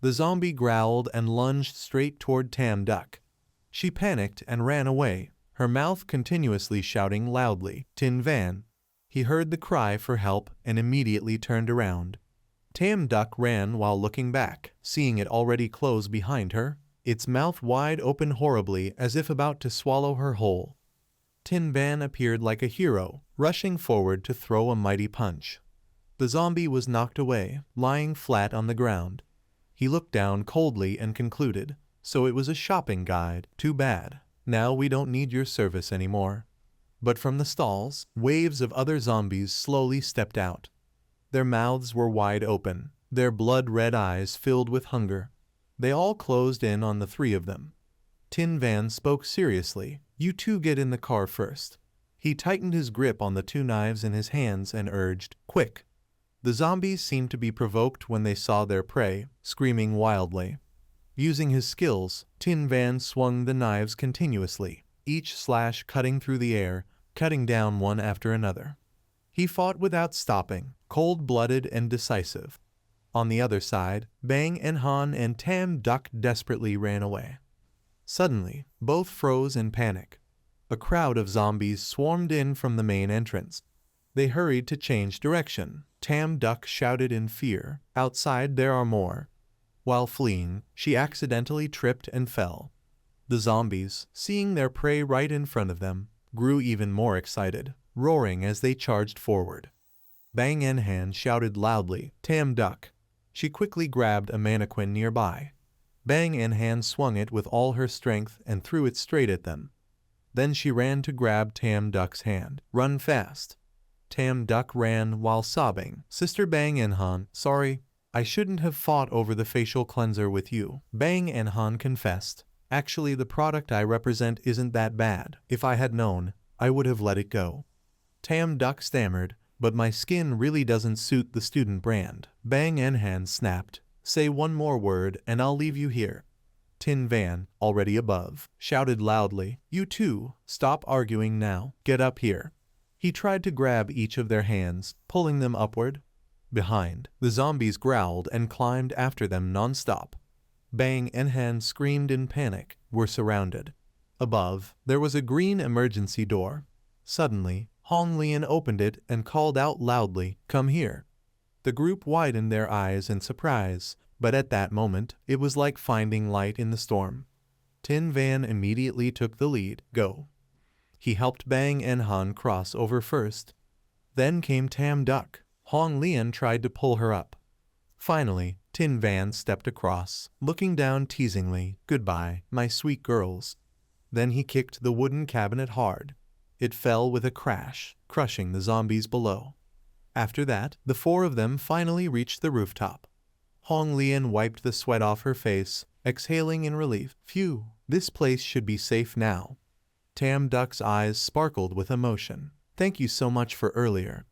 The zombie growled and lunged straight toward Tam Duck. She panicked and ran away, her mouth continuously shouting loudly, "Tin Van!" He heard the cry for help and immediately turned around. Tam Duck ran while looking back, seeing it already close behind her, its mouth wide open horribly as if about to swallow her whole. Tin Van appeared like a hero, rushing forward to throw a mighty punch. The zombie was knocked away, lying flat on the ground. He looked down coldly and concluded, "So it was a shopping guide, too bad. Now we don't need your service anymore." But from the stalls, waves of other zombies slowly stepped out. Their mouths were wide open, their blood-red eyes filled with hunger. They all closed in on the three of them. Tin Van spoke seriously, "You two get in the car first." He tightened his grip on the two knives in his hands and urged, "Quick." The zombies seemed to be provoked when they saw their prey, screaming wildly. Using his skills, Tin Van swung the knives continuously, each slash cutting through the air, cutting down one after another. He fought without stopping, cold-blooded and decisive. On the other side, Bang and Han and Tam Duck desperately ran away. Suddenly, both froze in panic. A crowd of zombies swarmed in from the main entrance. They hurried to change direction. Tam Duck shouted in fear, "Outside there are more." While fleeing, she accidentally tripped and fell. The zombies, seeing their prey right in front of them, grew even more excited, roaring as they charged forward. Bang and Han shouted loudly, "Tam Duck!" She quickly grabbed a mannequin nearby. Bang and Han swung it with all her strength and threw it straight at them. Then she ran to grab Tam Duck's hand. "Run fast!" Tam Duck ran while sobbing, "Sister Bang and Han, sorry, I shouldn't have fought over the facial cleanser with you." Bang and Han confessed, "Actually, the product I represent isn't that bad. If I had known, I would have let it go." Tam Duck stammered, "But my skin really doesn't suit the student brand." Bang and Han snapped, "Say one more word and I'll leave you here." Tin Van, already above, shouted loudly, "You two, stop arguing now. Get up here." He tried to grab each of their hands, pulling them upward. Behind, the zombies growled and climbed after them non-stop. Bang and Han screamed in panic, were surrounded. Above, there was a green emergency door. Suddenly, Hong Lian opened it and called out loudly, "Come here." The group widened their eyes in surprise, but at that moment, it was like finding light in the storm. Tin Van immediately took the lead. "Go." He helped Bang and Han cross over first. Then came Tam Duck. Hong Lian tried to pull her up. Finally, Tin Van stepped across, looking down teasingly, "Goodbye, my sweet girls." Then he kicked the wooden cabinet hard. It fell with a crash, crushing the zombies below. After that, the four of them finally reached the rooftop. Hong Lian wiped the sweat off her face, exhaling in relief. "Phew, this place should be safe now." Tam Duck's eyes sparkled with emotion. "Thank you so much for earlier."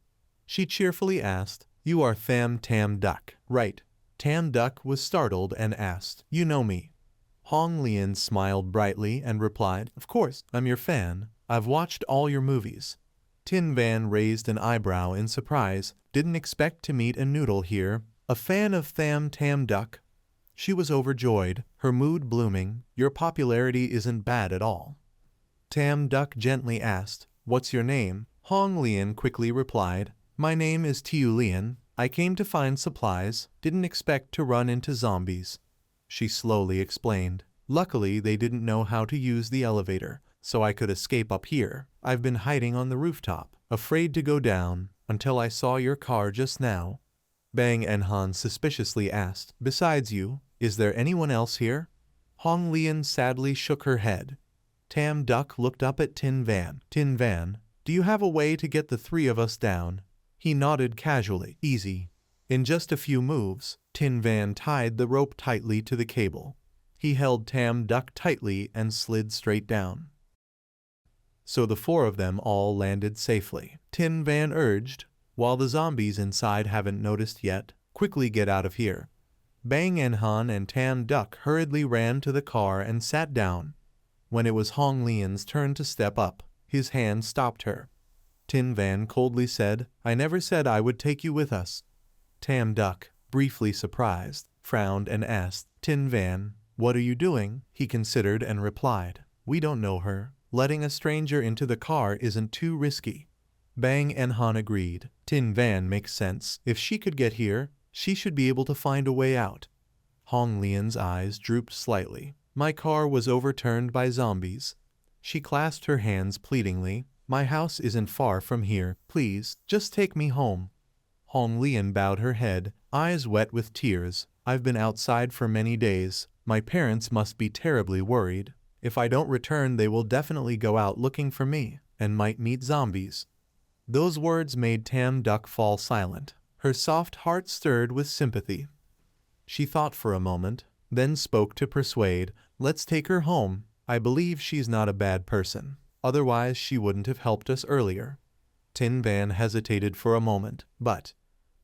She cheerfully asked, "You are Tam Duck, right?" Tam Duck was startled and asked, "You know me?" Hong Lian smiled brightly and replied, "Of course, I'm your fan. I've watched all your movies." Tin Van raised an eyebrow in surprise, didn't expect to meet a noodle here, a fan of Tam Duck. She was overjoyed, her mood blooming. "Your popularity isn't bad at all." Tam Duck gently asked, "What's your name?" Hong Lian quickly replied, "My name is Tiu Lian. I came to find supplies, didn't expect to run into zombies." She slowly explained, "Luckily they didn't know how to use the elevator, so I could escape up here. I've been hiding on the rooftop, afraid to go down, until I saw your car just now." Bang and Han suspiciously asked, "Besides you, is there anyone else here?" Hong Lian sadly shook her head. Tam Duck looked up at Tin Van. "Tin Van, do you have a way to get the three of us down?" He nodded casually. "Easy." In just a few moves, Tin Van tied the rope tightly to the cable. He held Tam Duck tightly and slid straight down. So the four of them all landed safely. Tin Van urged, "While the zombies inside haven't noticed yet, quickly get out of here." Bang and Han and Tam Duck hurriedly ran to the car and sat down. When it was Hong Lian's turn to step up, his hand stopped her. Tin Van coldly said, "I never said I would take you with us." Tam Duck, briefly surprised, frowned and asked, Tin Van, what are you doing? He considered and replied, we don't know her. Letting a stranger into the car isn't too risky. Bang and Han agreed. Tin Van makes sense. If she could get here, she should be able to find a way out. Hong Lian's eyes drooped slightly. My car was overturned by zombies. She clasped her hands pleadingly. My house isn't far from here. Please, just take me home. Hong Lian bowed her head, eyes wet with tears. I've been outside for many days. My parents must be terribly worried. If I don't return, they will definitely go out looking for me, and might meet zombies. Those words made Tam Duck fall silent. Her soft heart stirred with sympathy. She thought for a moment, then spoke to persuade, let's take her home. I believe she's not a bad person. Otherwise she wouldn't have helped us earlier. Tin Van hesitated for a moment, but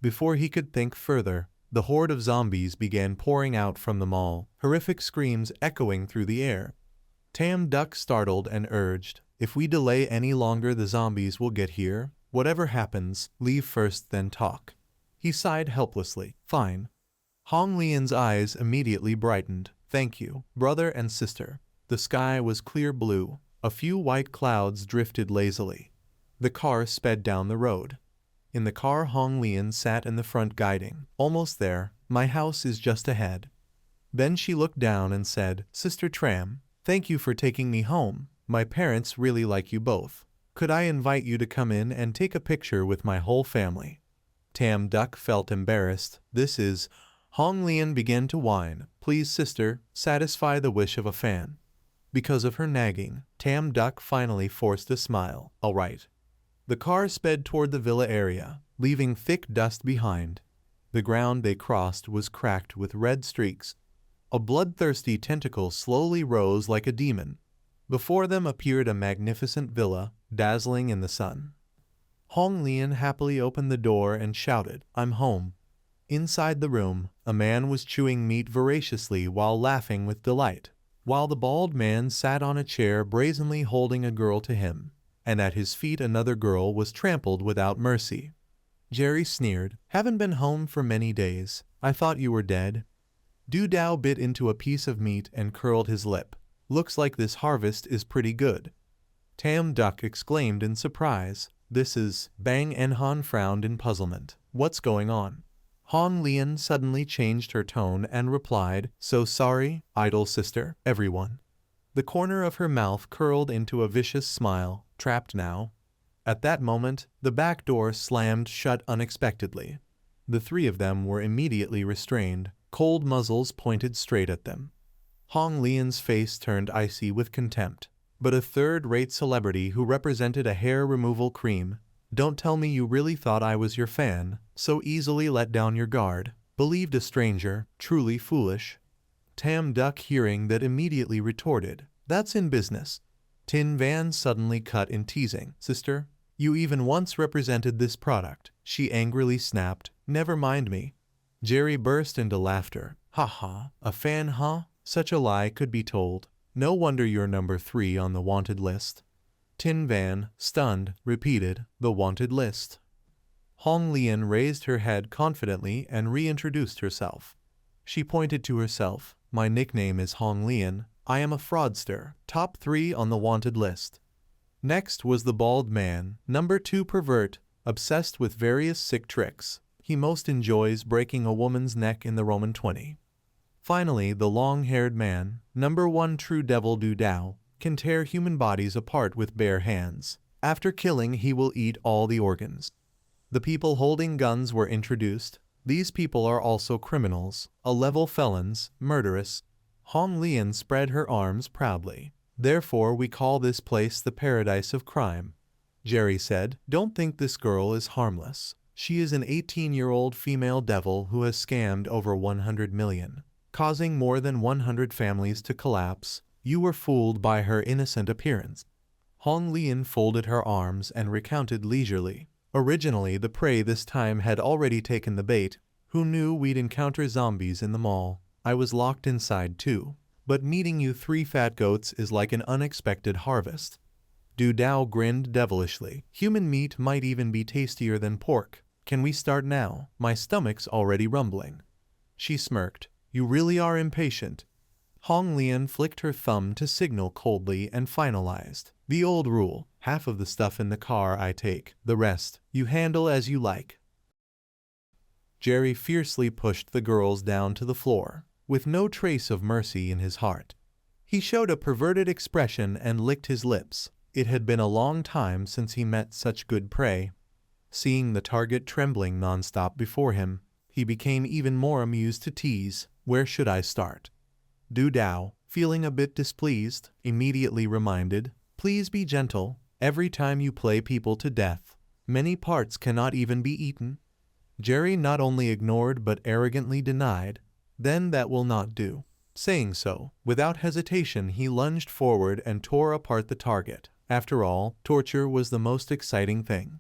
before he could think further, the horde of zombies began pouring out from the mall, horrific screams echoing through the air. Tam Duck startled and urged, if we delay any longer the zombies will get here. Whatever happens, leave first then talk. He sighed helplessly. Fine. Hong Lian's eyes immediately brightened. Thank you, brother and sister. The sky was clear blue. A few white clouds drifted lazily. The car sped down the road. In the car, Hong Lian sat in the front guiding. Almost there. My house is just ahead. Then she looked down and said, Sister Tram, thank you for taking me home. My parents really like you both. Could I invite you to come in and take a picture with my whole family? Tam Duck felt embarrassed. Hong Lian began to whine. Please, sister, satisfy the wish of a fan. Because of her nagging, Tam Duck finally forced a smile. All right. The car sped toward the villa area, leaving thick dust behind. The ground they crossed was cracked with red streaks. A bloodthirsty tentacle slowly rose like a demon. Before them appeared a magnificent villa, dazzling in the sun. Hong Lian happily opened the door and shouted, I'm home. Inside the room, a man was chewing meat voraciously while laughing with delight, while the bald man sat on a chair brazenly holding a girl to him, and at his feet another girl was trampled without mercy. Jerry sneered, haven't been home for many days. I thought you were dead. Du Dao bit into a piece of meat and curled his lip. Looks like this harvest is pretty good. Tam Duck exclaimed in surprise. Bang and Han frowned in puzzlement. What's going on? Hong Lian suddenly changed her tone and replied, so sorry, idle sister, everyone. The corner of her mouth curled into a vicious smile. Trapped now. At that moment, the back door slammed shut unexpectedly. The three of them were immediately restrained, cold muzzles pointed straight at them. Hong Lian's face turned icy with contempt. But a third-rate celebrity who represented a hair removal cream. Don't tell me you really thought I was your fan, so easily let down your guard. Believed a stranger, truly foolish. Tam Duck, hearing that, immediately retorted, that's in business. Tin Van suddenly cut in, teasing, sister, you even once represented this product. She angrily snapped, never mind me. Jerry burst into laughter. Ha ha, a fan, huh? Such a lie could be told. No wonder you're number 3 on the wanted list. Tin Van, stunned, repeated, the wanted list. Hong Lian raised her head confidently and reintroduced herself. She pointed to herself. My nickname is Hong Lian. I am a fraudster, top 3 on the wanted list. Next was the bald man, number 2 pervert, obsessed with various sick tricks. He most enjoys breaking a woman's neck in the Roman 20. Finally, the long-haired man, number 1 true devil Du Dao, can tear human bodies apart with bare hands. After killing, he will eat all the organs. The people holding guns were introduced. These people are also criminals, a-level felons, murderous. Hong Lian spread her arms proudly. Therefore we call this place the paradise of crime. Jerry said, don't think this girl is harmless. She is an 18-year-old female devil who has scammed over 100 million. Causing more than 100 families to collapse. You were fooled by her innocent appearance. Hong Lian folded her arms and recounted leisurely. Originally, the prey this time had already taken the bait. Who knew we'd encounter zombies in the mall? I was locked inside too. But meeting you 3 fat goats is like an unexpected harvest. Du Dao grinned devilishly. Human meat might even be tastier than pork. Can we start now? My stomach's already rumbling. She smirked. You really are impatient. Hong Lian flicked her thumb to signal coldly and finalized. The old rule, half of the stuff in the car I take, the rest, you handle as you like. Jerry fiercely pushed the girls down to the floor, with no trace of mercy in his heart. He showed a perverted expression and licked his lips. It had been a long time since he met such good prey. Seeing the target trembling nonstop before him, he became even more amused to tease. Where should I start? Du Dao, feeling a bit displeased, immediately reminded, please be gentle. Every time you play people to death, many parts cannot even be eaten. Jerry not only ignored but arrogantly denied, then that will not do. Saying so, without hesitation he lunged forward and tore apart the target. After all, torture was the most exciting thing.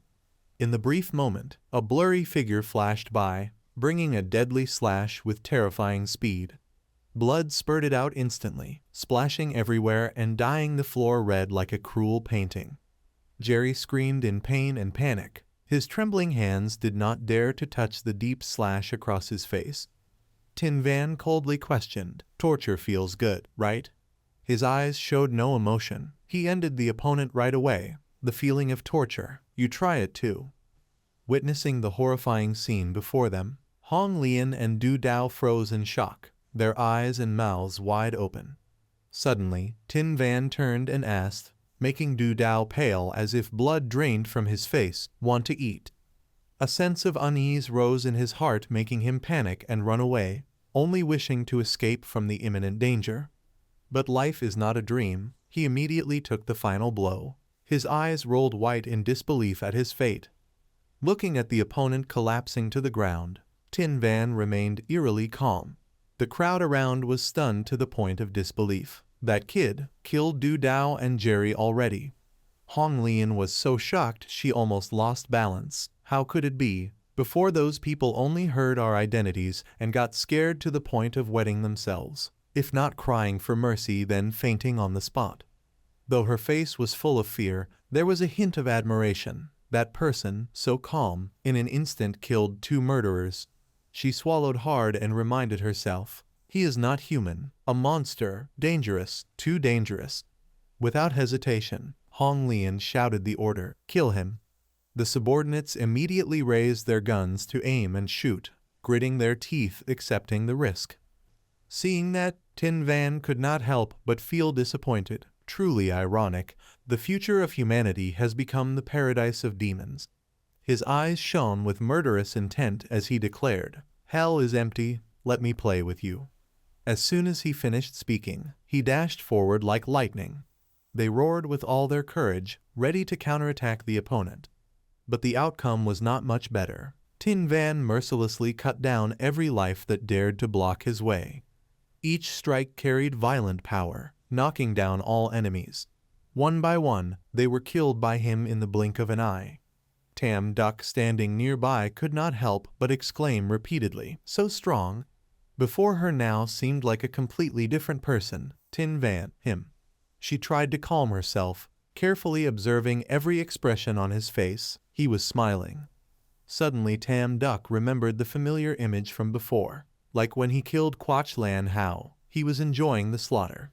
In the brief moment, a blurry figure flashed by, bringing a deadly slash with terrifying speed. Blood spurted out instantly, splashing everywhere and dyeing the floor red like a cruel painting. Jerry screamed in pain and panic. His trembling hands did not dare to touch the deep slash across his face. Tin Van coldly questioned, torture feels good, right? His eyes showed no emotion. He ended the opponent right away. The feeling of torture, you try it too. Witnessing the horrifying scene before them, Hong Lian and Du Dao froze in shock, their eyes and mouths wide open. Suddenly, Tin Van turned and asked, making Du Dao pale as if blood drained from his face, want to eat. A sense of unease rose in his heart, making him panic and run away, only wishing to escape from the imminent danger. But life is not a dream. He immediately took the final blow. His eyes rolled white in disbelief at his fate. Looking at the opponent collapsing to the ground, Tin Van remained eerily calm. The crowd around was stunned to the point of disbelief. That kid killed Du Dao and Jerry already. Hong Lian was so shocked she almost lost balance. How could it be? Before those people only heard our identities and got scared to the point of wetting themselves, if not crying for mercy then fainting on the spot. Though her face was full of fear, there was a hint of admiration. That person, so calm, in an instant killed 2 murderers. She swallowed hard and reminded herself, he is not human, a monster, dangerous, too dangerous. Without hesitation, Hong Lian shouted the order, kill him. The subordinates immediately raised their guns to aim and shoot, gritting their teeth accepting the risk. Seeing that, Tin Van could not help but feel disappointed. Truly ironic, the future of humanity has become the paradise of demons. His eyes shone with murderous intent as he declared, hell is empty, let me play with you. As soon as he finished speaking, he dashed forward like lightning. They roared with all their courage, ready to counterattack the opponent. But the outcome was not much better. Tin Van mercilessly cut down every life that dared to block his way. Each strike carried violent power, knocking down all enemies. One by one, they were killed by him in the blink of an eye. Tam Duck standing nearby could not help but exclaim repeatedly, so strong. Before her now seemed like a completely different person, Tin Van, him. She tried to calm herself, carefully observing every expression on his face. He was smiling. Suddenly Tam Duck remembered the familiar image from before. Like when he killed Quach Lan Hao, he was enjoying the slaughter.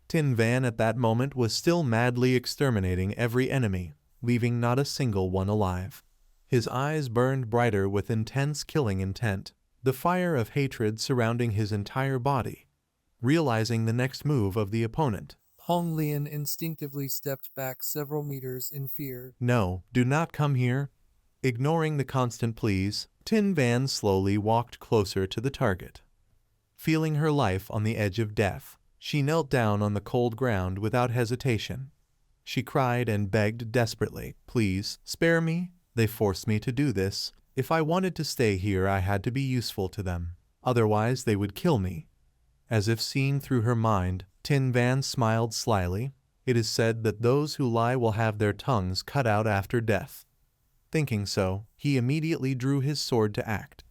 Tin Van at that moment was still madly exterminating every enemy, leaving not a single one alive. His eyes burned brighter with intense killing intent, the fire of hatred surrounding his entire body. Realizing the next move of the opponent, Hong Lian instinctively stepped back several meters in fear. No, do not come here. Ignoring the constant pleas, Tin Van slowly walked closer to the target. Feeling her life on the edge of death, she knelt down on the cold ground without hesitation. She cried and begged desperately, please, spare me. They forced me to do this. If I wanted to stay here I had to be useful to them. Otherwise they would kill me. As if seeing through her mind, Tin Van smiled slyly. It is said that those who lie will have their tongues cut out after death. Thinking so, he immediately drew his sword to act.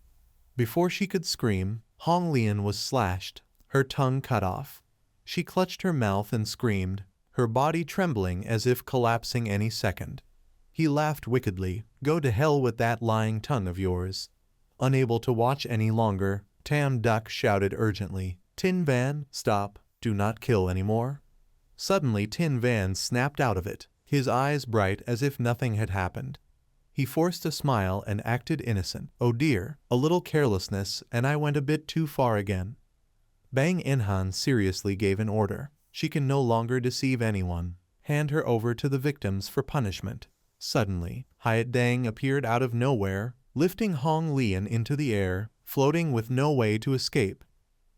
Before she could scream, Hong Lian was slashed, her tongue cut off. She clutched her mouth and screamed, her body trembling as if collapsing any second. He laughed wickedly, go to hell with that lying tongue of yours. Unable to watch any longer, Tam Duck shouted urgently. Tin Van, stop, do not kill anymore. Suddenly Tin Van snapped out of it, his eyes bright as if nothing had happened. He forced a smile and acted innocent. Oh dear, a little carelessness and I went a bit too far again. Bang Inhan seriously gave an order. She can no longer deceive anyone. Hand her over to the victims for punishment. Suddenly, Hyatt Dang appeared out of nowhere, lifting Hong Lian into the air, floating with no way to escape.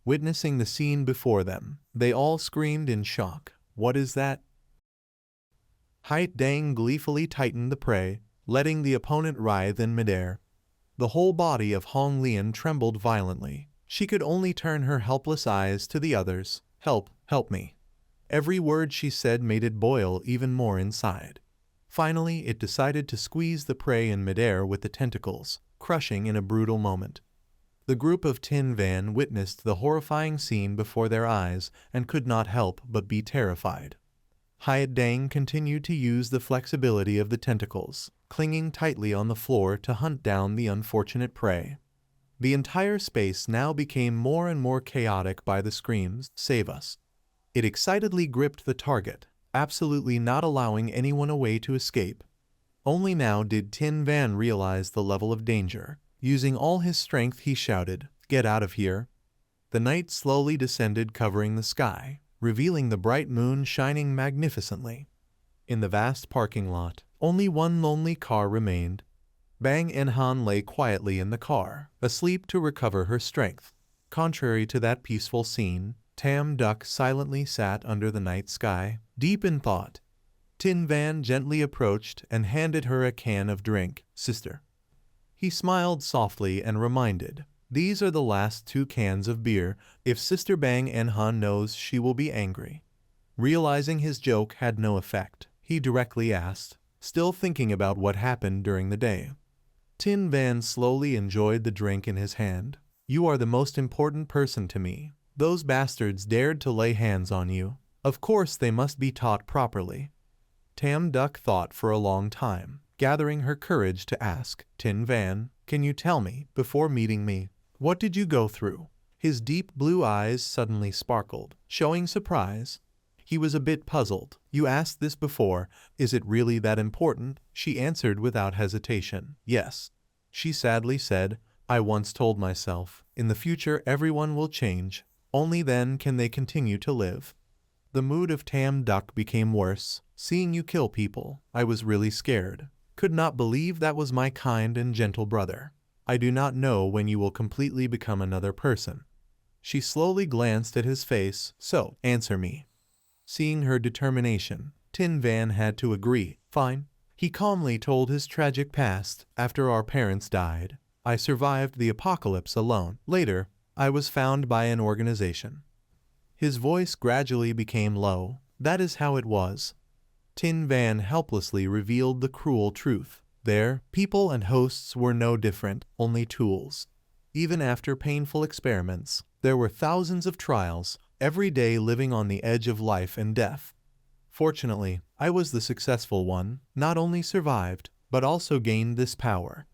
Witnessing the scene before them, they all screamed in shock. What is that? Hyatt Dang gleefully tightened the prey, letting the opponent writhe in midair. The whole body of Hong Lian trembled violently. She could only turn her helpless eyes to the others. Help, help me. Every word she said made it boil even more inside. Finally, it decided to squeeze the prey in midair with the tentacles, crushing in a brutal moment. The group of Tin Van witnessed the horrifying scene before their eyes and could not help but be terrified. Hyatt Dang continued to use the flexibility of the tentacles, clinging tightly on the floor to hunt down the unfortunate prey. The entire space now became more and more chaotic by the screams, "Save us!" It excitedly gripped the target, absolutely not allowing anyone a way to escape. Only now did Tin Van realize the level of danger. Using all his strength he shouted, "Get out of here!" The night slowly descended, covering the sky, revealing the bright moon shining magnificently. In the vast parking lot, only one lonely car remained. Bang Inhan lay quietly in the car, asleep to recover her strength. Contrary to that peaceful scene, Tam Duck silently sat under the night sky, deep in thought. Tin Van gently approached and handed her a can of drink. "Sister." He smiled softly and reminded, "These are the last 2 cans of beer. If Sister Bang Inhan knows, she will be angry." Realizing his joke had no effect, he directly asked, still thinking about what happened during the day. Tin Van slowly enjoyed the drink in his hand. "You are the most important person to me. Those bastards dared to lay hands on you. Of course they must be taught properly." Tam Duck thought for a long time, gathering her courage to ask, "Tin Van, can you tell me, before meeting me, what did you go through?" His deep blue eyes suddenly sparkled, showing surprise. He was a bit puzzled. "You asked this before. Is it really that important?" She answered without hesitation. "Yes." She sadly said, "I once told myself, in the future everyone will change. Only then can they continue to live." The mood of Tam Duck became worse. "Seeing you kill people, I was really scared. Could not believe that was my kind and gentle brother. I do not know when you will completely become another person." She slowly glanced at his face. "So, answer me." Seeing her determination, Tin Van had to agree. "Fine." He calmly told his tragic past. "After our parents died, I survived the apocalypse alone. Later, I was found by an organization." His voice gradually became low. "That is how it was." Tin Van helplessly revealed the cruel truth. Their people and hosts were no different, only tools. Even after painful experiments, there were thousands of trials, every day living on the edge of life and death. Fortunately, I was the successful one, not only survived, but also gained this power.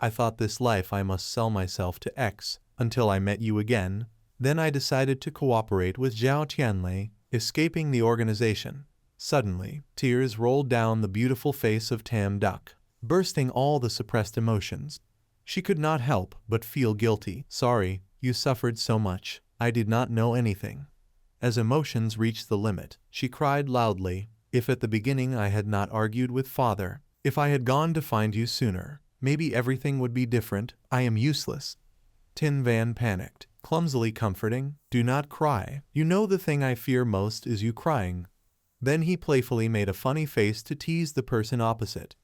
I thought this life I must sell myself to X, until I met you again. Then I decided to cooperate with Zhao Tianlei, escaping the organization. Suddenly, tears rolled down the beautiful face of Tam Duck, bursting all the suppressed emotions. She could not help but feel guilty. "Sorry, you suffered so much. I did not know anything." As emotions reached the limit, she cried loudly, "If at the beginning I had not argued with father, if I had gone to find you sooner, maybe everything would be different. I am useless." Tin Van panicked, clumsily comforting, "Do not cry. You know the thing I fear most is you crying." Then he playfully made a funny face to tease the person opposite.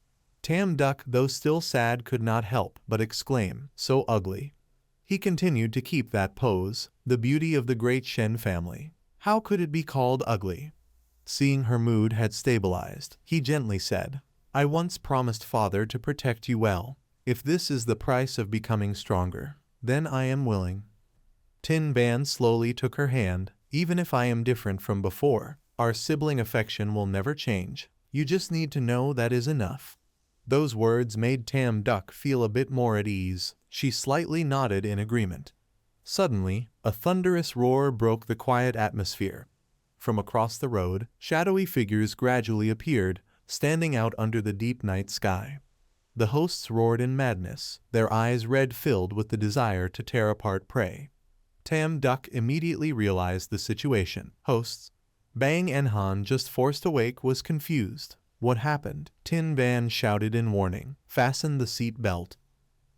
Tam Duck, though still sad, could not help but exclaim, "So ugly." He continued to keep that pose, the beauty of the great Shen family. How could it be called ugly? Seeing her mood had stabilized, he gently said, "I once promised father to protect you well. If this is the price of becoming stronger, then I am willing." Tin Van slowly took her hand. "Even if I am different from before, our sibling affection will never change. You just need to know that is enough." Those words made Tam Duck feel a bit more at ease. She slightly nodded in agreement. Suddenly, a thunderous roar broke the quiet atmosphere. From across the road, shadowy figures gradually appeared, standing out under the deep night sky. The hosts roared in madness, their eyes red-filled with the desire to tear apart prey. Tam Duck immediately realized the situation. Hosts. Bang and Han, just forced awake, was confused. What happened? Tin Van shouted in warning. Fasten the seat belt.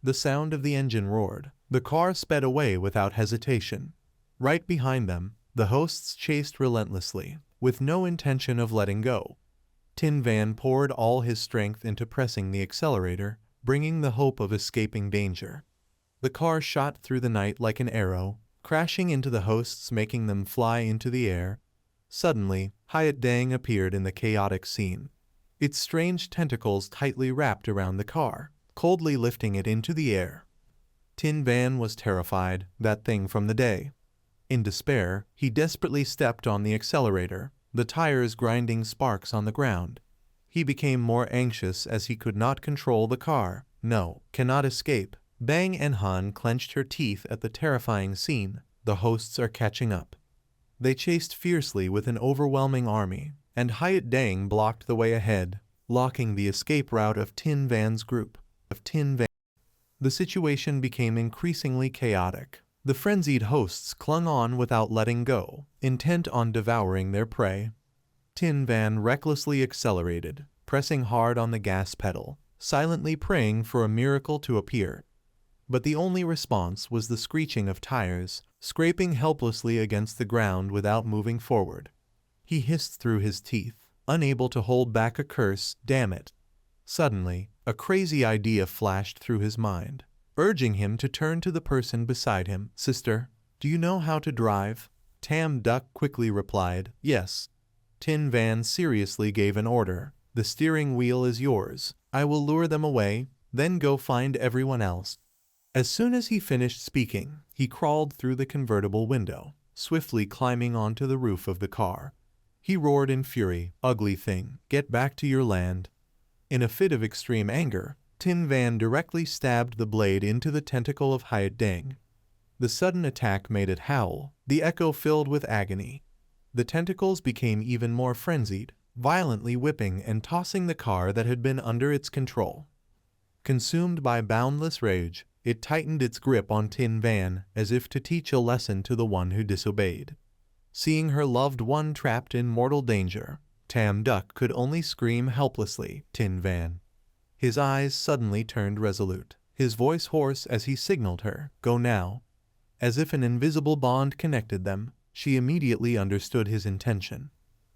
The sound of the engine roared. The car sped away without hesitation. Right behind them, the hosts chased relentlessly, with no intention of letting go. Tin Van poured all his strength into pressing the accelerator, bringing the hope of escaping danger. The car shot through the night like an arrow, crashing into the hosts, making them fly into the air. Suddenly, Hyatt Dang appeared in the chaotic scene. Its strange tentacles tightly wrapped around the car, coldly lifting it into the air. Tin Van was terrified, that thing from the day. In despair, he desperately stepped on the accelerator, the tires grinding sparks on the ground. He became more anxious as he could not control the car. No, cannot escape. Bang and Han clenched her teeth at the terrifying scene. The hosts are catching up. They chased fiercely with an overwhelming army, and Hyatt Dang blocked the way ahead, blocking the escape route of Tin Van's group. The situation became increasingly chaotic. The frenzied hosts clung on without letting go, intent on devouring their prey. Tin Van recklessly accelerated, pressing hard on the gas pedal, silently praying for a miracle to appear. But the only response was the screeching of tires, scraping helplessly against the ground without moving forward. He hissed through his teeth, unable to hold back a curse. Damn it. Suddenly, a crazy idea flashed through his mind, urging him to turn to the person beside him. Sister, do you know how to drive? Tam Duck quickly replied, yes. Tin Van seriously gave an order. The steering wheel is yours. I will lure them away, then go find everyone else. As soon as he finished speaking, he crawled through the convertible window, swiftly climbing onto the roof of the car. He roared in fury, ugly thing, get back to your land. In a fit of extreme anger, Tin Van directly stabbed the blade into the tentacle of Hyatt Dang. The sudden attack made it howl, the echo filled with agony. The tentacles became even more frenzied, violently whipping and tossing the car that had been under its control. Consumed by boundless rage, it tightened its grip on Tin Van as if to teach a lesson to the one who disobeyed. Seeing her loved one trapped in mortal danger, Tam Duck could only scream helplessly, Tin Van. His eyes suddenly turned resolute, his voice hoarse as he signaled her, go now. As if an invisible bond connected them, she immediately understood his intention.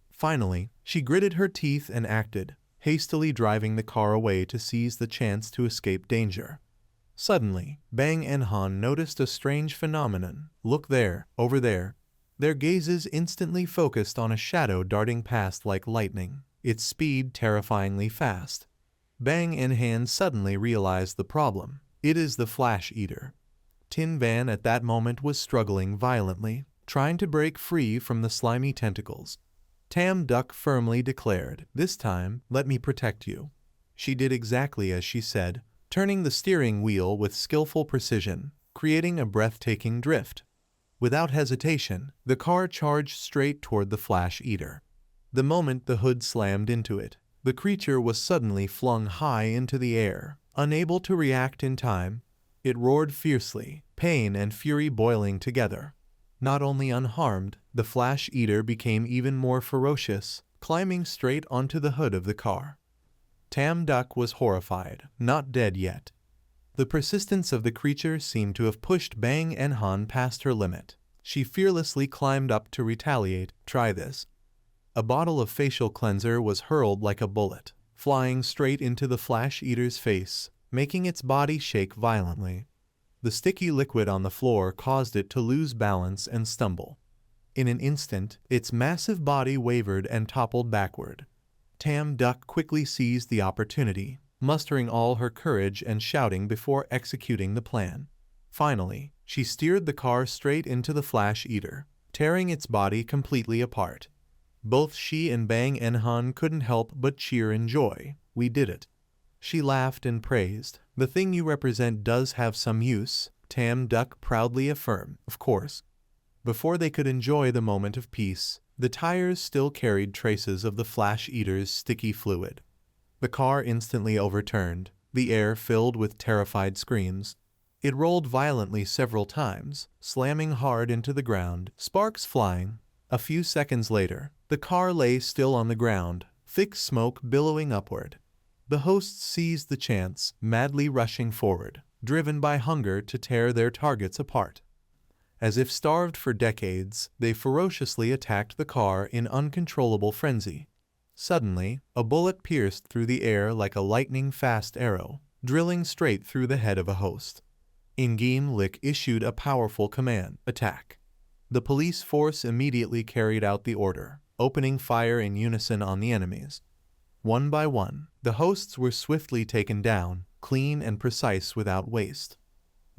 Finally, she gritted her teeth and acted, hastily driving the car away to seize the chance to escape danger. Suddenly, Bang and Han noticed a strange phenomenon. Look there, over there. Their gazes instantly focused on a shadow darting past like lightning, its speed terrifyingly fast. Bang and Han suddenly realized the problem. It is the Flash Eater. Tin Van at that moment was struggling violently, trying to break free from the slimy tentacles. Tam Duck firmly declared, this time, let me protect you. She did exactly as she said, turning the steering wheel with skillful precision, creating a breathtaking drift. Without hesitation, the car charged straight toward the Flash Eater. The moment the hood slammed into it, the creature was suddenly flung high into the air. Unable to react in time, it roared fiercely, pain and fury boiling together. Not only unharmed, the Flash Eater became even more ferocious, climbing straight onto the hood of the car. Tam Duck was horrified, not dead yet. The persistence of the creature seemed to have pushed Bang and Han past her limit. She fearlessly climbed up to retaliate. Try this. A bottle of facial cleanser was hurled like a bullet, flying straight into the Flash Eater's face, making its body shake violently. The sticky liquid on the floor caused it to lose balance and stumble. In an instant, its massive body wavered and toppled backward. Tam Duck quickly seized the opportunity, mustering all her courage and shouting before executing the plan. Finally, she steered the car straight into the Flash Eater, tearing its body completely apart. Both she and Bang and Han couldn't help but cheer in joy. We did it. She laughed and praised. The thing you represent does have some use. Tam Duck proudly affirmed. Of course. Before they could enjoy the moment of peace, the tires still carried traces of the Flash Eater's sticky fluid. The car instantly overturned, the air filled with terrified screams. It rolled violently several times, slamming hard into the ground, sparks flying. A few seconds later, the car lay still on the ground, thick smoke billowing upward. The hosts seized the chance, madly rushing forward, driven by hunger to tear their targets apart. As if starved for decades, they ferociously attacked the car in uncontrollable frenzy. Suddenly, a bullet pierced through the air like a lightning-fast arrow, drilling straight through the head of a host. In-game Lick issued a powerful command, attack. The police force immediately carried out the order, opening fire in unison on the enemies. One by one, the hosts were swiftly taken down, clean and precise without waste.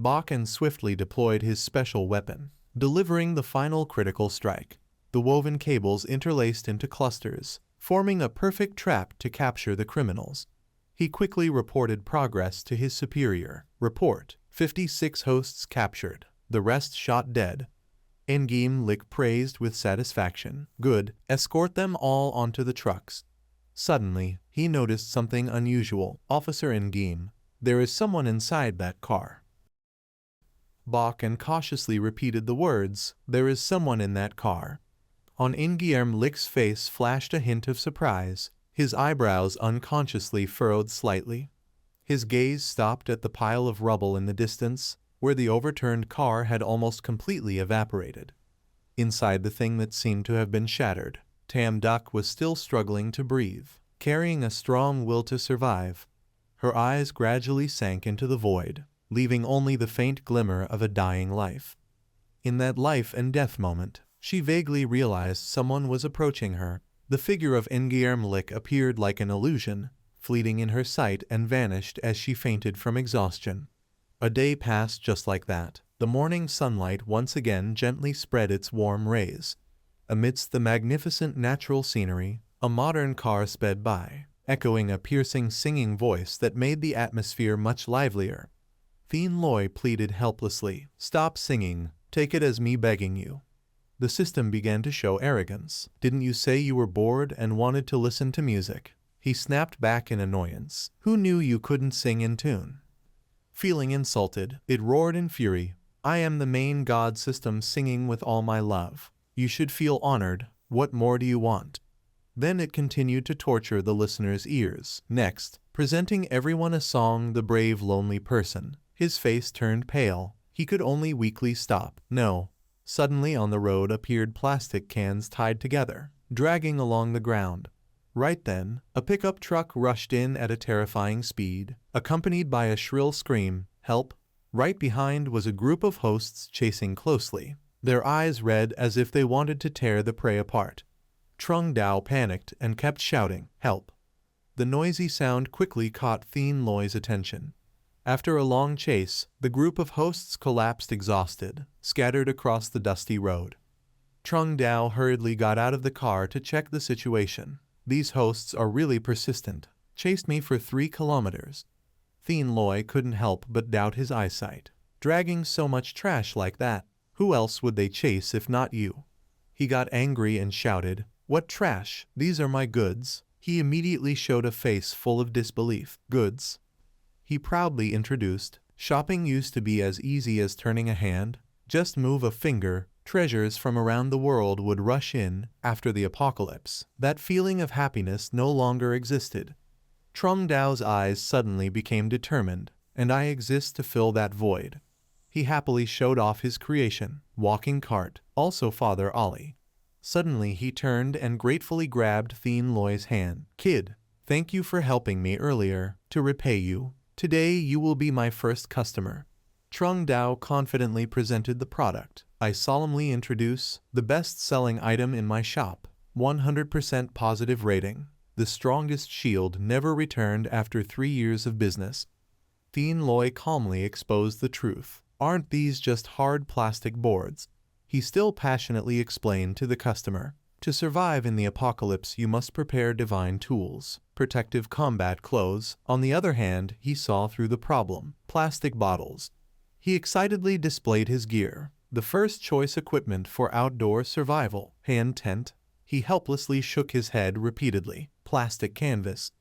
Bakken swiftly deployed his special weapon, delivering the final critical strike. The woven cables interlaced into clusters, forming a perfect trap to capture the criminals. He quickly reported progress to his superior. Report: 56 hosts captured, the rest shot dead. In-game Lick praised with satisfaction. Good, escort them all onto the trucks. Suddenly, he noticed something unusual. Officer In-game, there is someone inside that car. Bakken cautiously repeated the words, there is someone in that car. On In-game Lick's face flashed a hint of surprise, his eyebrows unconsciously furrowed slightly. His gaze stopped at the pile of rubble in the distance, where the overturned car had almost completely evaporated. Inside the thing that seemed to have been shattered, Tam Duck was still struggling to breathe, carrying a strong will to survive. Her eyes gradually sank into the void, leaving only the faint glimmer of a dying life. In that life and death moment, she vaguely realized someone was approaching her. The figure of In-game Lick appeared like an illusion, fleeting in her sight and vanished as she fainted from exhaustion. A day passed just like that. The morning sunlight once again gently spread its warm rays. Amidst the magnificent natural scenery, a modern car sped by, echoing a piercing singing voice that made the atmosphere much livelier. Thien Loi pleaded helplessly, "Stop singing, take it as me begging you." The system began to show arrogance. "Didn't you say you were bored and wanted to listen to music?" He snapped back in annoyance. "Who knew you couldn't sing in tune?" Feeling insulted, it roared in fury. "I am the main god system singing with all my love. You should feel honored. What more do you want?" Then it continued to torture the listener's ears. Next, presenting everyone a song, The Brave Lonely Person. His face turned pale. He could only weakly stop. No. Suddenly on the road appeared plastic cans tied together, dragging along the ground. Right then, a pickup truck rushed in at a terrifying speed, accompanied by a shrill scream, "Help!" Right behind was a group of hosts chasing closely, their eyes red as if they wanted to tear the prey apart. Trung Dao panicked and kept shouting, "Help!" The noisy sound quickly caught Thien Loi's attention. After a long chase, the group of hosts collapsed exhausted, scattered across the dusty road. Trung Dao hurriedly got out of the car to check the situation. "These hosts are really persistent. Chased me for 3 kilometers. Thien Loi couldn't help but doubt his eyesight. Dragging so much trash like that, who else would they chase if not you? He got angry and shouted, "What trash? These are my goods." He immediately showed a face full of disbelief. "Goods?" He proudly introduced. Shopping used to be as easy as turning a hand. Just move a finger, treasures from around the world would rush in. After the apocalypse, that feeling of happiness no longer existed. Trung Dao's eyes suddenly became determined, and I exist to fill that void. He happily showed off his creation, walking cart, also Father Ollie. Suddenly he turned and gratefully grabbed Thien Loi's hand. "Kid, thank you for helping me earlier. To repay you, today you will be my first customer." Trung Dao confidently presented the product. "I solemnly introduce the best-selling item in my shop. 100% positive rating. The strongest shield never returned after 3 years of business." Thien Loi calmly exposed the truth. "Aren't these just hard plastic boards?" He still passionately explained to the customer, "To survive in the apocalypse you must prepare divine tools, protective combat clothes." On the other hand, he saw through the problem. Plastic bottles. He excitedly displayed his gear, the first choice equipment for outdoor survival. Hand tent. He helplessly shook his head repeatedly. Plastic canvas.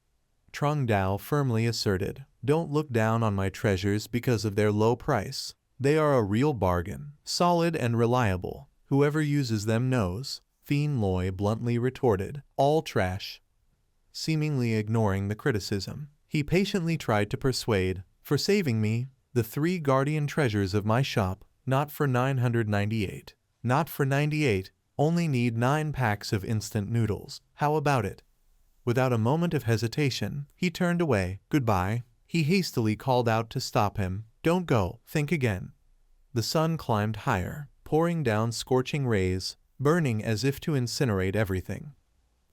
Trung Dao firmly asserted, "Don't look down on my treasures because of their low price. They are a real bargain, solid and reliable. Whoever uses them knows." Thien Loi bluntly retorted, "All trash." Seemingly ignoring the criticism, he patiently tried to persuade, "For saving me, the 3 guardian treasures of my shop, not for 998. Not for 98, only need 9 packs of instant noodles. How about it?" Without a moment of hesitation, he turned away. "Goodbye." He hastily called out to stop him, "Don't go, think again." The sun climbed higher, pouring down scorching rays, burning as if to incinerate everything.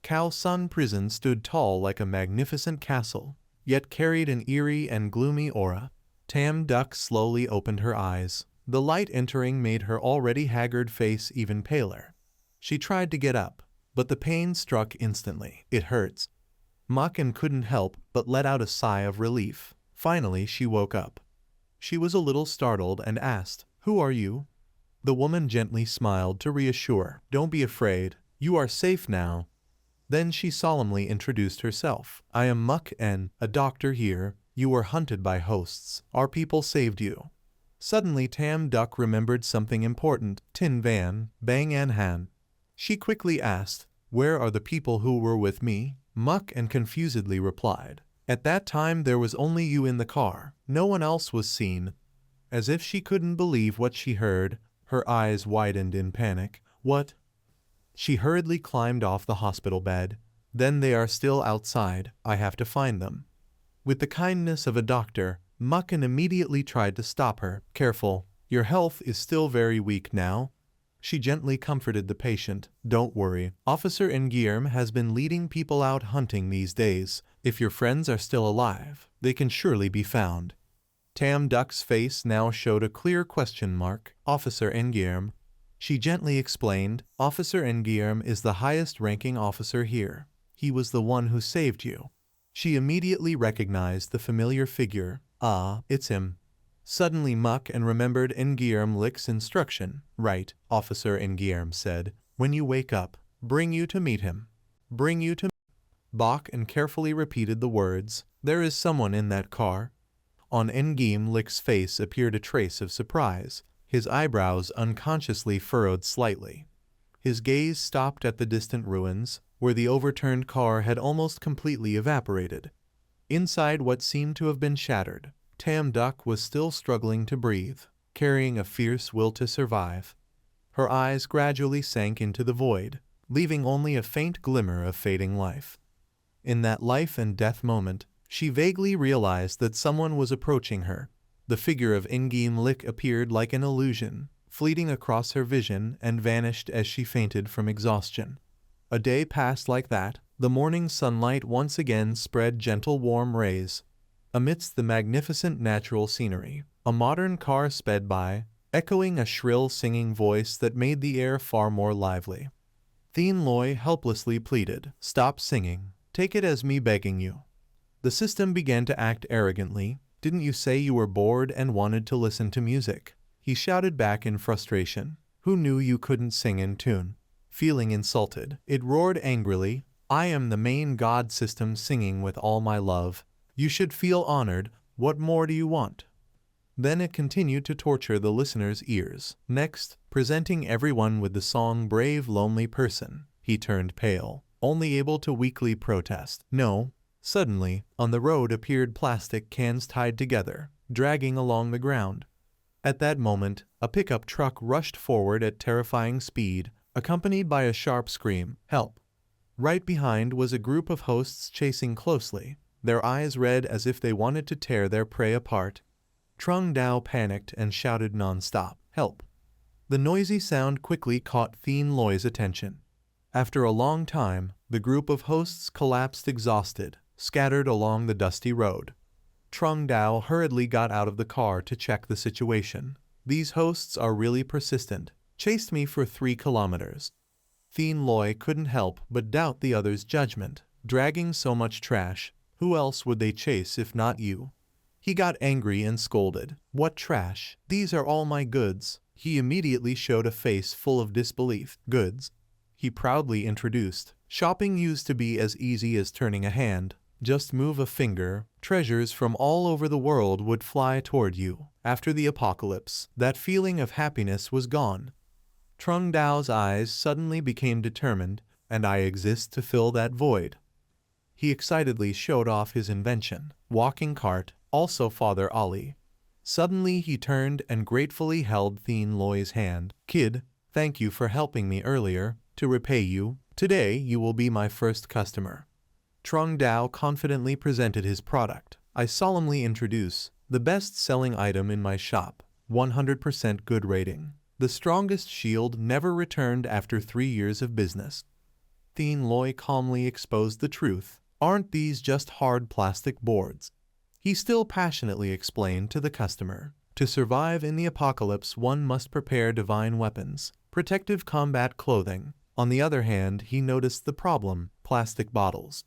Khao Sun Prison stood tall like a magnificent castle, yet carried an eerie and gloomy aura. Tam Duck slowly opened her eyes. The light entering made her already haggard face even paler. She tried to get up, but the pain struck instantly. "It hurts." Mucken couldn't help but let out a sigh of relief. Finally she woke up. She was a little startled and asked, "Who are you?" The woman gently smiled to reassure, "Don't be afraid, you are safe now." Then she solemnly introduced herself. "I am Muck En, a doctor here. You were hunted by hosts. Our people saved you." Suddenly Tam Duck remembered something important. "Tin Van, Bang An Han." She quickly asked, "Where are the people who were with me?" Muck En confusedly replied, "At that time there was only you in the car. No one else was seen." As if she couldn't believe what she heard, her eyes widened in panic. "What?" She hurriedly climbed off the hospital bed. "Then they are still outside. I have to find them." With the kindness of a doctor, Mucken immediately tried to stop her. "Careful, your health is still very weak now." She gently comforted the patient. "Don't worry, Officer Nguyen has been leading people out hunting these days. If your friends are still alive, they can surely be found." Tam Duck's face now showed a clear question mark. "Officer Nguyen." She gently explained, "Officer Nguyen is the highest-ranking officer here. He was the one who saved you." She immediately recognized the familiar figure. "Ah, it's him." Suddenly Muck En remembered Nguyen Lick's instruction. "Right," Officer Nguyen said. "When you wake up, bring you to meet him. Bring you to." Bok and carefully repeated the words. "There is someone in that car." On Nguyen Lick's face appeared a trace of surprise. His eyebrows unconsciously furrowed slightly. His gaze stopped at the distant ruins, where the overturned car had almost completely evaporated. Inside what seemed to have been shattered, Tam Duck was still struggling to breathe, carrying a fierce will to survive. Her eyes gradually sank into the void, leaving only a faint glimmer of fading life. In that life and death moment, she vaguely realized that someone was approaching her. The figure of Nguyen Lick appeared like an illusion, fleeting across her vision and vanished as she fainted from exhaustion. A day passed like that. The morning sunlight once again spread gentle warm rays. Amidst the magnificent natural scenery, a modern car sped by, echoing a shrill singing voice that made the air far more lively. Thien Loi helplessly pleaded, "Stop singing. Take it as me begging you." The system began to act arrogantly. "Didn't you say you were bored and wanted to listen to music?" He shouted back in frustration. "Who knew you couldn't sing in tune?" Feeling insulted, it roared angrily, "I am the main god system singing with all my love. You should feel honored. What more do you want?" Then it continued to torture the listener's ears. Next, presenting everyone with the song "Brave Lonely Person," he turned pale, only able to weakly protest, "No." Suddenly, on the road appeared plastic cans tied together, dragging along the ground. At that moment, a pickup truck rushed forward at terrifying speed, accompanied by a sharp scream, "Help!" Right behind was a group of hosts chasing closely, their eyes red as if they wanted to tear their prey apart. Trung Dao panicked and shouted non-stop, "Help!" The noisy sound quickly caught Thien Loi's attention. After a long time, the group of hosts collapsed exhausted, scattered along the dusty road. Trung Dao hurriedly got out of the car to check the situation. "These hosts are really persistent. Chased me for 3 kilometers. Thien Loi couldn't help but doubt the other's judgment. Dragging so much trash, who else would they chase if not you? He got angry and scolded. What trash? These are all my goods. He immediately showed a face full of disbelief. Goods? He proudly introduced. Shopping used to be as easy as turning a hand. Just move a finger, treasures from all over the world would fly toward you. After the apocalypse, that feeling of happiness was gone. Trung Dao's eyes suddenly became determined, and I exist to fill that void. He excitedly showed off his invention, walking cart, also Father Ali. Suddenly he turned and gratefully held Thien Loi's hand. Kid, thank you for helping me earlier. To repay you, today you will be my first customer. Trung Dao confidently presented his product. I solemnly introduce the best-selling item in my shop, 100% good rating. The strongest shield never returned after 3 years of business. Thien Loi calmly exposed the truth. Aren't these just hard plastic boards? He still passionately explained to the customer. To survive in the apocalypse, one must prepare divine weapons, protective combat clothing. On the other hand, he noticed the problem, plastic bottles.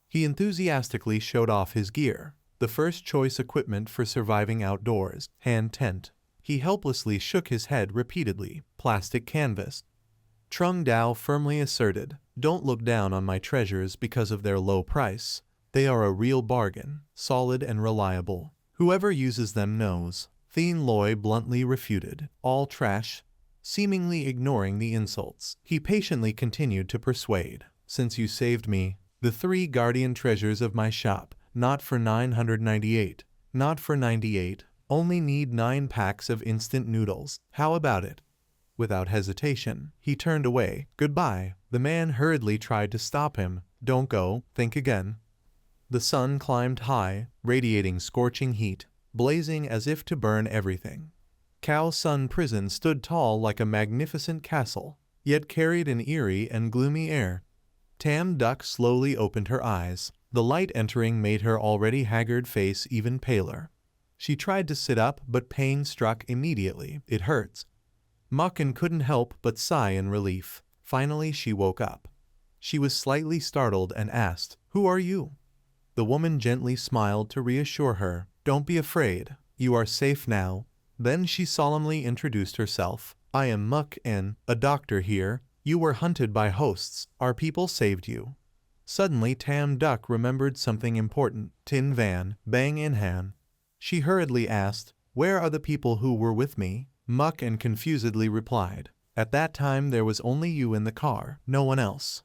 He enthusiastically showed off his gear, the first choice equipment for surviving outdoors, hand tent. He helplessly shook his head repeatedly, plastic canvas. Trung Dao firmly asserted, don't look down on my treasures because of their low price. They are a real bargain, solid and reliable. Whoever uses them knows. Thien Loi bluntly refuted, all trash. Seemingly ignoring the insults, he patiently continued to persuade. Since you saved me, the 3 guardian treasures of my shop, not for 998, not for 98, only need 9 packs of instant noodles. How about it? Without hesitation, he turned away. Goodbye. The man hurriedly tried to stop him. Don't go, think again. The sun climbed high, radiating scorching heat, blazing as if to burn everything. Khao Sun Prison stood tall like a magnificent castle, yet carried an eerie and gloomy air. Tam Duck slowly opened her eyes. The light entering made her already haggard face even paler. She tried to sit up, but pain struck immediately. It hurts. Mucken couldn't help but sigh in relief. Finally she woke up. She was slightly startled and asked, "Who are you?" The woman gently smiled to reassure her. "Don't be afraid. You are safe now." Then she solemnly introduced herself. "I am Mucken, a doctor here. You were hunted by hosts. Our people saved you." Suddenly Tam Duck remembered something important. Tin Van, Bang In Han. She hurriedly asked, "Where are the people who were with me?" Mucken confusedly replied, "At that time there was only you in the car, no one else."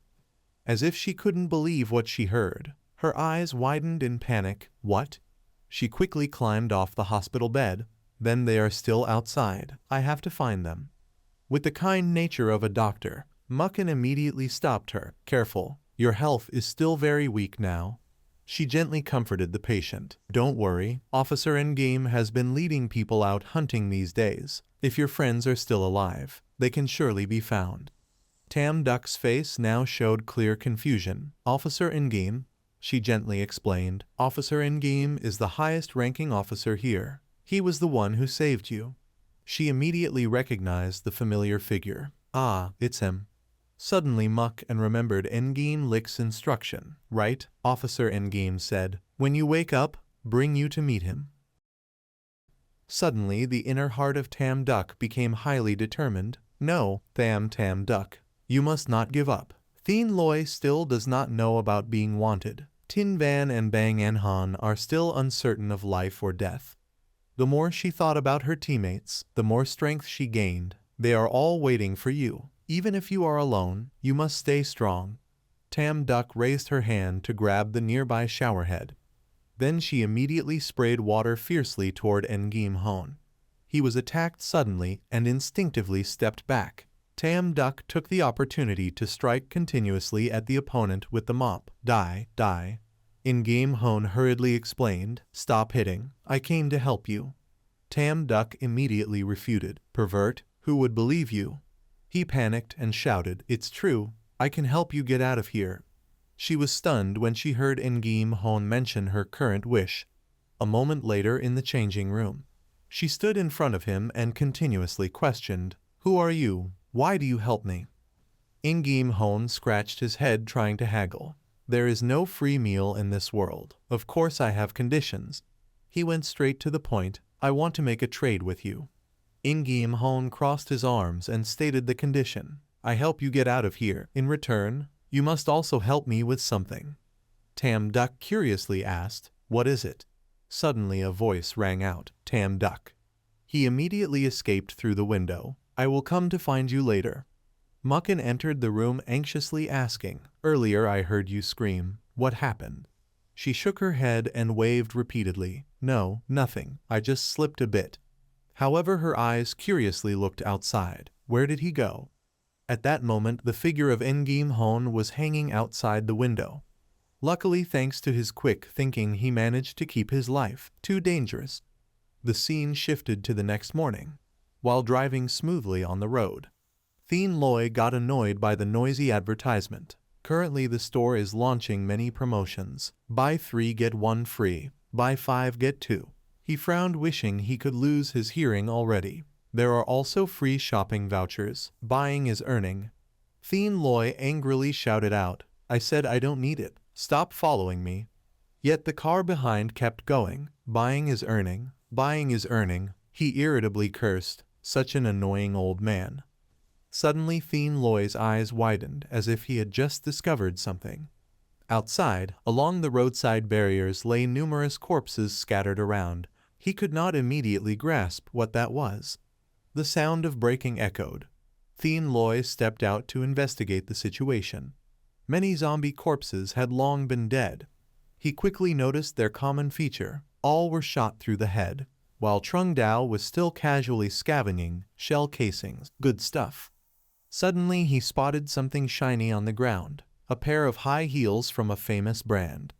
As if she couldn't believe what she heard, her eyes widened in panic. What? She quickly climbed off the hospital bed. Then they are still outside. I have to find them. With the kind nature of a doctor, Mucken immediately stopped her. Careful, your health is still very weak now. She gently comforted the patient. Don't worry, Officer Endgame has been leading people out hunting these days. If your friends are still alive, they can surely be found. Tam Duck's face now showed clear confusion. Officer Endgame, she gently explained. Officer Endgame is the highest-ranking officer here. He was the one who saved you. She immediately recognized the familiar figure. Ah, it's him. Suddenly Mucken remembered Endgame Lick's instruction. Right, Officer Endgame said. When you wake up, bring you to meet him. Suddenly the inner heart of Tam Duck became highly determined. No, Tam Duck. You must not give up. Thien Loi still does not know about being wanted. Tin Van and Bang En Han are still uncertain of life or death. The more she thought about her teammates, the more strength she gained. They are all waiting for you. Even if you are alone, you must stay strong. Tam Duck raised her hand to grab the nearby showerhead. Then she immediately sprayed water fiercely toward Endgame Han. He was attacked suddenly and instinctively stepped back. Tam Duck took the opportunity to strike continuously at the opponent with the mop. Die, die. Endgame Han hurriedly explained, "Stop hitting. I came to help you." Tam Duck immediately refuted. Pervert, who would believe you? He panicked and shouted, "It's true. I can help you get out of here." She was stunned when she heard Endgame Han mention her current wish. A moment later in the changing room, she stood in front of him and continuously questioned, "Who are you? Why do you help me?" Endgame Han scratched his head trying to haggle. "There is no free meal in this world. Of course I have conditions." He went straight to the point. I want to make a trade with you. In-game Hone crossed his arms and stated the condition. I help you get out of here. In return, you must also help me with something. Tam Duck curiously asked, what is it? Suddenly a voice rang out, Tam Duck. He immediately escaped through the window. I will come to find you later. Mucken entered the room anxiously asking, earlier I heard you scream. What happened? She shook her head and waved repeatedly. No, nothing. I just slipped a bit. However, her eyes curiously looked outside. Where did he go? At that moment, the figure of In-game Hone was hanging outside the window. Luckily, thanks to his quick thinking, he managed to keep his life. Too dangerous. The scene shifted to the next morning. While driving smoothly on the road, Thien Loi got annoyed by the noisy advertisement. Currently, the store is launching many promotions. Buy 3 get 1 free. Buy 5 get 2. He frowned, wishing he could lose his hearing already. There are also free shopping vouchers. Buying is earning. Thien Loi angrily shouted out, I said I don't need it. Stop following me. Yet the car behind kept going. Buying is earning. Buying is earning. He irritably cursed. Such an annoying old man. Suddenly Thien Loi's eyes widened as if he had just discovered something. Outside, along the roadside barriers lay numerous corpses scattered around. He could not immediately grasp what that was. The sound of breaking echoed. Thien Loi stepped out to investigate the situation. Many zombie corpses had long been dead. He quickly noticed their common feature. All were shot through the head, while Trung Dao was still casually scavenging shell casings. Good stuff. Suddenly he spotted something shiny on the ground, a pair of high heels from a famous brand.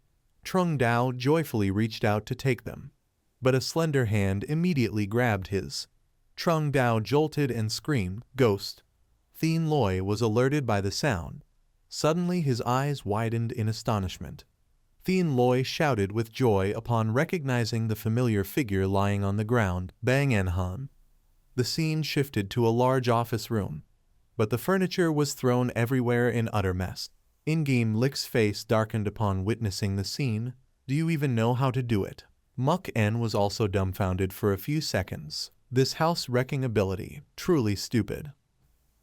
Trung Dao joyfully reached out to take them, but a slender hand immediately grabbed his. Trung Dao jolted and screamed, Ghost! Thien Loi was alerted by the sound. Suddenly his eyes widened in astonishment. Thien Loi shouted with joy upon recognizing the familiar figure lying on the ground, Bang En Han. The scene shifted to a large office room, but the furniture was thrown everywhere in utter mess. In-game Lick's face darkened upon witnessing the scene. Do you even know how to do it? Muck En was also dumbfounded for a few seconds. This house-wrecking ability, truly stupid.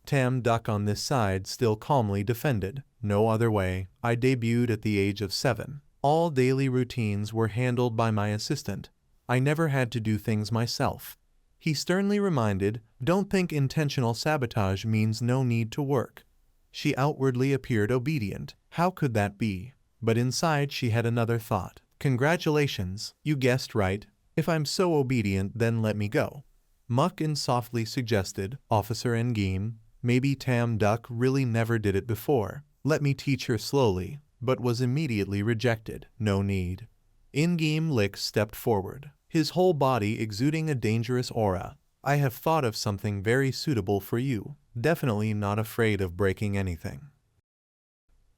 Tam Duck on this side still calmly defended. No other way. I debuted at the age of 7. All daily routines were handled by my assistant. I never had to do things myself. He sternly reminded, don't think intentional sabotage means no need to work. She outwardly appeared obedient. How could that be? But inside she had another thought. Congratulations, you guessed right. If I'm so obedient, then let me go. Mucken softly suggested, Officer In-game, maybe Tam Duck really never did it before. Let me teach her slowly, but was immediately rejected. No need. In-game Lick stepped forward, his whole body exuding a dangerous aura. I have thought of something very suitable for you. Definitely not afraid of breaking anything.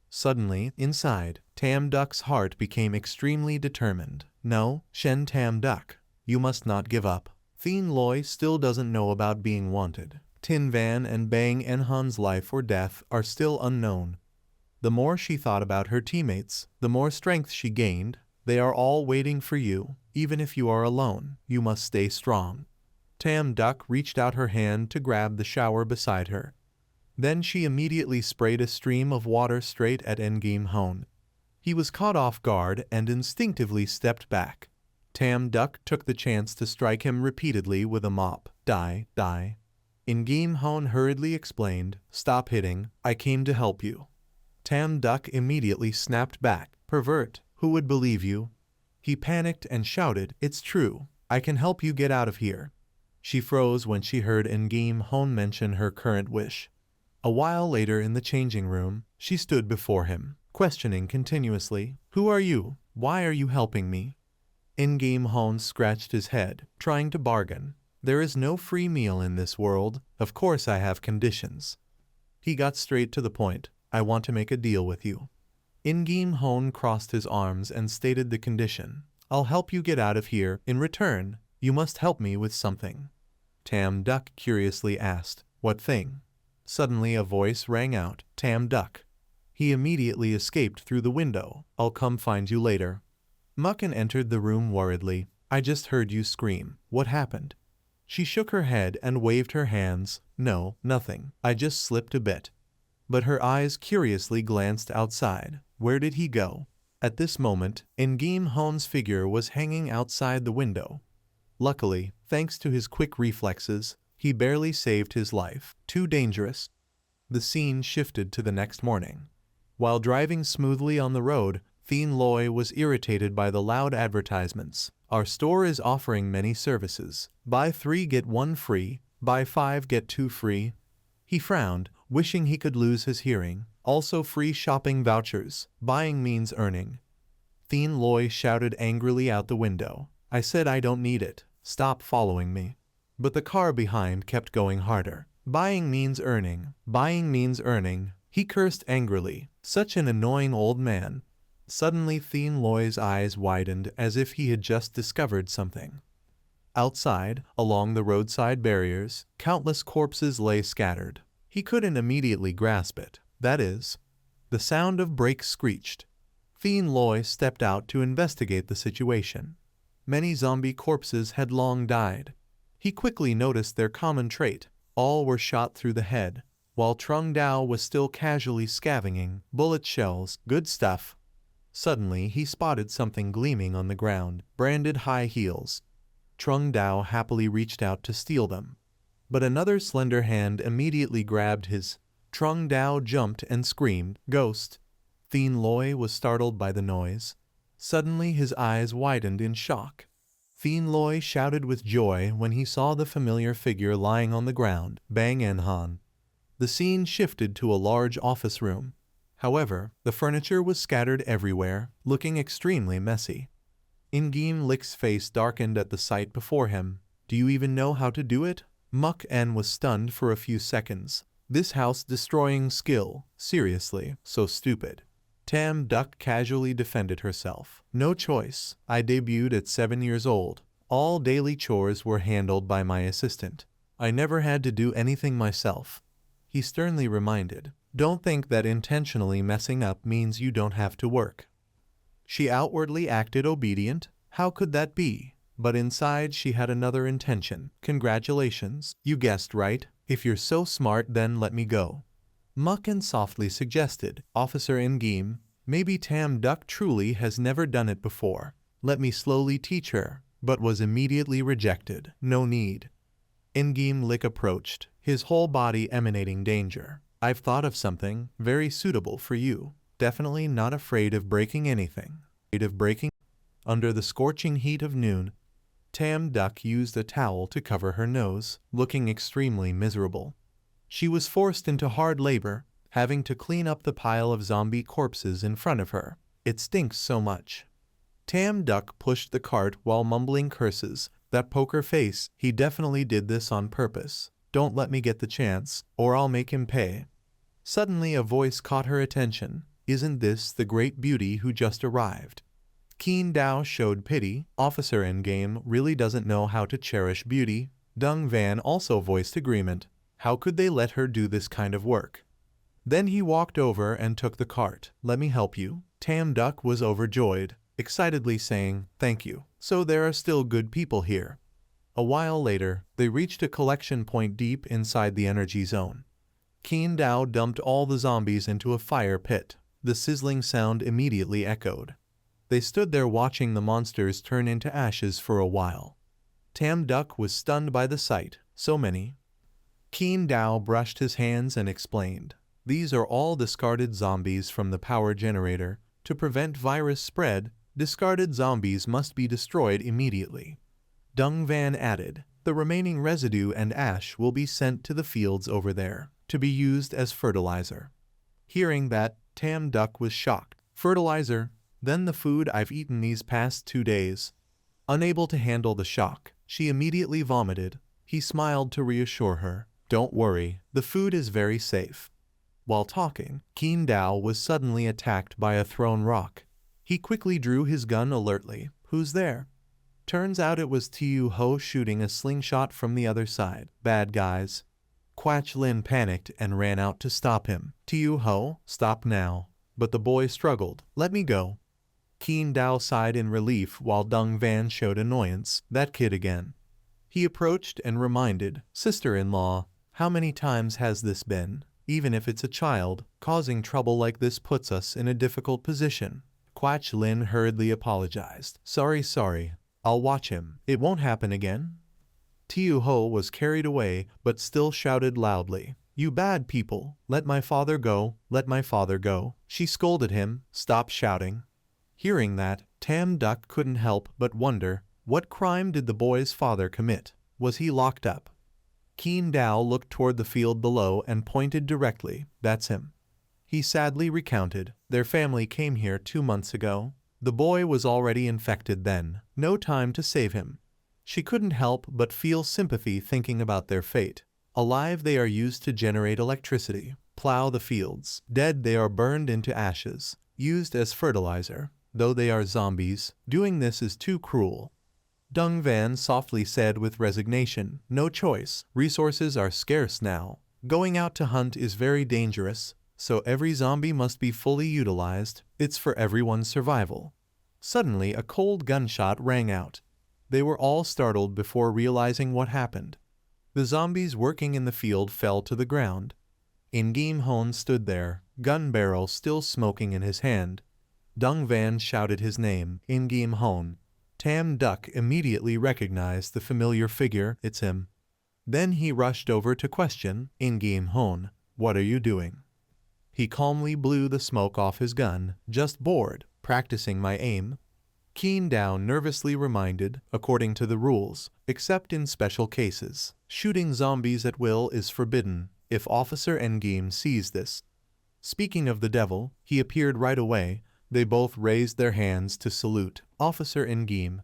Suddenly, inside, Tam Duck's heart became extremely determined. No, Shen Tam Duck, you must not give up. Thien Loi still doesn't know about being wanted. Tin Van and Bang En Han's life or death are still unknown. The more she thought about her teammates, the more strength she gained. They are all waiting for you. Even if you are alone, you must stay strong. Tam Duck reached out her hand to grab the shower beside her. Then she immediately sprayed a stream of water straight at In-game Hone. He was caught off guard and instinctively stepped back. Tam Duck took the chance to strike him repeatedly with a mop. Die, die. In-game Hone hurriedly explained, stop hitting, I came to help you. Tam Duck immediately snapped back. Pervert, who would believe you? He panicked and shouted, it's true, I can help you get out of here. She froze when she heard In-game Hone mention her current wish. A while later in the changing room, she stood before him, questioning continuously, who are you? Why are you helping me? In-game Hone scratched his head, trying to bargain. There is no free meal in this world, of course I have conditions. He got straight to the point, I want to make a deal with you. In-game Hone crossed his arms and stated the condition. I'll help you get out of here. In return, you must help me with something. Tam Duck curiously asked, what thing? Suddenly a voice rang out, Tam Duck. He immediately escaped through the window. I'll come find you later. Mucken entered the room worriedly. I just heard you scream. What happened? She shook her head and waved her hands. No, nothing. I just slipped a bit. But her eyes curiously glanced outside. Where did he go? At this moment, Ngim Hon's figure was hanging outside the window. Luckily, thanks to his quick reflexes, he barely saved his life. Too dangerous. The scene shifted to the next morning. While driving smoothly on the road, Thien Loi was irritated by the loud advertisements. Our store is offering many services. Buy 3 get 1 free, buy 5 get 2 free. He frowned, wishing he could lose his hearing. Also free shopping vouchers. Buying means earning. Thien Loi shouted angrily out the window. I said I don't need it. Stop following me. But the car behind kept going harder. Buying means earning. Buying means earning. He cursed angrily. Such an annoying old man. Suddenly Thien Loi's eyes widened as if he had just discovered something. Outside, along the roadside barriers, countless corpses lay scattered. He couldn't immediately grasp it. That is, the sound of brakes screeched. Thien Loi stepped out to investigate the situation. Many zombie corpses had long died. He quickly noticed their common trait. All were shot through the head, while Trung Dao was still casually scavenging. Bullet shells, good stuff. Suddenly he spotted something gleaming on the ground, branded high heels. Trung Dao happily reached out to steal them. But another slender hand immediately grabbed his. Trung Dao jumped and screamed, "Ghost!" Thien Loi was startled by the noise. Suddenly his eyes widened in shock. Thien Loi shouted with joy when he saw the familiar figure lying on the ground, Bang En Han. The scene shifted to a large office room. However, the furniture was scattered everywhere, looking extremely messy. Ngim Lik's face darkened at the sight before him. Do you even know how to do it? Muk En was stunned for a few seconds. This house-destroying skill, seriously, so stupid. Tam Duck casually defended herself. No choice. I debuted at 7 years old. All daily chores were handled by my assistant. I never had to do anything myself. He sternly reminded. Don't think that intentionally messing up means you don't have to work. She outwardly acted obedient. How could that be? But inside she had another intention. Congratulations. You guessed right. If you're so smart, then let me go. Mucken softly suggested. Officer Ngim, maybe Tam Duck truly has never done it before. Let me slowly teach her, but was immediately rejected. No need. Ngim Lik approached, his whole body emanating danger. I've thought of something very suitable for you. Definitely not afraid of breaking anything. Under the scorching heat of noon, Tam Duck used a towel to cover her nose, looking extremely miserable. She was forced into hard labor, having to clean up the pile of zombie corpses in front of her. It stinks so much. Tam Duck pushed the cart while mumbling curses. That poker face, he definitely did this on purpose. Don't let me get the chance, or I'll make him pay. Suddenly a voice caught her attention. Isn't this the great beauty who just arrived? Keen Dao showed pity. Officer Endgame really doesn't know how to cherish beauty. Dung Van also voiced agreement. How could they let her do this kind of work? Then he walked over and took the cart. Let me help you. Tam Duck was overjoyed, excitedly saying, thank you. So there are still good people here. A while later, they reached a collection point deep inside the energy zone. Keen Dao dumped all the zombies into a fire pit. The sizzling sound immediately echoed. They stood there watching the monsters turn into ashes for a while. Tam Duck was stunned by the sight. So many. Keen Dao brushed his hands and explained. These are all discarded zombies from the power generator. To prevent virus spread, discarded zombies must be destroyed immediately. Dung Van added, the remaining residue and ash will be sent to the fields over there, to be used as fertilizer. Hearing that, Tam Duck was shocked. Fertilizer? Then the food I've eaten these past 2 days. Unable to handle the shock, she immediately vomited. He smiled to reassure her. Don't worry, the food is very safe. While talking, Keen Dao was suddenly attacked by a thrown rock. He quickly drew his gun alertly. Who's there? Turns out it was Tiu Ho shooting a slingshot from the other side. Bad guys. Quach Lin panicked and ran out to stop him. Tiu Ho, stop now. But the boy struggled. Let me go. Keen Dao sighed in relief while Dong Van showed annoyance. That kid again. He approached and reminded, sister-in-law, how many times has this been? Even if it's a child, causing trouble like this puts us in a difficult position. Quach Lin hurriedly apologized. Sorry, I'll watch him. It won't happen again. Tiu Ho was carried away but still shouted loudly. You bad people, let my father go, let my father go. She scolded him, stop shouting. Hearing that, Tam Duck couldn't help but wonder, what crime did the boy's father commit? Was he locked up? Keen Dao looked toward the field below and pointed directly. That's him. He sadly recounted, their family came here 2 months ago. The boy was already infected then. No time to save him. She couldn't help but feel sympathy thinking about their fate. Alive they are used to generate electricity, plow the fields. Dead they are burned into ashes, used as fertilizer. Though they are zombies, doing this is too cruel. Dong Van softly said with resignation, no choice, resources are scarce now. Going out to hunt is very dangerous, so every zombie must be fully utilized. It's for everyone's survival. Suddenly a cold gunshot rang out. They were all startled before realizing what happened. The zombies working in the field fell to the ground. Ingim Hon stood there, gun barrel still smoking in his hand. Dong Van shouted his name, Ingim Hon. Tam Duck immediately recognized the familiar figure, it's him. Then he rushed over to question, Ingim Hon, what are you doing? He calmly blew the smoke off his gun, just bored, practicing my aim. Keen Dao nervously reminded, according to the rules, except in special cases, shooting zombies at will is forbidden, if Officer Engim sees this. Speaking of the devil, he appeared right away. They both raised their hands to salute. Officer Engim.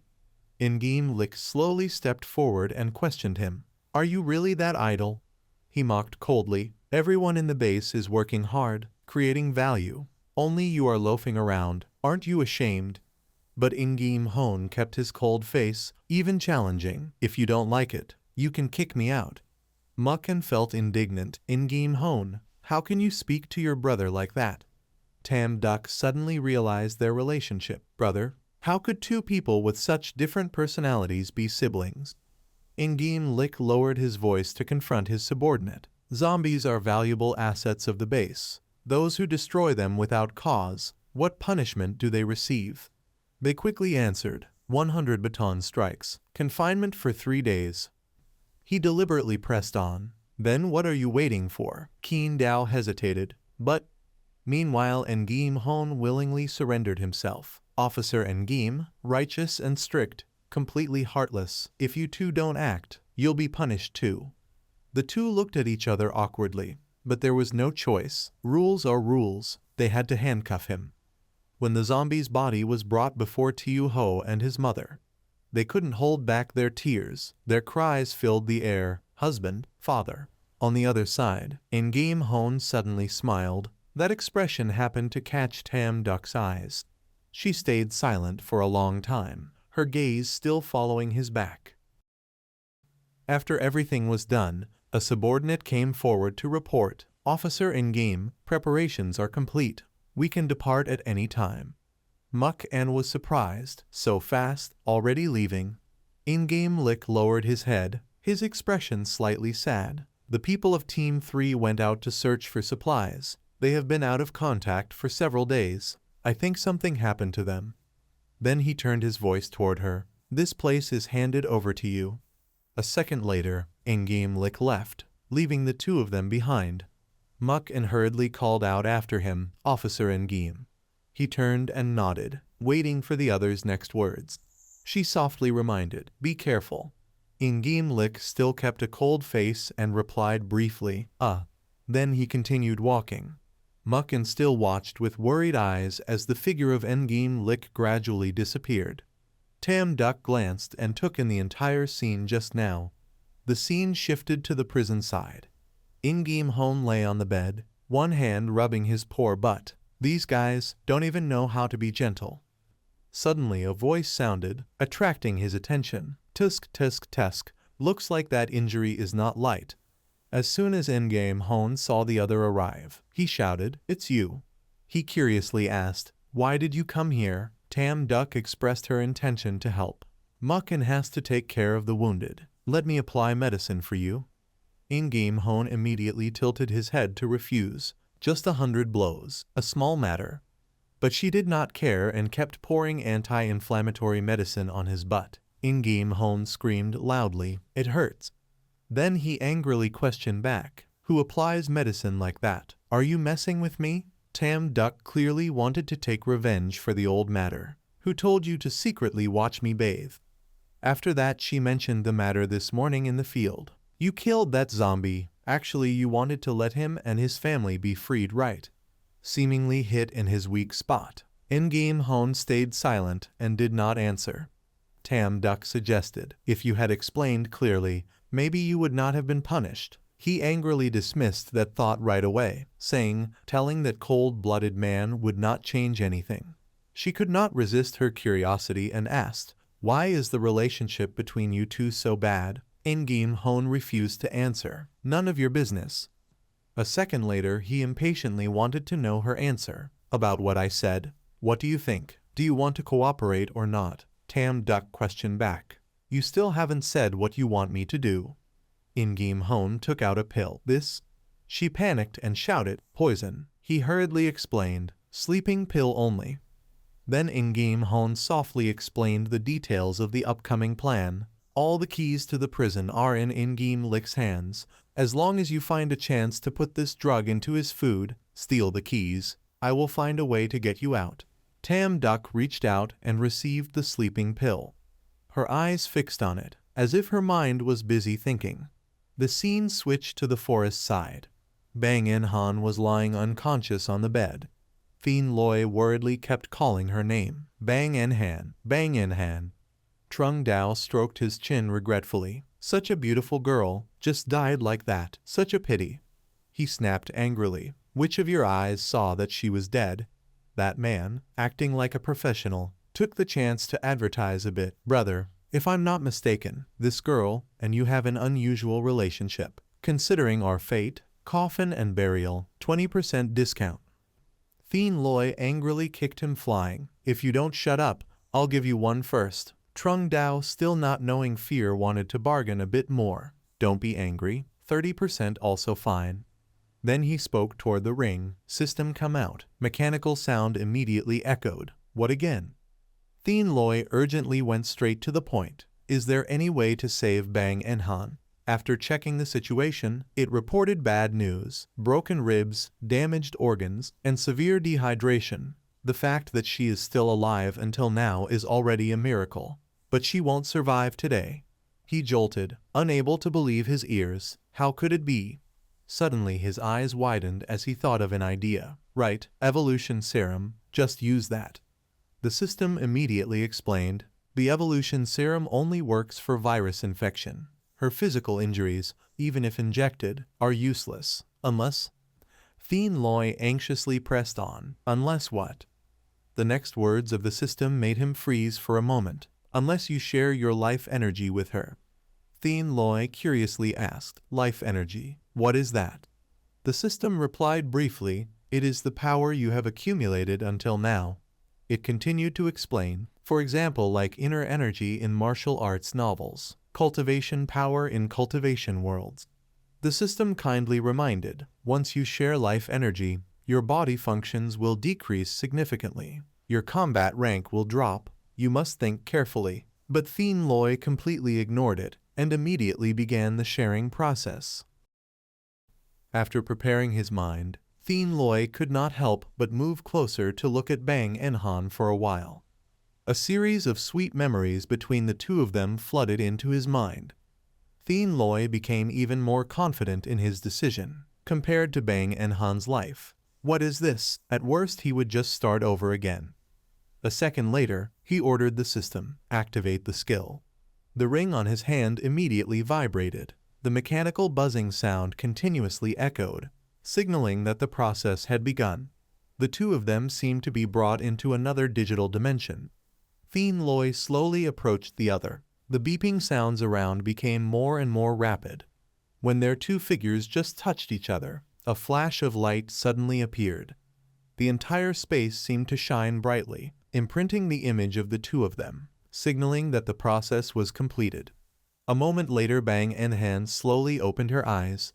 Engim Lick slowly stepped forward and questioned him. Are you really that idle? He mocked coldly. Everyone in the base is working hard, creating value. Only you are loafing around. Aren't you ashamed? But Ingim Hon kept his cold face, even challenging. If you don't like it, you can kick me out. Mucken felt indignant. Ingim Hon, how can you speak to your brother like that? Tam Duck suddenly realized their relationship. Brother, how could two people with such different personalities be siblings? Ingim Lick lowered his voice to confront his subordinate. Zombies are valuable assets of the base. Those who destroy them without cause, what punishment do they receive? They quickly answered, 100 baton strikes, confinement for 3 days. He deliberately pressed on. Then what are you waiting for? Keen Dao hesitated, but meanwhile Engim Hon willingly surrendered himself. Officer Engim, righteous and strict, completely heartless. If you two don't act, you'll be punished too. The two looked at each other awkwardly, but there was no choice. Rules are rules. They had to handcuff him. When the zombie's body was brought before Tiu Ho and his mother, they couldn't hold back their tears. Their cries filled the air. Husband, father. On the other side, Engim Hon suddenly smiled. That expression happened to catch Tam Duck's eyes. She stayed silent for a long time, her gaze still following his back. After everything was done, a subordinate came forward to report, Officer Engim, preparations are complete. We can depart at any time. Muck-An was surprised. So fast, already leaving? Ingame Lick lowered his head, his expression slightly sad. The people of Team 3 went out to search for supplies. They have been out of contact for several days. I think something happened to them. Then he turned his voice toward her. This place is handed over to you. A second later, Ingame Lick left, leaving the two of them behind. Muck-An hurriedly called out after him, Officer Engim. He turned and nodded, waiting for the other's next words. She softly reminded, be careful. Ingame Lick still kept a cold face and replied briefly, Then he continued walking. Muck-An still watched with worried eyes as the figure of Engame Lick gradually disappeared. Tam Duck glanced and took in the entire scene just now. The scene shifted to the prison side. Ingame Hon lay on the bed, one hand rubbing his poor butt. These guys don't even know how to be gentle. Suddenly a voice sounded, attracting his attention. Tusk, tusk, tusk. Looks like that injury is not light. As soon as Ingame Hon saw the other arrive, he shouted, It's you. He curiously asked, Why did you come here? Tam Duck expressed her intention to help. Mucken has to take care of the wounded. Let me apply medicine for you. In-game Hone immediately tilted his head to refuse. Just 100 blows, a small matter. But she did not care and kept pouring anti-inflammatory medicine on his butt. In-game Hone screamed loudly, "It hurts." Then he angrily questioned back, "Who applies medicine like that? Are you messing with me?" Tam Duck clearly wanted to take revenge for the old matter. "Who told you to secretly watch me bathe?" After that she mentioned the matter this morning in the field. "You killed that zombie. Actually, you wanted to let him and his family be freed, right?" Seemingly hit in his weak spot. In-game Hone stayed silent and did not answer. Tam Duck suggested, "If you had explained clearly, maybe you would not have been punished." He angrily dismissed that thought right away, saying, telling that cold-blooded man would not change anything. She could not resist her curiosity and asked, "Why is the relationship between you two so bad?" In-game Hone refused to answer. "None of your business." A second later, he impatiently wanted to know her answer. "About what I said? What do you think? Do you want to cooperate or not?" Tam Duck questioned back. "You still haven't said what you want me to do." In-game Hone took out a pill. "This?" She panicked and shouted, "Poison." He hurriedly explained, "Sleeping pill only." Then In-game Hone softly explained the details of the upcoming plan. "All the keys to the prison are in In-game Lick's hands. As long as you find a chance to put this drug into his food, steal the keys, I will find a way to get you out." Tam Duck reached out and received the sleeping pill. Her eyes fixed on it, as if her mind was busy thinking. The scene switched to the forest side. Bang En-han was lying unconscious on the bed. Thien Loi worriedly kept calling her name. "Bang En-han, Bang En-han." Trung Dao stroked his chin regretfully. "Such a beautiful girl, just died like that. Such a pity." He snapped angrily. "Which of your eyes saw that she was dead?" That man, acting like a professional, took the chance to advertise a bit. "Brother, if I'm not mistaken, this girl and you have an unusual relationship. Considering our fate, coffin and burial, 20% discount." Thien Loi angrily kicked him flying. "If you don't shut up, I'll give you one first." Trung Dao, still not knowing fear, wanted to bargain a bit more. "Don't be angry, 30% also fine." Then he spoke toward the ring. "System come out." Mechanical sound immediately echoed. "What again?" Thien Loi urgently went straight to the point. "Is there any way to save Bang En-han?" After checking the situation, it reported bad news: broken ribs, damaged organs, and severe dehydration. The fact that she is still alive until now is already a miracle. But she won't survive today. He jolted, unable to believe his ears. How could it be? Suddenly his eyes widened as he thought of an idea. "Right, evolution serum, just use that." The system immediately explained, "The evolution serum only works for virus infection. Her physical injuries, even if injected, are useless. Unless..." Thien Loi anxiously pressed on. "Unless what?" The next words of the system made him freeze for a moment. "Unless you share your life energy with her." Thien Loi curiously asked, "Life energy? What is that?" The system replied briefly, "It is the power you have accumulated until now." It continued to explain, for example, like inner energy in martial arts novels, cultivation power in cultivation worlds. The system kindly reminded, "Once you share life energy, your body functions will decrease significantly. Your combat rank will drop. You must think carefully." But Thien Loi completely ignored it and immediately began the sharing process. After preparing his mind, Thien Loi could not help but move closer to look at Bang En-han for a while. A series of sweet memories between the two of them flooded into his mind. Thien Loi became even more confident in his decision, compared to Bang En-han's life. What is this? At worst he would just start over again. A second later, he ordered the system, activate the skill. The ring on his hand immediately vibrated. The mechanical buzzing sound continuously echoed, signaling that the process had begun. The two of them seemed to be brought into another digital dimension. Thien Loi slowly approached the other. The beeping sounds around became more and more rapid. When their two figures just touched each other, a flash of light suddenly appeared. The entire space seemed to shine brightly. imprinting the image of the two of them, signaling that the process was completed. A moment later, Bang En-han slowly opened her eyes.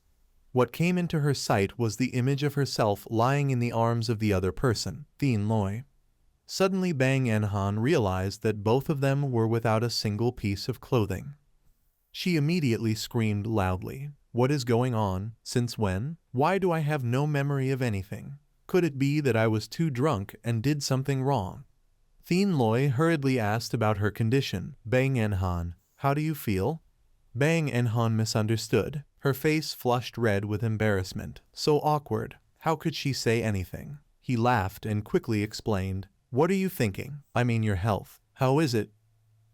What came into her sight was the image of herself lying in the arms of the other person, Thien Loi. Suddenly Bang En-han realized that both of them were without a single piece of clothing. She immediately screamed loudly. What is going on? Since when? Why do I have no memory of anything? Could it be that I was too drunk and did something wrong? Thien Loi hurriedly asked about her condition. Bang En-han, how do you feel? Bang En-han misunderstood. Her face flushed red with embarrassment. So awkward. How could she say anything? He laughed and quickly explained. What are you thinking? I mean your health. How is it?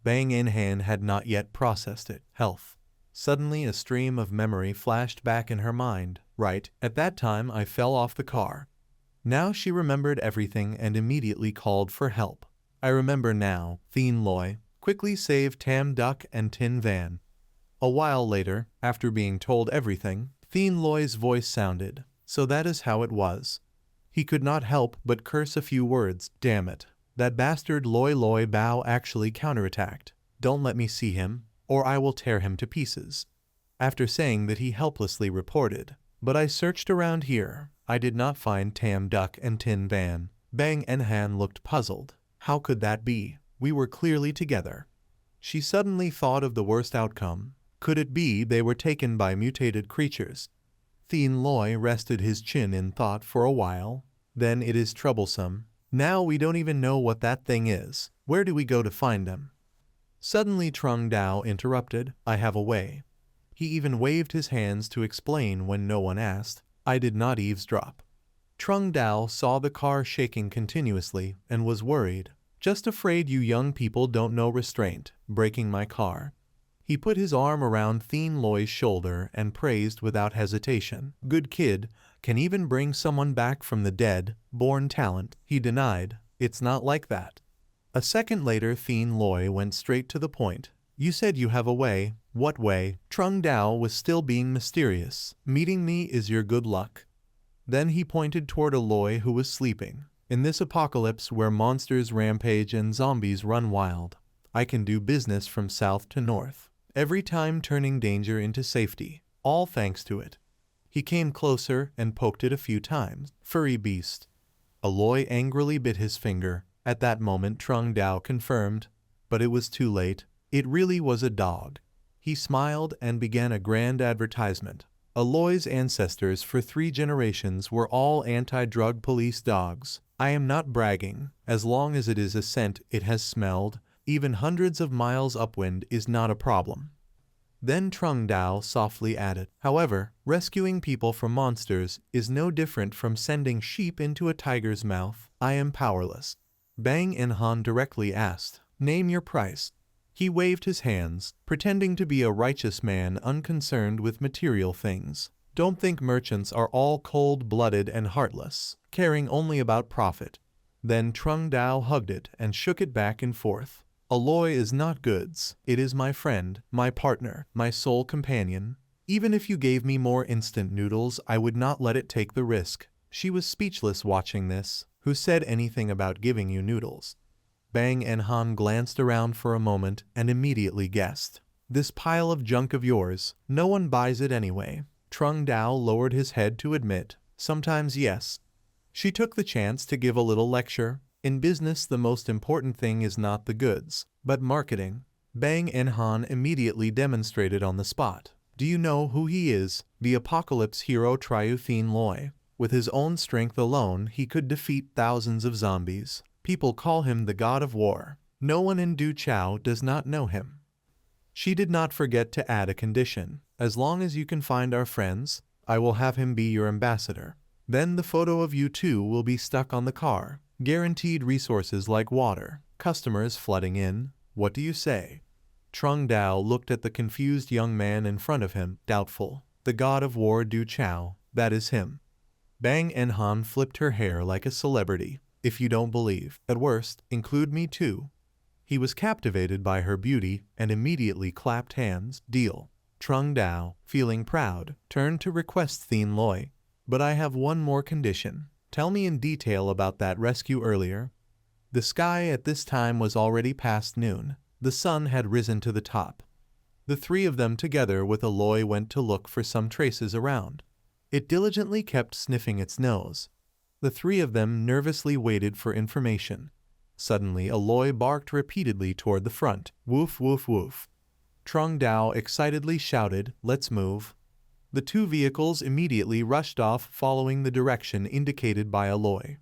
Bang En-han had not yet processed it. Health. Suddenly a stream of memory flashed back in her mind. Right, at that time I fell off the car. Now she remembered everything and immediately called for help. I remember now. Thien Loi quickly saved Tam Duck and Tin Van. A while later, after being told everything, Thien Loi's voice sounded. So that is how it was. He could not help but curse a few words. Damn it. That bastard Loi Loi Bao actually counterattacked. Don't let me see him, or I will tear him to pieces. After saying that, he helplessly reported. But I searched around here. I did not find Tam Duck and Tin Van. Bang En-han looked puzzled. How could that be? We were clearly together. She suddenly thought of the worst outcome. Could it be they were taken by mutated creatures? Thien Loi rested his chin in thought for a while. Then it is troublesome. Now we don't even know what that thing is. Where do we go to find them? Suddenly Trung Dao interrupted. I have a way. He even waved his hands to explain when no one asked. I did not eavesdrop. Trung Dao saw the car shaking continuously and was worried. Just afraid you young people don't know restraint, breaking my car. He put his arm around Thien Loi's shoulder and praised without hesitation. Good kid, can even bring someone back from the dead, born talent. He denied. It's not like that. A second later, Thien Loi went straight to the point. You said you have a way. What way? Trung Dao was still being mysterious. Meeting me is your good luck. Then he pointed toward a Loi who was sleeping. In this apocalypse where monsters rampage and zombies run wild, I can do business from south to north, every time turning danger into safety, all thanks to it. He came closer and poked it a few times. Furry beast. A Loi angrily bit his finger. At that moment Trung Dao confirmed, but it was too late. It really was a dog. He smiled and began a grand advertisement. Aloy's ancestors for 3 generations were all anti-drug police dogs. I am not bragging. As long as it is a scent it has smelled, even hundreds of miles upwind is not a problem. Then Trung Dao softly added, however, rescuing people from monsters is no different from sending sheep into a tiger's mouth. I am powerless. Bang En-han directly asked, name your price. He waved his hands, pretending to be a righteous man unconcerned with material things. Don't think merchants are all cold-blooded and heartless, caring only about profit. Then Trung Dao hugged it and shook it back and forth. Aloy is not goods. It is my friend, my partner, my sole companion. Even if you gave me more instant noodles, I would not let it take the risk. She was speechless watching this. Who said anything about giving you noodles? Bang En-han glanced around for a moment and immediately guessed. This pile of junk of yours, no one buys it anyway. Trung Dao lowered his head to admit, sometimes yes. She took the chance to give a little lecture. In business the most important thing is not the goods, but marketing. Bang En-han immediately demonstrated on the spot. Do you know who he is? The apocalypse hero Thien Loi. With his own strength alone he could defeat thousands of zombies. People call him the god of war. No one in Du Chao does not know him. She did not forget to add a condition. As long as you can find our friends, I will have him be your ambassador. Then the photo of you two will be stuck on the car. Guaranteed resources like water. Customers flooding in. What do you say? Trung Dao looked at the confused young man in front of him, doubtful. The god of war Du Chao, that is him. Bang En-han flipped her hair like a celebrity. If you don't believe, at worst, include me too. He was captivated by her beauty and immediately clapped hands. Deal. Trung Dao, feeling proud, turned to request Thien Loi. But I have one more condition. Tell me in detail about that rescue earlier. The sky at this time was already past noon. The sun had risen to the top. The three of them together with Aloy went to look for some traces around. It diligently kept sniffing its nose. The three of them nervously waited for information. Suddenly Aloy barked repeatedly toward the front. Woof woof woof. Trung Dao excitedly shouted, "Let's move." The two vehicles immediately rushed off following the direction indicated by Aloy.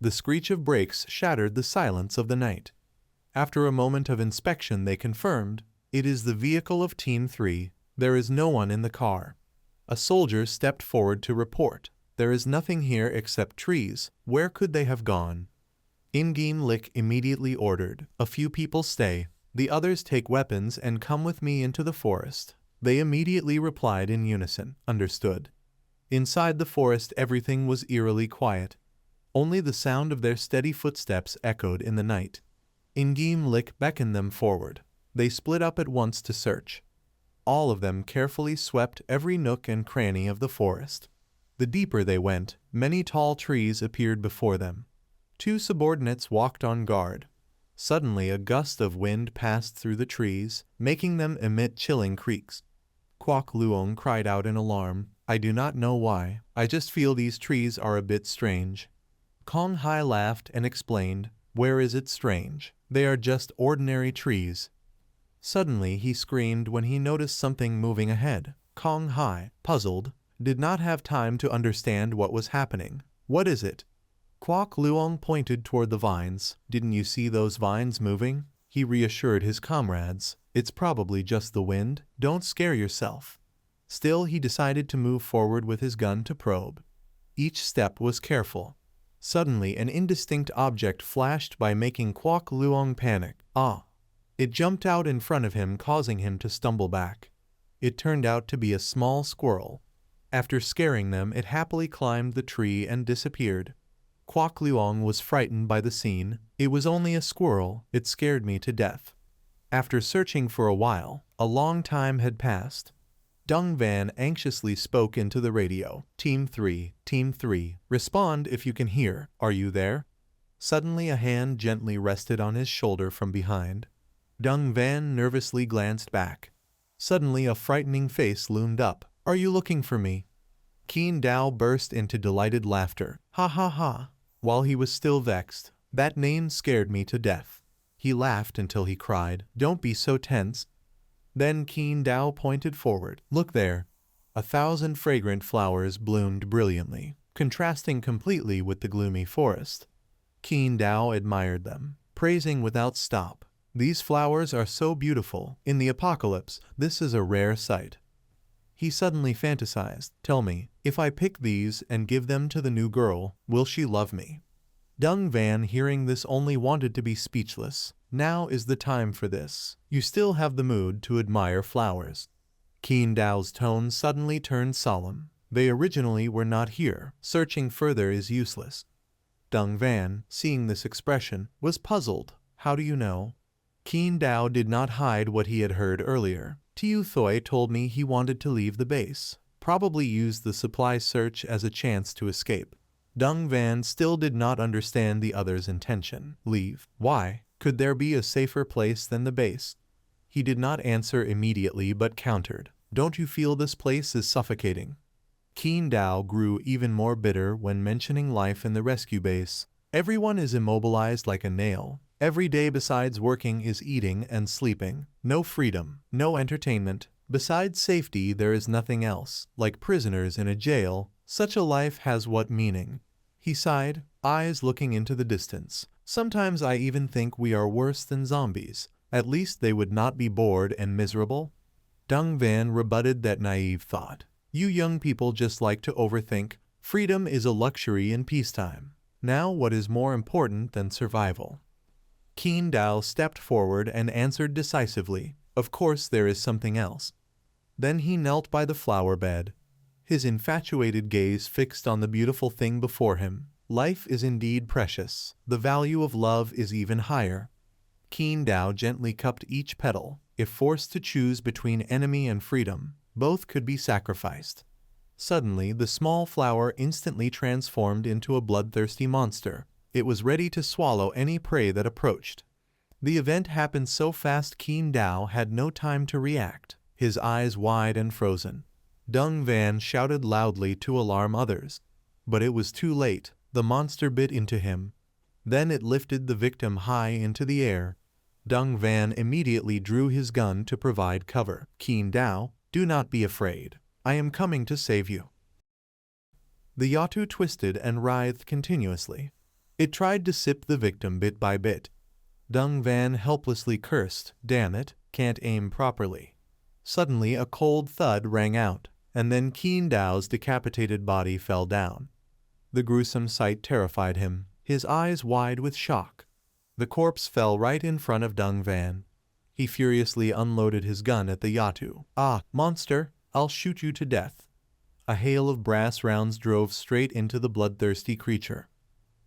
The screech of brakes shattered the silence of the night. After a moment of inspection they confirmed, "It is the vehicle of Team 3. There is no one in the car." A soldier stepped forward to report, "There is nothing here except trees. Where could they have gone?" Ingame Lick immediately ordered, "A few people stay. The others take weapons and come with me into the forest." They immediately replied in unison, "Understood." Inside the forest everything was eerily quiet. Only the sound of their steady footsteps echoed in the night. Ingame Lick beckoned them forward. They split up at once to search. All of them carefully swept every nook and cranny of the forest. The deeper they went, many tall trees appeared before them. Two subordinates walked on guard. Suddenly a gust of wind passed through the trees, making them emit chilling creaks. Kwok Luong cried out in alarm, "I do not know why, I just feel these trees are a bit strange." Kong Hai laughed and explained, "Where is it strange? They are just ordinary trees." Suddenly he screamed when he noticed something moving ahead. Kong Hai, puzzled, did not have time to understand what was happening. "What is it?" Kwok Luong pointed toward the vines. "Didn't you see those vines moving?" He reassured his comrades, "It's probably just the wind. Don't scare yourself." Still he decided to move forward with his gun to probe. Each step was careful. Suddenly an indistinct object flashed by making Kwok Luong panic. "Ah!" It jumped out in front of him, causing him to stumble back. It turned out to be a small squirrel. After scaring them, it happily climbed the tree and disappeared. Kwok Luong was frightened by the scene. "It was only a squirrel. It scared me to death." After searching for a while, a long time had passed. Dung Van anxiously spoke into the radio. Team 3, respond if you can hear. Are you there?" Suddenly a hand gently rested on his shoulder from behind. Dung Van nervously glanced back. Suddenly a frightening face loomed up. "Are you looking for me?" Keen Dao burst into delighted laughter. "Ha ha ha!" While he was still vexed, "That name scared me to death." He laughed until he cried, "Don't be so tense." Then Keen Dao pointed forward. "Look there." 1,000 fragrant flowers bloomed brilliantly, contrasting completely with the gloomy forest. Keen Dao admired them, praising without stop. "These flowers are so beautiful. In the apocalypse, this is a rare sight." He suddenly fantasized, "Tell me, if I pick these and give them to the new girl, will she love me?" Dung Van, hearing this, only wanted to be speechless. "Now is the time for this. You still have the mood to admire flowers." Keen Dao's tone suddenly turned solemn. "They originally were not here. Searching further is useless." Dung Van, seeing this expression, was puzzled. "How do you know?" Keen Dao did not hide what he had heard earlier. "Tiu Thoi told me he wanted to leave the base. Probably used the supply search as a chance to escape." Dung Van still did not understand the other's intention. "Leave? Why? Could there be a safer place than the base?" He did not answer immediately but countered, "Don't you feel this place is suffocating?" Keen Dao grew even more bitter when mentioning life in the rescue base. "Everyone is immobilized like a nail. Every day besides working is eating and sleeping. No freedom, no entertainment. Besides safety there is nothing else. Like prisoners in a jail, such a life has what meaning?" He sighed, eyes looking into the distance. "Sometimes I even think we are worse than zombies. At least they would not be bored and miserable." Dung Van rebutted that naive thought. "You young people just like to overthink. Freedom is a luxury in peacetime. Now what is more important than survival?" Keen Dao stepped forward and answered decisively, "Of course there is something else." Then he knelt by the flower bed, his infatuated gaze fixed on the beautiful thing before him. "Life is indeed precious. The value of love is even higher." Keen Dao gently cupped each petal. If forced to choose between enemy and freedom, both could be sacrificed. Suddenly the small flower instantly transformed into a bloodthirsty monster. It was ready to swallow any prey that approached. The event happened so fast Qin Dao had no time to react, his eyes wide and frozen. Dung Van shouted loudly to alarm others. But it was too late. The monster bit into him. Then it lifted the victim high into the air. Dung Van immediately drew his gun to provide cover. Qin Dao, do not be afraid. I am coming to save you. The Yatu twisted and writhed continuously. It tried to sip the victim bit by bit. Dung Van helplessly cursed, damn it, can't aim properly. Suddenly a cold thud rang out, and then Qin Dao's decapitated body fell down. The gruesome sight terrified him, his eyes wide with shock. The corpse fell right in front of Dung Van. He furiously unloaded his gun at the Yatu. Ah, monster, I'll shoot you to death. A hail of brass rounds drove straight into the bloodthirsty creature.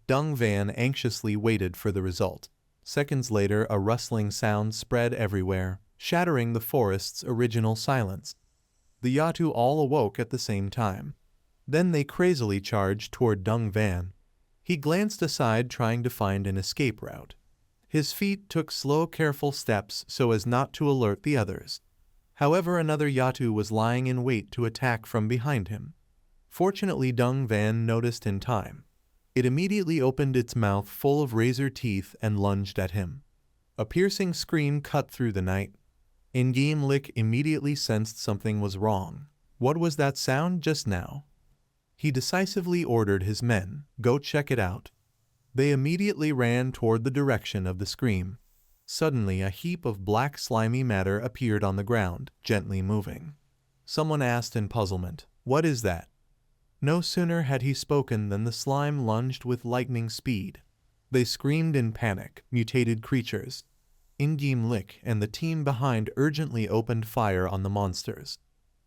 Dung Van anxiously waited for the result. Seconds later, a rustling sound spread everywhere, shattering the forest's original silence. The Yatu all awoke at the same time. Then they crazily charged toward Dung Van. He glanced aside trying to find an escape route. His feet took slow, careful steps so as not to alert the others. However, another Yatu was lying in wait to attack from behind him. Fortunately, Dung Van noticed in time. It immediately opened its mouth full of razor teeth and lunged at him. A piercing scream cut through the night. Ingame Lick immediately sensed something was wrong. What was that sound just now? He decisively ordered his men, go check it out. They immediately ran toward the direction of the scream. Suddenly a heap of black slimy matter appeared on the ground, gently moving. Someone asked in puzzlement, "What is that?" No sooner had he spoken than the slime lunged with lightning speed. They screamed in panic, mutated creatures. Ingame Lick and the team behind urgently opened fire on the monsters.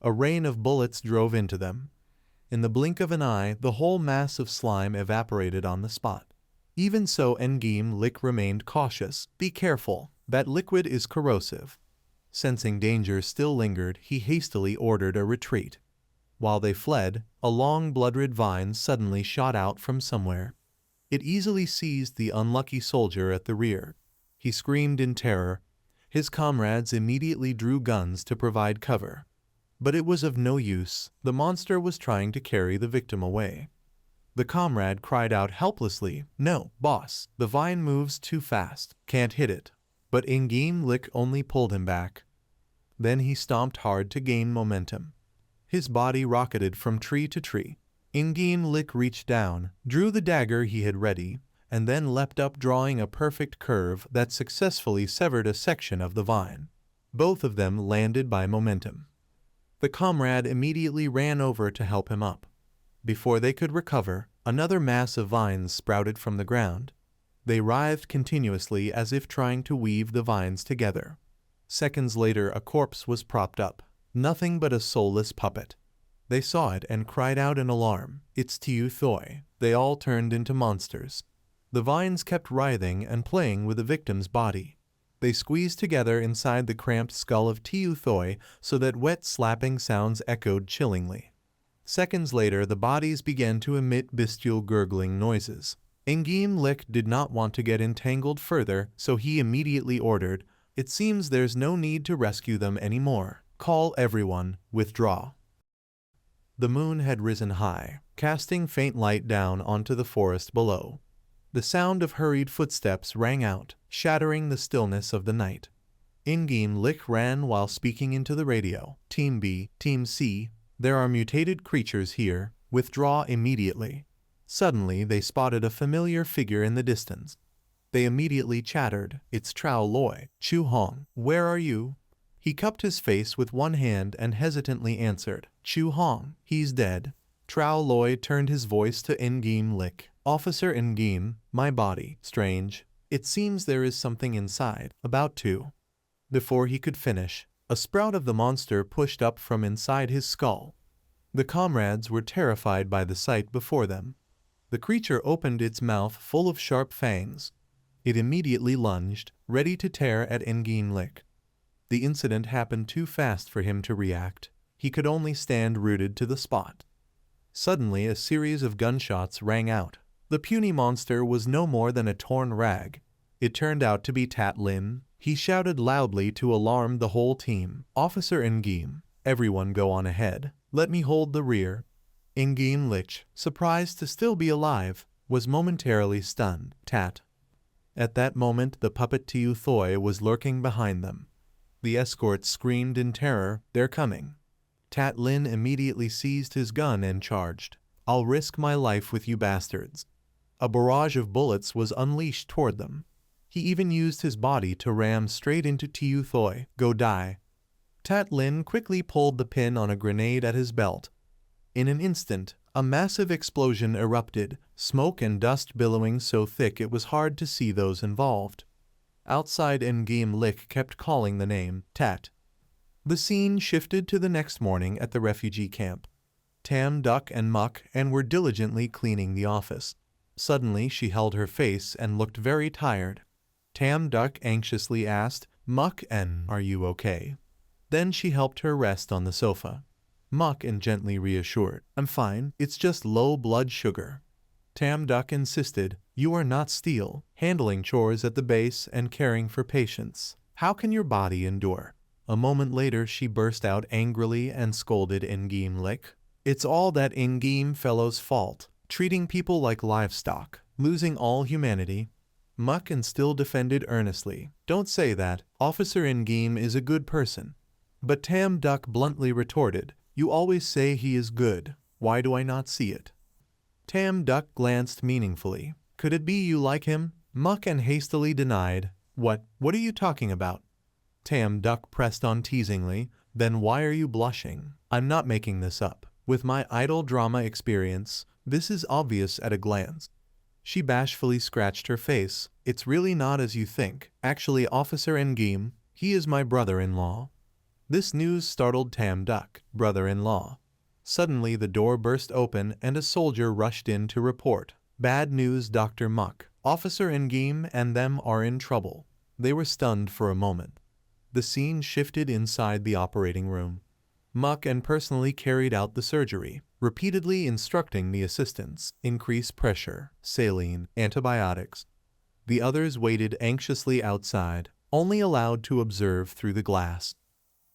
A rain of bullets drove into them. In the blink of an eye, the whole mass of slime evaporated on the spot. Even so, Ingame Lick remained cautious. Be careful, that liquid is corrosive. Sensing danger still lingered, he hastily ordered a retreat. While they fled, a long blood-red vine suddenly shot out from somewhere. It easily seized the unlucky soldier at the rear. He screamed in terror. His comrades immediately drew guns to provide cover. But it was of no use. The monster was trying to carry the victim away. The comrade cried out helplessly, "No, boss, the vine moves too fast. Can't hit it." But Ingame Lick only pulled him back. Then he stomped hard to gain momentum. His body rocketed from tree to tree. Ingame Lick reached down, drew the dagger he had ready, and then leapt up, drawing a perfect curve that successfully severed a section of the vine. Both of them landed by momentum. The comrade immediately ran over to help him up. Before they could recover, another mass of vines sprouted from the ground. They writhed continuously as if trying to weave the vines together. Seconds later, a corpse was propped up. Nothing but a soulless puppet. They saw it and cried out in alarm. It's Tiu Thoi. They all turned into monsters. The vines kept writhing and playing with the victim's body. They squeezed together inside the cramped skull of Tiu Thoi so that wet slapping sounds echoed chillingly. Seconds later, the bodies began to emit bestial gurgling noises. Ingame Lick did not want to get entangled further, so he immediately ordered, "It seems there's no need to rescue them anymore. Call everyone, withdraw." The moon had risen high, casting faint light down onto the forest below. The sound of hurried footsteps rang out, shattering the stillness of the night. Ingame Lick ran while speaking into the radio. "Team B, Team C, there are mutated creatures here. Withdraw immediately." Suddenly, they spotted a familiar figure in the distance. They immediately chattered. "It's Trao Loi. Chu Hong, where are you?" He cupped his face with one hand and hesitantly answered, "Chu Hong, he's dead." Trao Loi turned his voice to Ingame Lick. "Officer Ingame, my body. Strange. It seems there is something inside. About to." Before he could finish, a sprout of the monster pushed up from inside his skull. The comrades were terrified by the sight before them. The creature opened its mouth full of sharp fangs. It immediately lunged, ready to tear at Ingame Lick. The incident happened too fast for him to react. He could only stand rooted to the spot. Suddenly, a series of gunshots rang out. The puny monster was no more than a torn rag. It turned out to be Tat Lin. He shouted loudly to alarm the whole team. Officer Ngim, everyone go on ahead. Let me hold the rear. Ngim Lich, surprised to still be alive, was momentarily stunned. Tat. At that moment the puppet Tiu Thoi was lurking behind them. The escort screamed in terror, "They're coming." Tat Lin immediately seized his gun and charged. "I'll risk my life with you bastards." A barrage of bullets was unleashed toward them. He even used his body to ram straight into Tiu Thoi. "Go die." Tat Lin quickly pulled the pin on a grenade at his belt. In an instant, a massive explosion erupted, smoke and dust billowing so thick it was hard to see those involved. Outside, Ngim Lik kept calling the name, Tat. The scene shifted to the next morning at the refugee camp. Tam, Duck, and Muck were diligently cleaning the office. Suddenly she held her face and looked very tired. Tam Duck anxiously asked, "Muck, are you okay?" Then she helped her rest on the sofa. Muck gently reassured, "I'm fine, it's just low blood sugar." Tam Duck insisted, "You are not steel, handling chores at the base and caring for patients. How can your body endure?" A moment later she burst out angrily and scolded Ngim Lik. "It's all that Ngim fellow's fault, treating people like livestock, losing all humanity." Muck still defended earnestly, "Don't say that, Officer Ngim is a good person." But Tam Duck bluntly retorted, "You always say he is good, why do I not see it?" Tam Duck glanced meaningfully. "Could it be you like him?" Muck hastily denied. What are you talking about?" Tam Duck pressed on teasingly, "Then why are you blushing? I'm not making this up. With my idol drama experience, this is obvious at a glance." She bashfully scratched her face. "It's really not as you think. Actually, Officer Ngim, he is my brother-in-law." This news startled Tam Duck. Brother-in-law. Suddenly the door burst open and a soldier rushed in to report. "Bad news, Dr. Muck. Officer Ngim and them are in trouble." They were stunned for a moment. The scene shifted inside the operating room. Muck personally carried out the surgery, repeatedly instructing the assistants, increase pressure, saline, antibiotics. The others waited anxiously outside, only allowed to observe through the glass.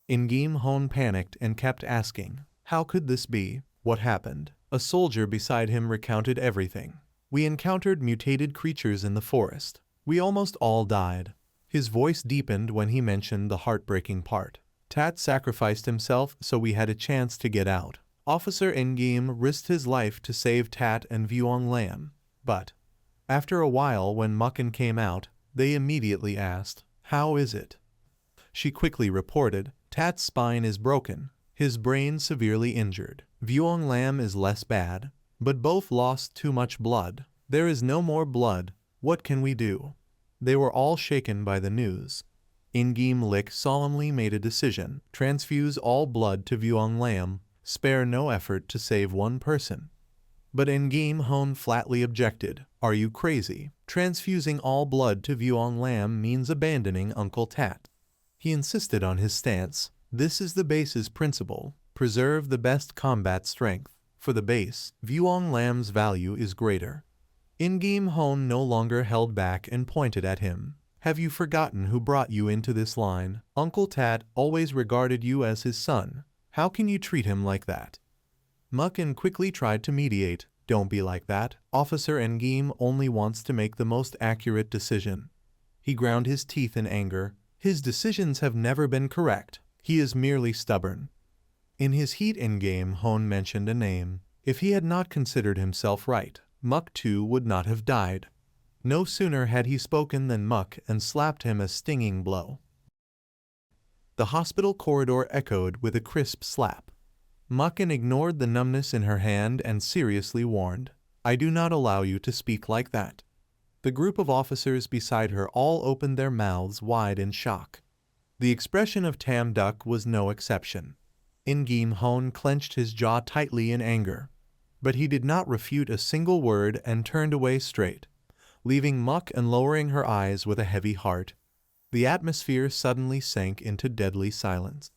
Ngim Hon panicked and kept asking, "How could this be? What happened?" A soldier beside him recounted everything. "We encountered mutated creatures in the forest. We almost all died." His voice deepened when he mentioned the heartbreaking part. "Tat sacrificed himself so we had a chance to get out. Officer Ngim risked his life to save Tat and Vuong Lam. But after a while, when Mucken came out, they immediately asked, 'How is it?' She quickly reported, 'Tat's spine is broken, his brain severely injured. Vuong Lam is less bad, but both lost too much blood. There is no more blood. What can we do?' They were all shaken by the news. Ngim Lik solemnly made a decision: transfuse all blood to Vuong Lam, spare no effort to save one person. But Ngim Hon flatly objected. "Are you crazy? Transfusing all blood to Vuong Lam means abandoning Uncle Tat." He insisted on his stance. "This is the base's principle. Preserve the best combat strength. For the base, Vuong Lam's value is greater." Ngim Hon no longer held back and pointed at him. "Have you forgotten who brought you into this line? Uncle Tat always regarded you as his son. How can you treat him like that?" Mucken quickly tried to mediate. "Don't be like that. Officer Ngim only wants to make the most accurate decision." He ground his teeth in anger. "His decisions have never been correct. He is merely stubborn." In his heat Ngim Hon mentioned a name. If he had not considered himself right, Muck too would not have died. No sooner had he spoken than Muck slapped him a stinging blow. The hospital corridor echoed with a crisp slap. Mucken ignored the numbness in her hand and seriously warned, "I do not allow you to speak like that." The group of officers beside her all opened their mouths wide in shock. The expression of Tam Duck was no exception. Ngim Hon clenched his jaw tightly in anger. But he did not refute a single word and turned away straight, leaving Muck lowering her eyes with a heavy heart. The atmosphere suddenly sank into deadly silence.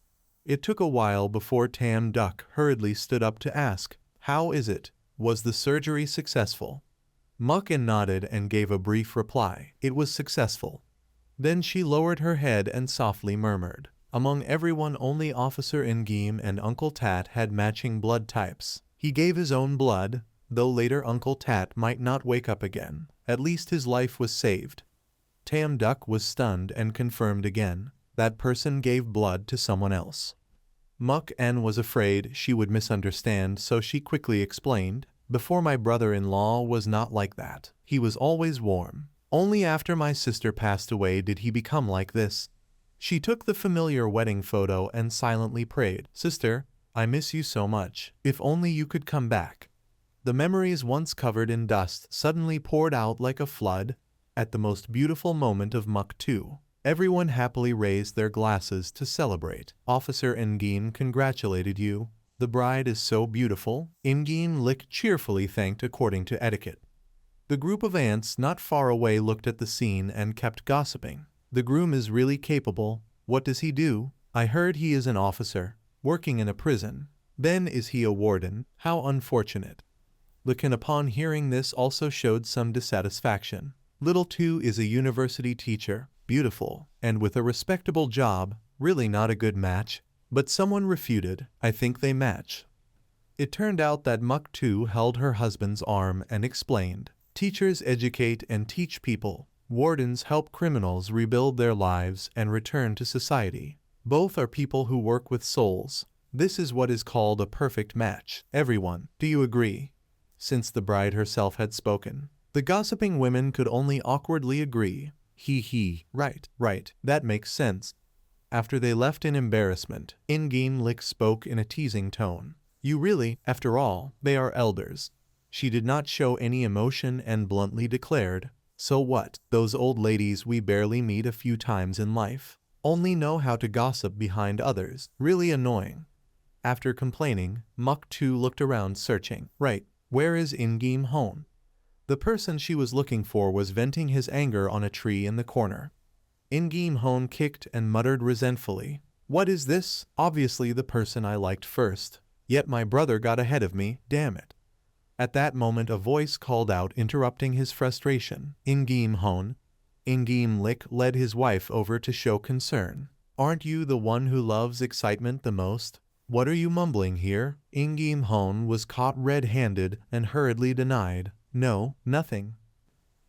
It took a while before Tam Duck hurriedly stood up to ask, "How is it? Was the surgery successful?" Muck-en nodded and gave a brief reply. It was successful. Then she lowered her head and softly murmured. Among everyone, only Officer Ingame and Uncle Tat had matching blood types. He gave his own blood, though later Uncle Tat might not wake up again. At least his life was saved. Tam Duck was stunned and confirmed again. That person gave blood to someone else. Muck-en was afraid she would misunderstand, so she quickly explained, "Before my brother-in-law was not like that. He was always warm. Only after my sister passed away did he become like this." She took the familiar wedding photo and silently prayed, "Sister, I miss you so much. If only you could come back." The memories once covered in dust suddenly poured out like a flood at the most beautiful moment of Muck 2. Everyone happily raised their glasses to celebrate. Officer Ingame congratulated you. The bride is so beautiful. Ingame Lick cheerfully thanked according to etiquette. The group of ants not far away looked at the scene and kept gossiping. "The groom is really capable. What does he do? I heard he is an officer, working in a prison. Then is he a warden? How unfortunate." Licken upon hearing this also showed some dissatisfaction. Little Two is a university teacher, beautiful, and with a respectable job, really not a good match, but someone refuted, "I think they match." It turned out that Muck 2 held her husband's arm and explained, "Teachers educate and teach people. Wardens help criminals rebuild their lives and return to society. Both are people who work with souls. This is what is called a perfect match. Everyone, do you agree?" Since the bride herself had spoken, the gossiping women could only awkwardly agree. He, right, that makes sense. After they left in embarrassment, Ingame Lick spoke in a teasing tone. "You really, after all, they are elders." She did not show any emotion and bluntly declared, "So what? Those old ladies we barely meet a few times in life. Only know how to gossip behind others. Really annoying." After complaining, Muck 2 looked around searching. "Right, where is Ingame Hone?" The person she was looking for was venting his anger on a tree in the corner. Ingame Hone kicked and muttered resentfully, "What is this? Obviously the person I liked first. Yet my brother got ahead of me, damn it." At that moment a voice called out, interrupting his frustration, "Ingame Hone." Ingame Lick led his wife over to show concern. "Aren't you the one who loves excitement the most? What are you mumbling here?" Ingame Hone was caught red-handed and hurriedly denied, "No, nothing."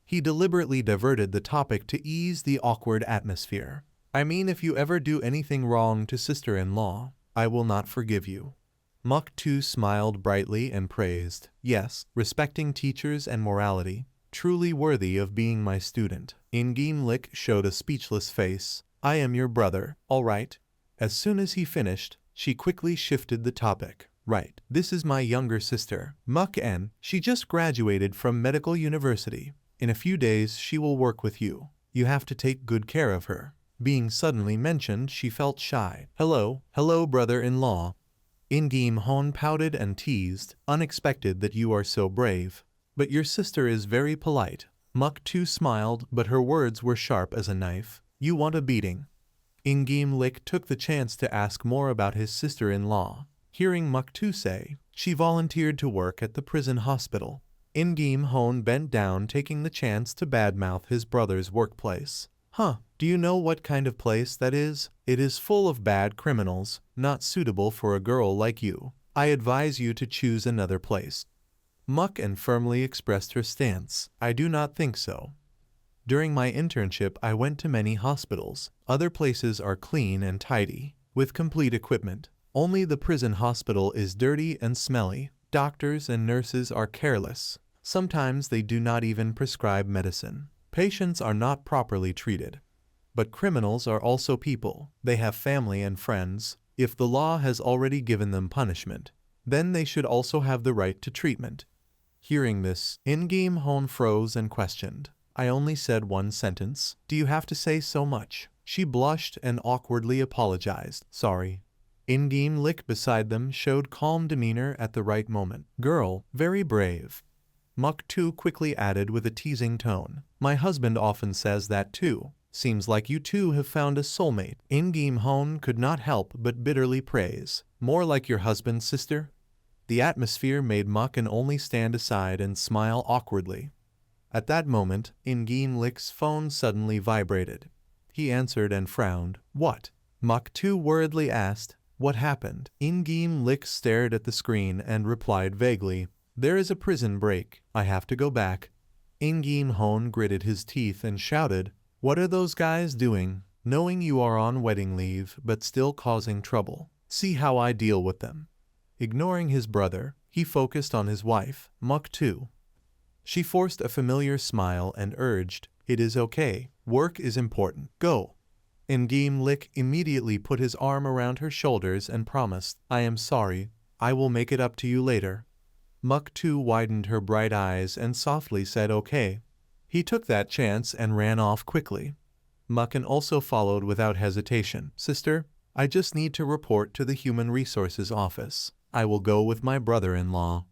He deliberately diverted the topic to ease the awkward atmosphere. "I mean, if you ever do anything wrong to sister-in-law, I will not forgive you." Muck 2 smiled brightly and praised, "Yes, respecting teachers and morality. Truly worthy of being my student." Ingame Lick showed a speechless face. "I am your brother, all right." As soon as he finished, she quickly shifted the topic. "Right, this is my younger sister, Muck-en. She just graduated from medical university. In a few days she will work with you. You have to take good care of her." Being suddenly mentioned, she felt shy. Hello, brother-in-law." Ingame Hone pouted and teased, "Unexpected that you are so brave. But your sister is very polite." Muck 2 smiled, but her words were sharp as a knife. "You want a beating." Ingame Lick took the chance to ask more about his sister-in-law. Hearing Muck 2 say, she volunteered to work at the prison hospital. Ingame Hone bent down, taking the chance to badmouth his brother's workplace. Do you know what kind of place that is? It is full of bad criminals, not suitable for a girl like you. I advise you to choose another place." Muck-en firmly expressed her stance. "I do not think so. During my internship I went to many hospitals. Other places are clean and tidy, with complete equipment. Only the prison hospital is dirty and smelly. Doctors and nurses are careless. Sometimes they do not even prescribe medicine. Patients are not properly treated. But criminals are also people. They have family and friends. If the law has already given them punishment, then they should also have the right to treatment." Hearing this, Ingame Hone froze and questioned, "I only said one sentence. Do you have to say so much?" She blushed and awkwardly apologized. "Sorry." Ingame Lick beside them showed calm demeanor at the right moment. "Girl, very brave." Muck 2 quickly added with a teasing tone, "My husband often says that too. Seems like you two have found a soulmate." Ingame Hone could not help but bitterly praise, "More like your husband's sister." The atmosphere made Muck-en only stand aside and smile awkwardly. At that moment, In-game Lick's phone suddenly vibrated. He answered and frowned. What? Mach 2 worriedly asked. What happened? In-game Lick stared at the screen and replied vaguely. There is a prison break. I have to go back. In-game Hone gritted his teeth and shouted. What are those guys doing? Knowing you are on wedding leave, but still causing trouble. See how I deal with them. Ignoring his brother, he focused on his wife, Mach 2. She forced a familiar smile and urged, It is okay. Work is important. Go. In-game Lick immediately put his arm around her shoulders and promised, I am sorry. I will make it up to you later. Mach 2 widened her bright eyes and softly said okay. He took that chance and ran off quickly. Mucken also followed without hesitation. Sister, I just need to report to the Human Resources Office. I will go with my brother-in-law.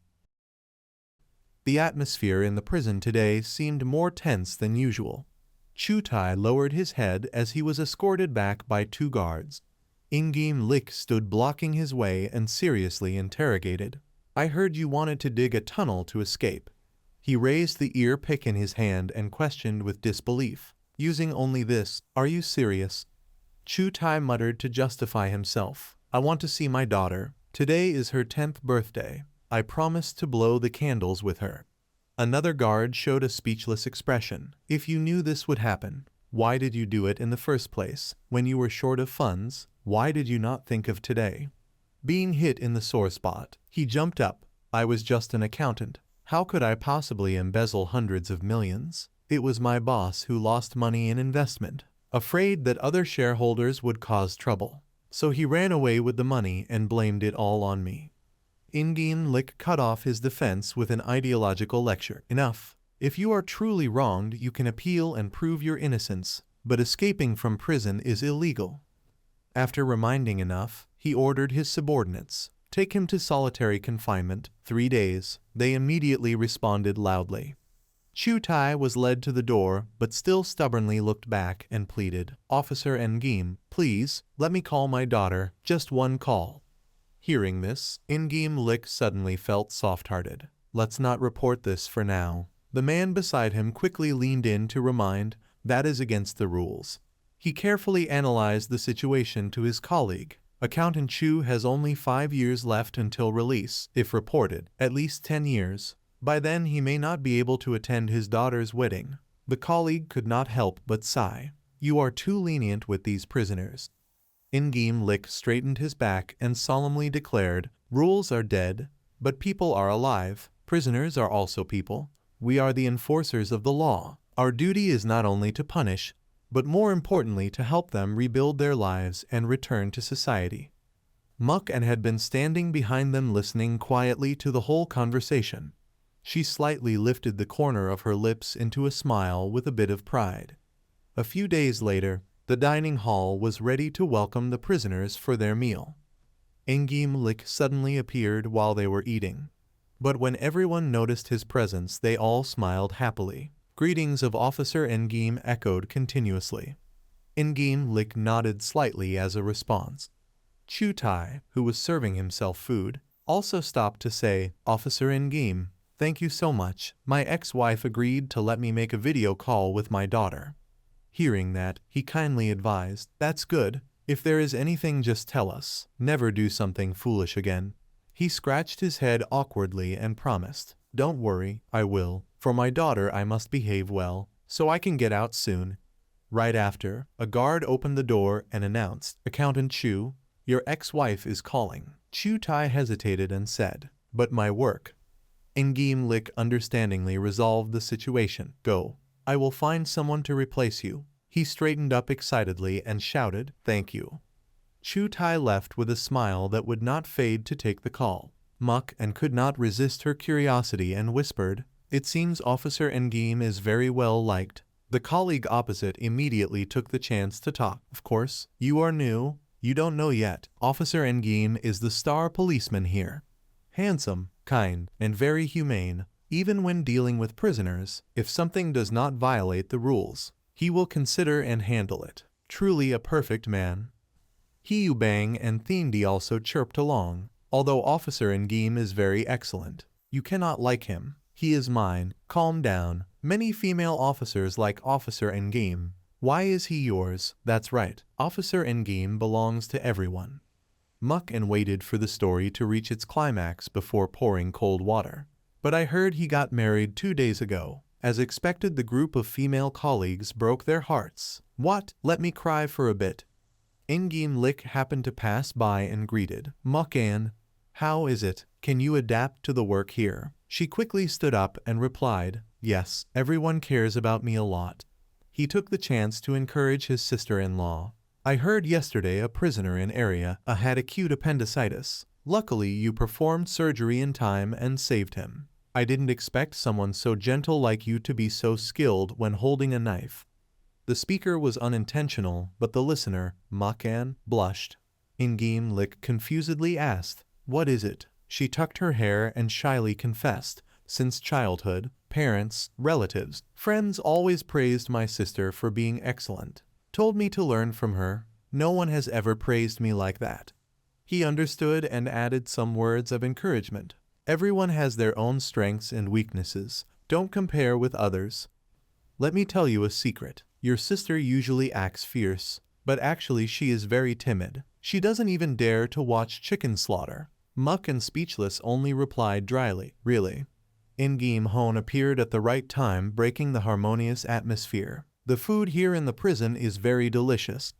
The atmosphere in the prison today seemed more tense than usual. Chutai lowered his head as he was escorted back by 2 guards. In-game Lick stood blocking his way and seriously interrogated. I heard you wanted to dig a tunnel to escape. He raised the ear pick in his hand and questioned with disbelief. Using only this, are you serious? Chutai muttered to justify himself. I want to see my daughter. Today is her 10th birthday. I promised to blow the candles with her. Another guard showed a speechless expression. If you knew this would happen, why did you do it in the first place? When you were short of funds, why did you not think of today? Being hit in the sore spot, he jumped up. I was just an accountant. How could I possibly embezzle hundreds of millions? It was my boss who lost money in investment, afraid that other shareholders would cause trouble. So he ran away with the money and blamed it all on me. In-game Lick cut off his defense with an ideological lecture. Enough. If you are truly wronged, you can appeal and prove your innocence, but escaping from prison is illegal. After reminding enough, he ordered his subordinates, take him to solitary confinement, 3 days. They immediately responded loudly. Chutai was led to the door, but still stubbornly looked back and pleaded, Officer In-game, please, let me call my daughter, just one call. Hearing this, In-game Lick suddenly felt soft-hearted. Let's not report this for now. The man beside him quickly leaned in to remind, that is against the rules. He carefully analyzed the situation to his colleague. Accountant Chu has only 5 years left until release, if reported, at least 10 years. By then he may not be able to attend his daughter's wedding. The colleague could not help but sigh. You are too lenient with these prisoners. In-game Lick straightened his back and solemnly declared, rules are dead, but people are alive. Prisoners are also people. We are the enforcers of the law. Our duty is not only to punish, but more importantly to help them rebuild their lives and return to society. Muck-an had been standing behind them listening quietly to the whole conversation. She slightly lifted the corner of her lips into a smile with a bit of pride. A few days later, the dining hall was ready to welcome the prisoners for their meal. In-game Lick suddenly appeared while they were eating. But when everyone noticed his presence, they all smiled happily. Greetings of Officer In-game echoed continuously. In-game Lick nodded slightly as a response. Chutai, who was serving himself food, also stopped to say, Officer In-game, thank you so much. My ex-wife agreed to let me make a video call with my daughter. Hearing that, he kindly advised, that's good. If there is anything, just tell us. Never do something foolish again. He scratched his head awkwardly and promised, don't worry, I will. For my daughter I must behave well, so I can get out soon. Right after, a guard opened the door and announced, Accountant Chu, your ex-wife is calling. Chutai hesitated and said, but my work. In-game Lick understandingly resolved the situation. Go. I will find someone to replace you. He straightened up excitedly and shouted, thank you. Chutai left with a smile that would not fade to take the call. Muck-an could not resist her curiosity and whispered, it seems Officer In-game is very well liked. The colleague opposite immediately took the chance to talk. Of course, you are new. You don't know yet. Officer In-game is the star policeman here. Handsome, kind, and very humane. Even when dealing with prisoners, if something does not violate the rules, he will consider and handle it. Truly a perfect man. Hyubang and Thindi also chirped along. Although Officer In-game is very excellent, you cannot like him. He is mine. Calm down. Many female officers like Officer Endgame. Why is he yours? That's right. Officer Endgame belongs to everyone. Muck and waited for the story to reach its climax before pouring cold water. But I heard he got married 2 days ago. As expected, the group of female colleagues broke their hearts. What? Let me cry for a bit. Endgame Lick happened to pass by and greeted. Muck-Ann, how is it? Can you adapt to the work here? She quickly stood up and replied, yes, everyone cares about me a lot. He took the chance to encourage his sister-in-law. I heard yesterday a prisoner in area had acute appendicitis. Luckily, you performed surgery in time and saved him. I didn't expect someone so gentle like you to be so skilled when holding a knife. The speaker was unintentional, but the listener, Muck-Ann, blushed. Endgame Lick confusedly asked, what is it? She tucked her hair and shyly confessed, since childhood, parents, relatives, friends always praised my sister for being excellent. Told me to learn from her. No one has ever praised me like that. He understood and added some words of encouragement. Everyone has their own strengths and weaknesses. Don't compare with others. Let me tell you a secret. Your sister usually acts fierce, but actually she is very timid. She doesn't even dare to watch chicken slaughter. Muck and Speechless only replied dryly, really. Endgame Hone appeared at the right time, breaking the harmonious atmosphere. The food here in the prison is very delicious.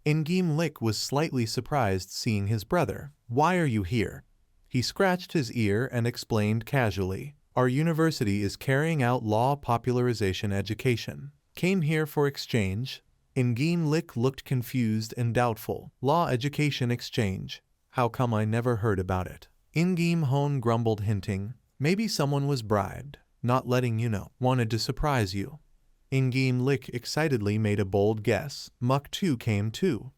Endgame Lick was slightly surprised seeing his brother. Why are you here? He scratched his ear and explained casually. Our university is carrying out law popularization education. Came here for exchange. Endgame Lick looked confused and doubtful. Law education exchange. How come I never heard about it? Endgame Hone grumbled, hinting, maybe someone was bribed. Not letting you know. Wanted to surprise you. Endgame Lick excitedly made a bold guess. Muck too came too.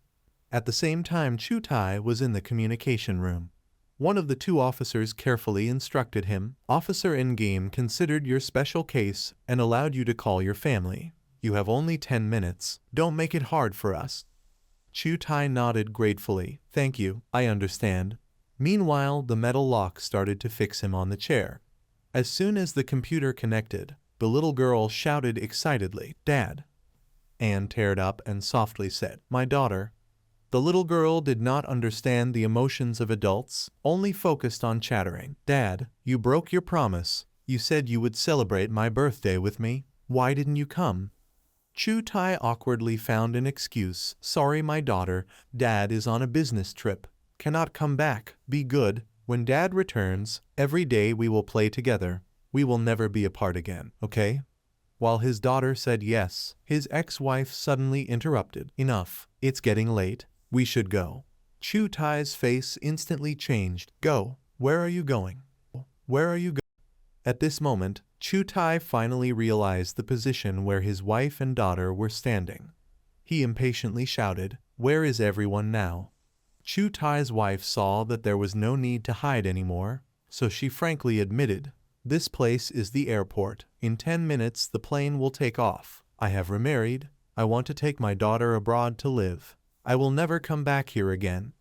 At the same time, Chutai was in the communication room. One of the 2 officers carefully instructed him. Officer Endgame considered your special case and allowed you to call your family. You have only 10 minutes. Don't make it hard for us. Chutai nodded gratefully. Thank you, I understand. Meanwhile, the metal lock started to fix him on the chair. As soon as the computer connected, the little girl shouted excitedly, Dad. Anne teared up and softly said, my daughter. The little girl did not understand the emotions of adults, only focused on chattering. Dad, you broke your promise. You said you would celebrate my birthday with me. Why didn't you come? Chutai awkwardly found an excuse. Sorry, my daughter. Dad is on a business trip. Cannot come back. Be good. When Dad returns, every day we will play together. We will never be apart again, okay? While his daughter said yes, his ex-wife suddenly interrupted. Enough. It's getting late. We should go. Chutai's face instantly changed. Go. Where are you going? Where are you going? At this moment, Chutai finally realized the position where his wife and daughter were standing. He impatiently shouted, where is everyone now? Chutai's wife saw that there was no need to hide anymore, so she frankly admitted, this place is the airport. In 10 minutes the plane will take off. I have remarried. I want to take my daughter abroad to live. I will never come back here again.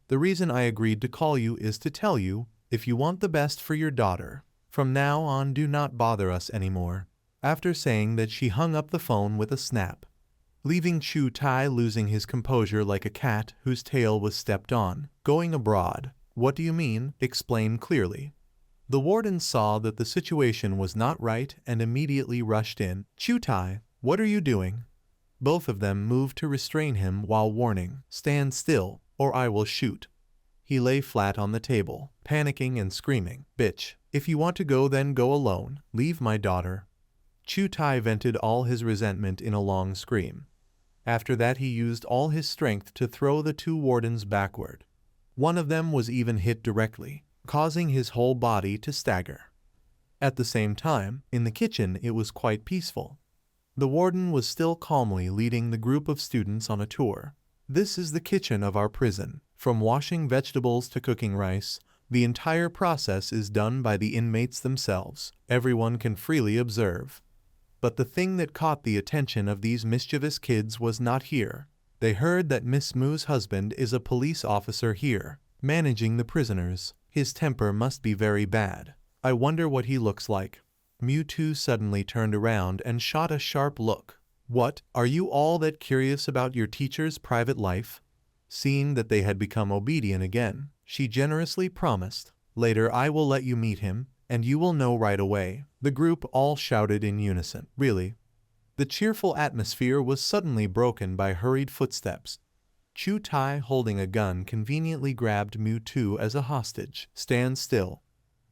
The reason I agreed to call you is to tell you, if you want the best for your daughter, from now on do not bother us anymore. After saying that, she hung up the phone with a snap, leaving Chutai losing his composure like a cat whose tail was stepped on. Going abroad. What do you mean? Explain clearly. The warden saw that the situation was not right and immediately rushed in. Chutai, what are you doing? Both of them moved to restrain him while warning, stand still, or I will shoot. He lay flat on the table, panicking and screaming, bitch, if you want to go then go alone, leave my daughter. Chutai vented all his resentment in a long scream. After that he used all his strength to throw the 2 wardens backward. One of them was even hit directly, causing his whole body to stagger. At the same time, in the kitchen it was quite peaceful. The warden was still calmly leading the group of students on a tour. This is the kitchen of our prison. From washing vegetables to cooking rice, the entire process is done by the inmates themselves. Everyone can freely observe. But the thing that caught the attention of these mischievous kids was not here. They heard that Miss Moo's husband is a police officer here, managing the prisoners. His temper must be very bad. I wonder what he looks like. Mewtwo suddenly turned around and shot a sharp look. What, are you all that curious about your teacher's private life? Seeing that they had become obedient again, she generously promised, later I will let you meet him, and you will know right away. The group all shouted in unison. Really? The cheerful atmosphere was suddenly broken by hurried footsteps. Chu Tai, holding a gun, conveniently grabbed Mewtwo as a hostage. Stand still.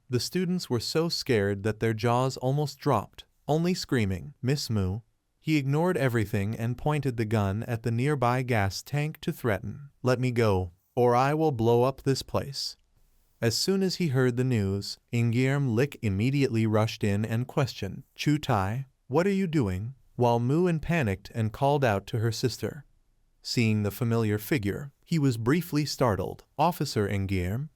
The students were so scared that their jaws almost dropped, only screaming, Miss Moo. He ignored everything and pointed the gun at the nearby gas tank to threaten. Let me go, or I will blow up this place. As soon as he heard the news, Ingirm Lick immediately rushed in and questioned, Chu Tai, what are you doing? While Moo panicked and called out to her sister. Seeing the familiar figure, he was briefly startled. Officer Ingirm.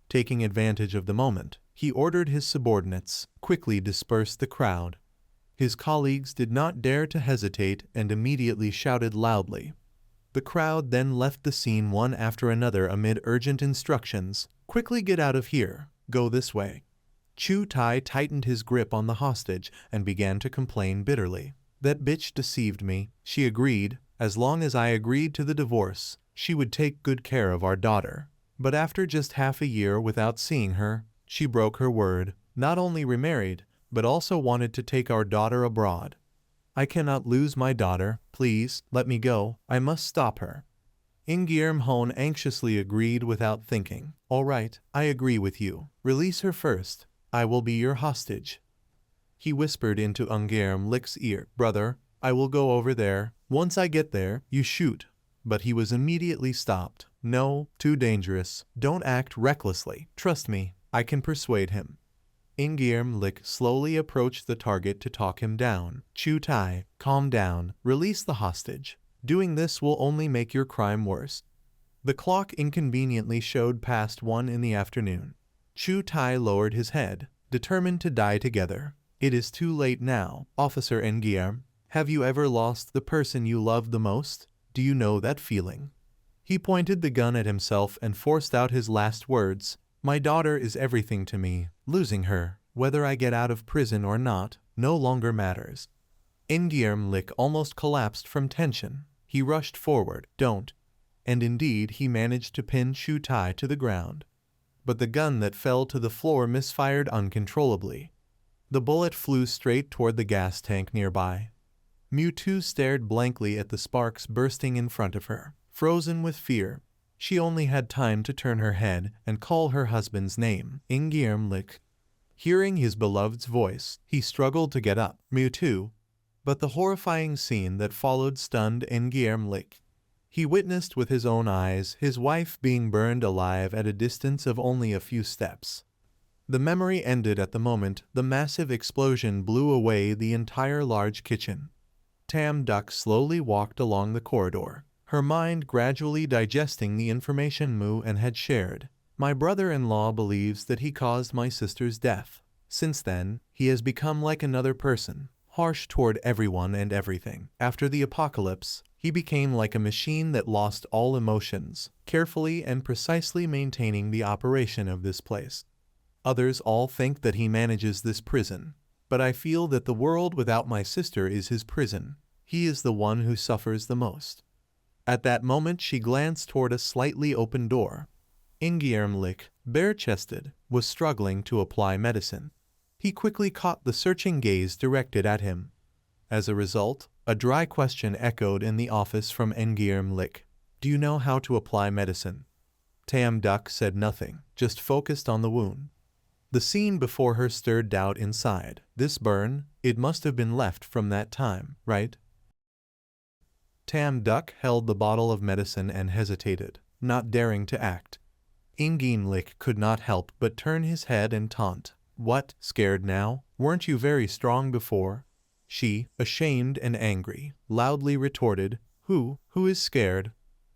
Taking advantage of the moment, he ordered his subordinates quickly disperse the crowd. His colleagues did not dare to hesitate and immediately shouted loudly. The crowd then left the scene one after another amid urgent instructions, quickly get out of here, go this way. Chu Tai tightened his grip on the hostage and began to complain bitterly. That bitch deceived me, she agreed, as long as I agreed to the divorce, she would take good care of our daughter. But after just half a year without seeing her, she broke her word, not only remarried, but also wanted to take our daughter abroad. I cannot lose my daughter, please, let me go, I must stop her. Ingirm Hone anxiously agreed without thinking. All right, I agree with you. Release her first, I will be your hostage. He whispered into Ingirm Lick's ear, brother, I will go over there, once I get there, you shoot. But he was immediately stopped. No, too dangerous, don't act recklessly, trust me, I can persuade him. Ingirm Lick slowly approached the target to talk him down. Chu Tai, calm down, release the hostage. Doing this will only make your crime worse. The clock inconveniently showed past 1 in the afternoon. Chu Tai lowered his head, determined to die together. It is too late now, Officer Ingirm. Have you ever lost the person you loved the most? Do you know that feeling? He pointed the gun at himself and forced out his last words. My daughter is everything to me. Losing her, whether I get out of prison or not, no longer matters. Ingirm Lick almost collapsed from tension. He rushed forward, don't. And indeed he managed to pin Chu Tai to the ground. But the gun that fell to the floor misfired uncontrollably. The bullet flew straight toward the gas tank nearby. Mewtwo stared blankly at the sparks bursting in front of her. Frozen with fear, she only had time to turn her head and call her husband's name, Ingirm Lick. Hearing his beloved's voice, he struggled to get up, Mewtwo. But the horrifying scene that followed stunned Ingirm Lick. He witnessed with his own eyes his wife being burned alive at a distance of only a few steps. The memory ended at the moment the massive explosion blew away the entire large kitchen. Tam Duck slowly walked along the corridor, her mind gradually digesting the information Moo had shared. My brother-in-law believes that he caused my sister's death. Since then, he has become like another person, harsh toward everyone and everything. After the apocalypse, he became like a machine that lost all emotions, carefully and precisely maintaining the operation of this place. Others all think that he manages this prison, but I feel that the world without my sister is his prison. He is the one who suffers the most. At that moment she glanced toward a slightly open door. Ingirm Lick, bare-chested, was struggling to apply medicine. He quickly caught the searching gaze directed at him. As a result, a dry question echoed in the office from Ingirm Lick. Do you know how to apply medicine? Tam Duck said nothing, just focused on the wound. The scene before her stirred doubt inside. This burn, it must have been left from that time, right? Tam Duck held the bottle of medicine and hesitated, not daring to act. Ingirm Lick could not help but turn his head and taunt. What, scared now? Weren't you very strong before? She, ashamed and angry, loudly retorted, Who is scared?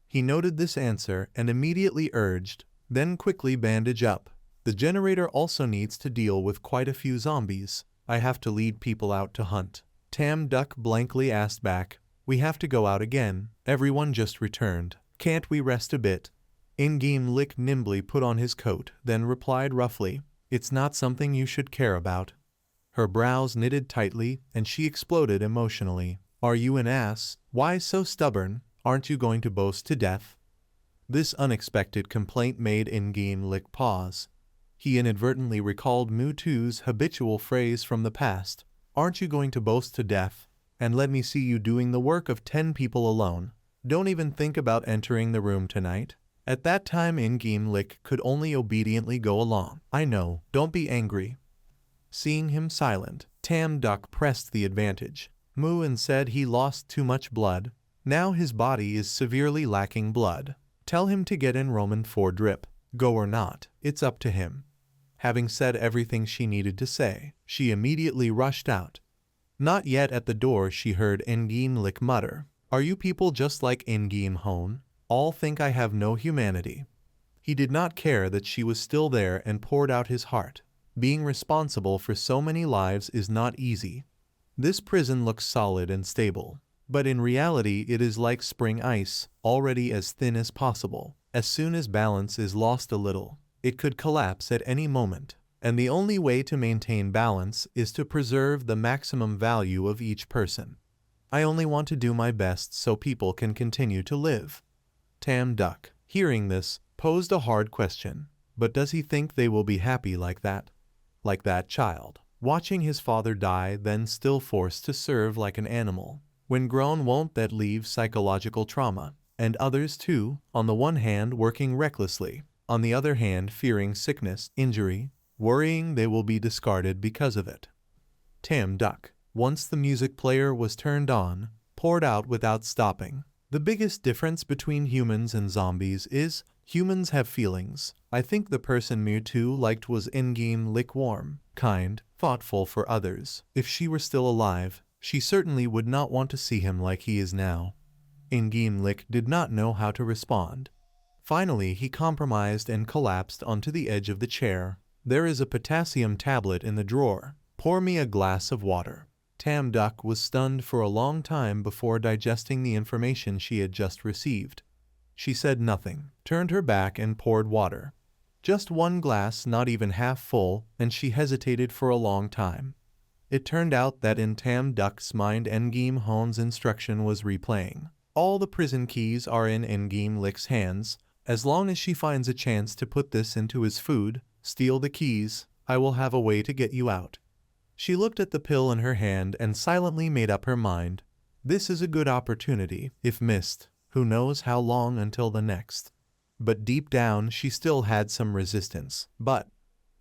He noted this answer and immediately urged, then quickly bandage up. The generator also needs to deal with quite a few zombies. I have to lead people out to hunt. Tam Duck blankly asked back, We have to go out again. Everyone just returned. Can't we rest a bit? Ingirm Lick nimbly put on his coat, then replied roughly, It's not something you should care about. Her brows knitted tightly, and she exploded emotionally. Are you an ass? Why so stubborn? Aren't you going to boast to death? This unexpected complaint made In-game lick pause. He inadvertently recalled Mewtwo's habitual phrase from the past. Aren't you going to boast to death? And let me see you doing the work of 10 people alone. Don't even think about entering the room tonight. At that time In-game lick could only obediently go along. I know, don't be angry. Seeing him silent, Tam Duck pressed the advantage. Muin said he lost too much blood. Now his body is severely lacking blood. Tell him to get in Roman 4 drip. Go or not, it's up to him. Having said everything she needed to say, she immediately rushed out. Not yet at the door she heard In-game lick mutter, "Are you people just like In-game Hone? All think I have no humanity." He did not care that she was still there and poured out his heart. Being responsible for so many lives is not easy. This prison looks solid and stable, but in reality it is like spring ice, already as thin as possible. As soon as balance is lost a little, it could collapse at any moment, and the only way to maintain balance is to preserve the maximum value of each person. I only want to do my best so people can continue to live. Tam Duck, hearing this, posed a hard question. But does he think they will be happy like that? Like that child, watching his father die, then still forced to serve like an animal. When grown, won't that leave psychological trauma? And others too, on the one hand working recklessly, on the other hand fearing sickness, injury, worrying they will be discarded because of it. Tam Duck, once the music player was turned on, poured out without stopping. The biggest difference between humans and zombies is humans have feelings. I think the person Mewtwo liked was In-game lick, warm, kind, thoughtful for others. If she were still alive, she certainly would not want to see him like he is now. In-game lick did not know how to respond. Finally, he compromised and collapsed onto the edge of the chair. There is a potassium tablet in the drawer. Pour me a glass of water. Tam Duck was stunned for a long time before digesting the information she had just received. She said nothing, turned her back and poured water. Just one glass, not even half full, and she hesitated for a long time. It turned out that in Tam Duck's mind In-game Hone's instruction was replaying. All the prison keys are in In-game Lick's hands. As long as she finds a chance to put this into his food, steal the keys, I will have a way to get you out. She looked at the pill in her hand and silently made up her mind. This is a good opportunity. If missed, who knows how long until the next. But deep down she still had some resistance. But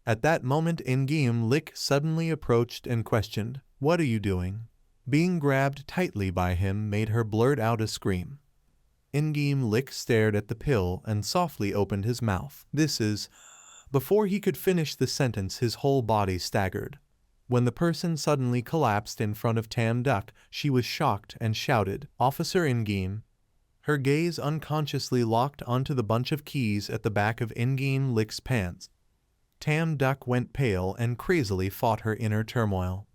at that moment In-game Lick suddenly approached and questioned, "What are you doing?" Being grabbed tightly by him made her blurt out a scream. In-game Lick stared at the pill and softly opened his mouth. This is... Before he could finish the sentence, his whole body staggered. When the person suddenly collapsed in front of Tam Duck, she was shocked and shouted, "Officer In-game." Her gaze unconsciously locked onto the bunch of keys at the back of In-game Lick's pants. Tam Duck went pale and crazily fought her inner turmoil.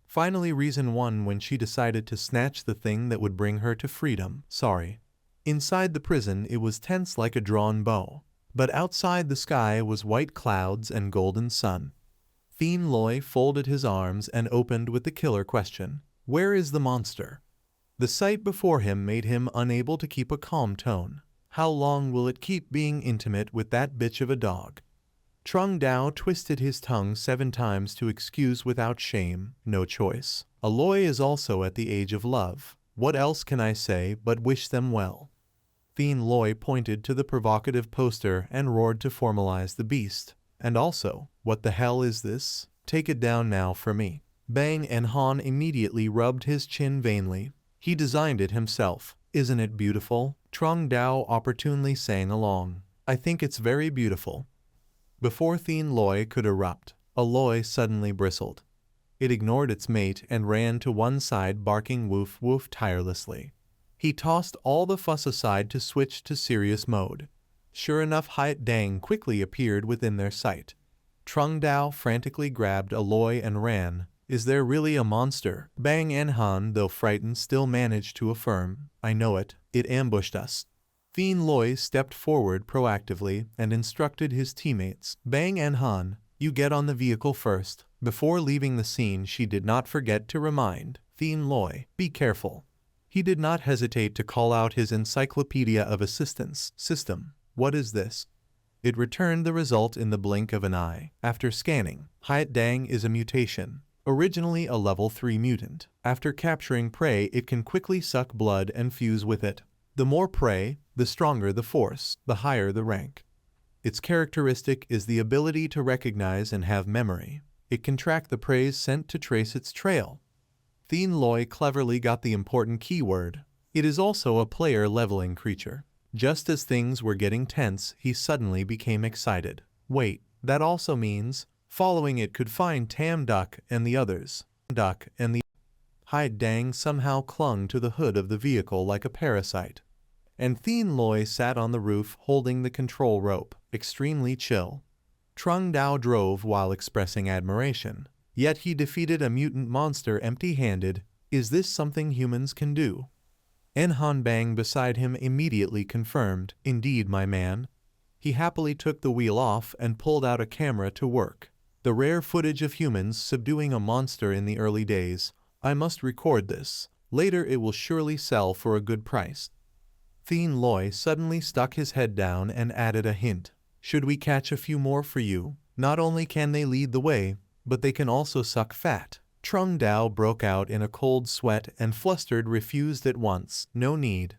Finally reason won when she decided to snatch the thing that would bring her to freedom. Sorry. Inside the prison it was tense like a drawn bow, but outside the sky was white clouds and golden sun. Thien Loy folded his arms and opened with the killer question, "Where is the monster?" The sight before him made him unable to keep a calm tone. How long will it keep being intimate with that bitch of a dog? Trung Dao twisted his tongue 7 times to excuse without shame. No choice. Aloy is also at the age of love. What else can I say but wish them well? Thien Loy pointed to the provocative poster and roared to formalize the beast. And also, what the hell is this? Take it down now for me. Bang and Han immediately rubbed his chin vainly. He designed it himself. Isn't it beautiful? Trung Dao opportunely sang along. I think it's very beautiful. Before Thien Loy could erupt, Aloy suddenly bristled. It ignored its mate and ran to one side, barking woof woof tirelessly. He tossed all the fuss aside to switch to serious mode. Sure enough, Hiat Dang quickly appeared within their sight. Trung Dao frantically grabbed Aloy and ran. Is there really a monster? Bang and Han, though frightened, still managed to affirm, I know it. It ambushed us. Thien Loy stepped forward proactively and instructed his teammates. Bang and Han, you get on the vehicle first. Before leaving the scene, she did not forget to remind Thien Loy, be careful. He did not hesitate to call out his encyclopedia of assistance system. What is this? It returned the result in the blink of an eye. After scanning, Hyatt Dang is a mutation. Originally a level 3 mutant. After capturing prey, it can quickly suck blood and fuse with it. The more prey, the stronger the force, the higher the rank. Its characteristic is the ability to recognize and have memory. It can track the prey's scent to trace its trail. Thien Loy cleverly got the important keyword. It is also a player leveling creature. Just as things were getting tense, he suddenly became excited. Wait, that also means following it could find Tam Duck and the others. Hyatt Dang somehow clung to the hood of the vehicle like a parasite. And Thien Loy sat on the roof holding the control rope, extremely chill. Trung Dao drove while expressing admiration. Yet he defeated a mutant monster empty-handed. Is this something humans can do? En Bang beside him immediately confirmed, indeed, my man. He happily took the wheel off and pulled out a camera to work. The rare footage of humans subduing a monster in the early days. I must record this. Later it will surely sell for a good price. Thien Loy suddenly stuck his head down and added a hint. Should we catch a few more for you? Not only can they lead the way, but they can also suck fat. Trung Dao broke out in a cold sweat and flustered refused at once. No need.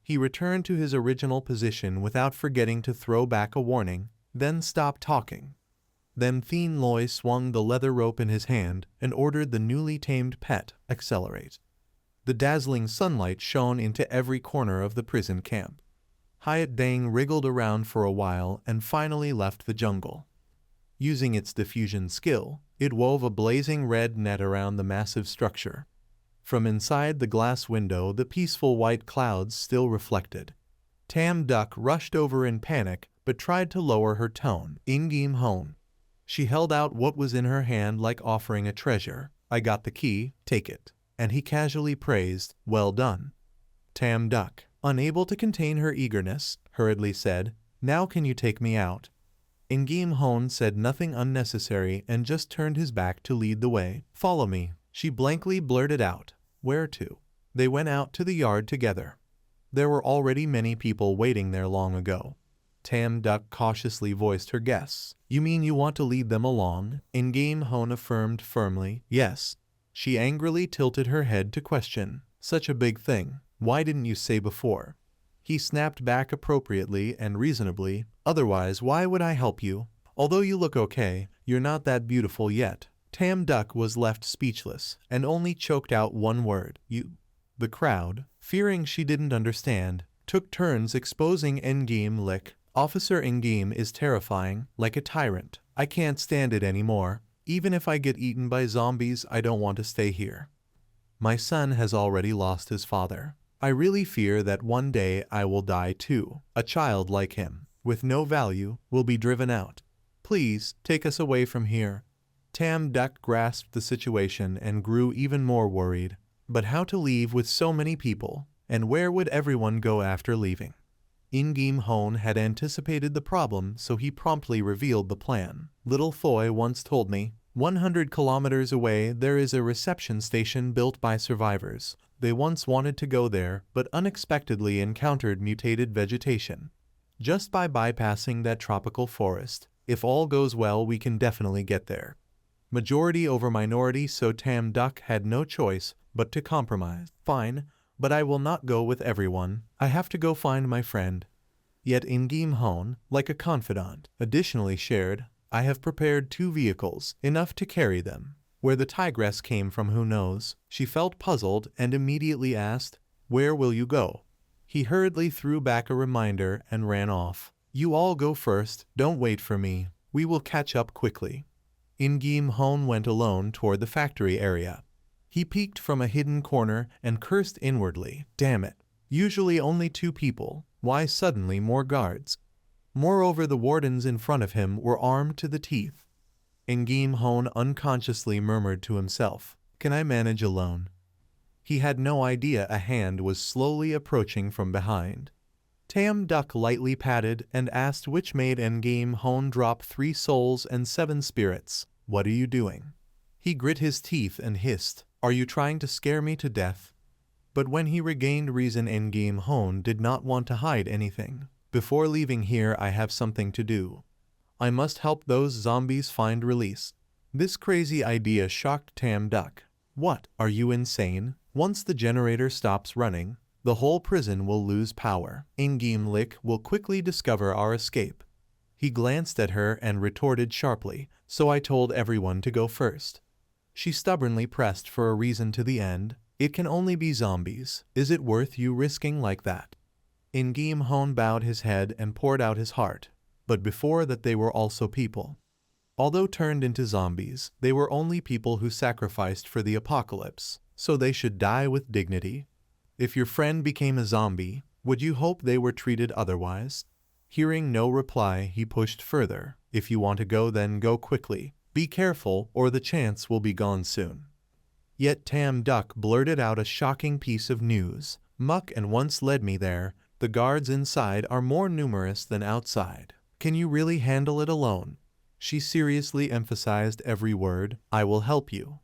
He returned to his original position without forgetting to throw back a warning, then stopped talking. Then Thien Loy swung the leather rope in his hand and ordered the newly tamed pet accelerate. The dazzling sunlight shone into every corner of the prison camp. Hyatt Dang wriggled around for a while and finally left the jungle. Using its diffusion skill, it wove a blazing red net around the massive structure. From inside the glass window, the peaceful white clouds still reflected. Tam Duck rushed over in panic, but tried to lower her tone. In-game hone. She held out what was in her hand like offering a treasure. I got the key, take it. And he casually praised, well done. Tam Duck, unable to contain her eagerness, hurriedly said, now can you take me out? In-game hone said nothing unnecessary and just turned his back to lead the way. Follow me, she blankly blurted out. Where to? They went out to the yard together. There were already many people waiting there long ago. Tam Duck cautiously voiced her guess. You mean you want to lead them along? In-game hone affirmed firmly, yes. She angrily tilted her head to question. Such a big thing. Why didn't you say before? He snapped back appropriately and reasonably. Otherwise, why would I help you? Although you look okay, you're not that beautiful yet. Tam Duck was left speechless and only choked out one word. You. The crowd, fearing she didn't understand, took turns exposing Endgame Lick. Officer Endgame is terrifying, like a tyrant. I can't stand it anymore. Even if I get eaten by zombies, I don't want to stay here. My son has already lost his father. I really fear that one day I will die too. A child like him, with no value, will be driven out. Please, take us away from here. Tam Duck grasped the situation and grew even more worried. But how to leave with so many people? And where would everyone go after leaving? In-game hone had anticipated the problem, so he promptly revealed the plan. Little Foy once told me, 100 kilometers away there is a reception station built by survivors. They once wanted to go there, but unexpectedly encountered mutated vegetation. Just by bypassing that tropical forest, if all goes well, we can definitely get there. Majority over minority, so Tam Duck had no choice but to compromise. Fine, but I will not go with everyone. I have to go find my friend. Yet In-game hone, like a confidant, additionally shared, I have prepared 2 vehicles, enough to carry them. Where the tigress came from, who knows? She felt puzzled and immediately asked, where will you go? He hurriedly threw back a reminder and ran off. You all go first, don't wait for me. We will catch up quickly. In-game hone went alone toward the factory area. He peeked from a hidden corner and cursed inwardly. Damn it. Usually only 2 people. Why suddenly more guards? Moreover, the wardens in front of him were armed to the teeth. In-game hone unconsciously murmured to himself, can I manage alone? He had no idea a hand was slowly approaching from behind. Tam Duck lightly patted and asked which made In-game hone drop 3 souls and 7 spirits. What are you doing? He grit his teeth and hissed, "Are you trying to scare me to death?" But when he regained reason, Ngim Hone did not want to hide anything. "Before leaving here, I have something to do. I must help those zombies find release." This crazy idea shocked Tam Duck. "What, are you insane? Once the generator stops running, the whole prison will lose power. Ngim Lick will quickly discover our escape." He glanced at her and retorted sharply, "So I told everyone to go first." She stubbornly pressed for a reason to the end. "It can only be zombies. Is it worth you risking like that?" Ngim Hone bowed his head and poured out his heart. But before that they were also people. Although turned into zombies, they were only people who sacrificed for the apocalypse, so they should die with dignity. If your friend became a zombie, would you hope they were treated otherwise? Hearing no reply, he pushed further. "If you want to go, then go quickly. Be careful, or the chance will be gone soon." Yet Tam Duck blurted out a shocking piece of news. "Muck and once led me there. The guards inside are more numerous than outside. Can you really handle it alone?" She seriously emphasized every word. "I will help you."